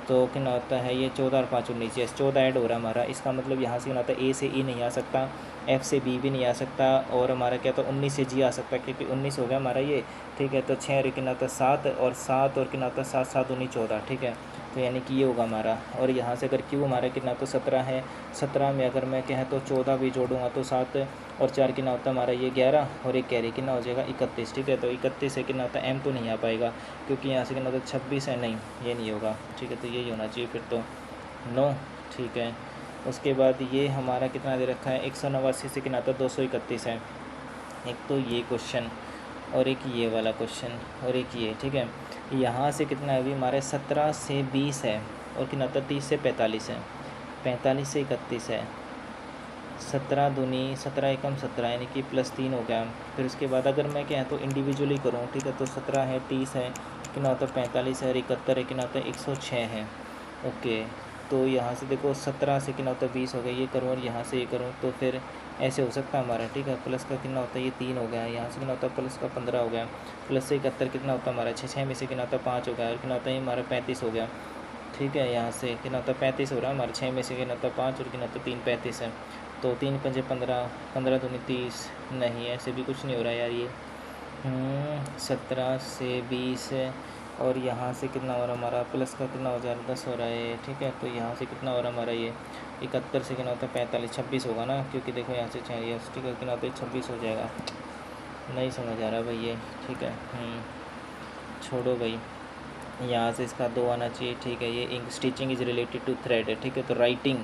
तो कितना होता है ये 14 और 5 19, यस 14 ऐड हो रहा है हमारा। इसका मतलब यहाँ से कितना होता है ए से ई नहीं आ सकता, एफ से बी भी नहीं आ सकता, और हमारा क्या तो 19 से जी आ सकता है, क्योंकि 19 हो गया हमारा ये, ठीक है, तो 6 और कितना होता है 7, और 7 और कितना होता है 7 7 19 14, ठीक है, तो यानी कि ये होगा हमारा। और यहाँ से अगर क्यू हमारा कितना तो 17 है, 17 में अगर मैं कहें तो 14 भी जोड़ूंगा तो 7 और 4 कितना होता है हमारा ये 11, और एक कैरी कितना हो जाएगा 31, ठीक है, तो 31 से कितना होता है एम तो नहीं आ पाएगा, क्योंकि यहाँ से कितना होता है 26 है, नहीं ये नहीं होगा, ठीक है, तो यही होना चाहिए फिर तो 9, ठीक है। उसके बाद ये हमारा कितना दे रखा है 189 से कितना आता है 231 है, एक तो ये क्वेश्चन, और एक ये वाला क्वेश्चन, और एक ये, ठीक है। यहाँ से कितना है अभी हमारे 17 से 20 है, और कितना आता है 30 से 45 है, 45 से 31 है, 17 दूनी 17 एकम 17 यानी कि +3 हो गया। फिर उसके बाद अगर मैं क्या है तो इंडिविजुअली करूँ, ठीक है, तो 17 है 30 है कितना होता है 45 है, 71 है कितना होता है 106 है, ओके। तो यहाँ से देखो 17 से कितना होता है 20 हो गया, ये करूँ और यहाँ से ये करूँ, तो फिर ऐसे हो सकता है हमारा, ठीक है। प्लस का कितना होता है ये 3 हो गया, यहाँ से कितना होता है प्लस का 15 हो गया, प्लस से 71 कितना होता है हमारा 6 में से कितना होता है 5 हो गया, और कितना होता है ये हमारा 35 हो गया, ठीक है। यहाँ से कितना होता है 35 हो रहा है हमारे 6 में से कितना होता है 5, और कितना होता है 3 35 है, तो 3 पंजे 15, 15 दूनी 30, नहीं ऐसे भी कुछ नहीं हो रहा यार ये। 17 से 20 है, और यहाँ से कितना हो रहा है हमारा प्लस का कितना हो जा रहा है 10 हो रहा है, ठीक है। तो यहाँ से कितना हो रहा है हमारा ये 71 से कितना होता है 45, 26 होगा ना, क्योंकि देखो यहाँ से चाहिए, ठीक है, कितना होता है 26 हो जाएगा, नहीं समझ आ रहा भाई ये, ठीक है, छोड़ो भाई। यहाँ से इसका 2 आना चाहिए, ठीक है। ये ink stitching is related to thread है, ठीक है, तो राइटिंग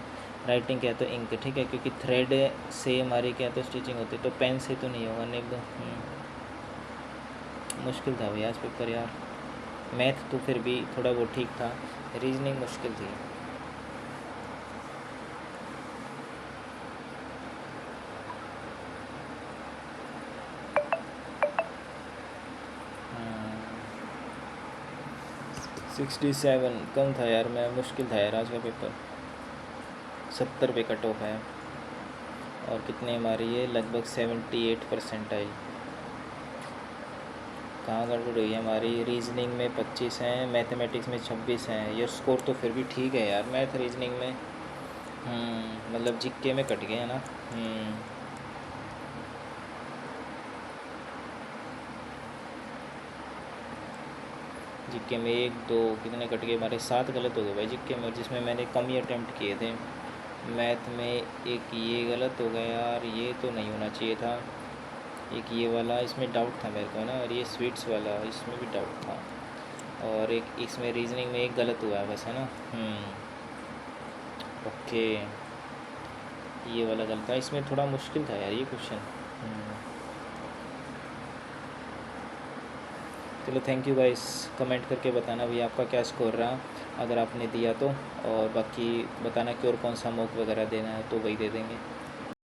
राइटिंग क्या है तो इंक, ठीक है, क्योंकि थ्रेड से हमारी क्या तो स्टिचिंग होती है, तो पेन से तो नहीं होगा, नहीं। मुश्किल था भैया आज पेपर यार, मैथ तो फिर भी थोड़ा बहुत ठीक था, रीजनिंग मुश्किल थी। हाँ, 67 कम था यार, मैं मुश्किल था यार आज का पेपर। 70 पे कट ऑफ है, और कितने हमारी ये लगभग 78% आई। कहाँ गड़बड़ हुई है हमारी, रीजनिंग में 25 हैं, मैथमेटिक्स में 26 हैं, ये स्कोर तो फिर भी ठीक है यार मैथ रीजनिंग में। मतलब जीके में कट गए हैं ना। जीके में 1 2 कितने कट गए हमारे, 7 गलत हो गए भाई जीके में, जिसमें मैंने कम ही अटैम्प्ट किए थे। मैथ में एक ये गलत हो गया यार, ये तो नहीं होना चाहिए था। एक ये वाला इसमें डाउट था मेरे को ना, और ये स्वीट्स वाला इसमें भी डाउट था, और एक इसमें रीजनिंग में एक गलत हुआ है बस, है ना। ओके, ये वाला गलत था, इसमें थोड़ा मुश्किल था यार ये क्वेश्चन। चलो थैंक यू गाइस, कमेंट करके बताना भैया आपका क्या स्कोर रहा अगर आपने दिया तो, और बाकी बताना कि और कौन सा मॉक वगैरह देना है तो वही दे देंगे।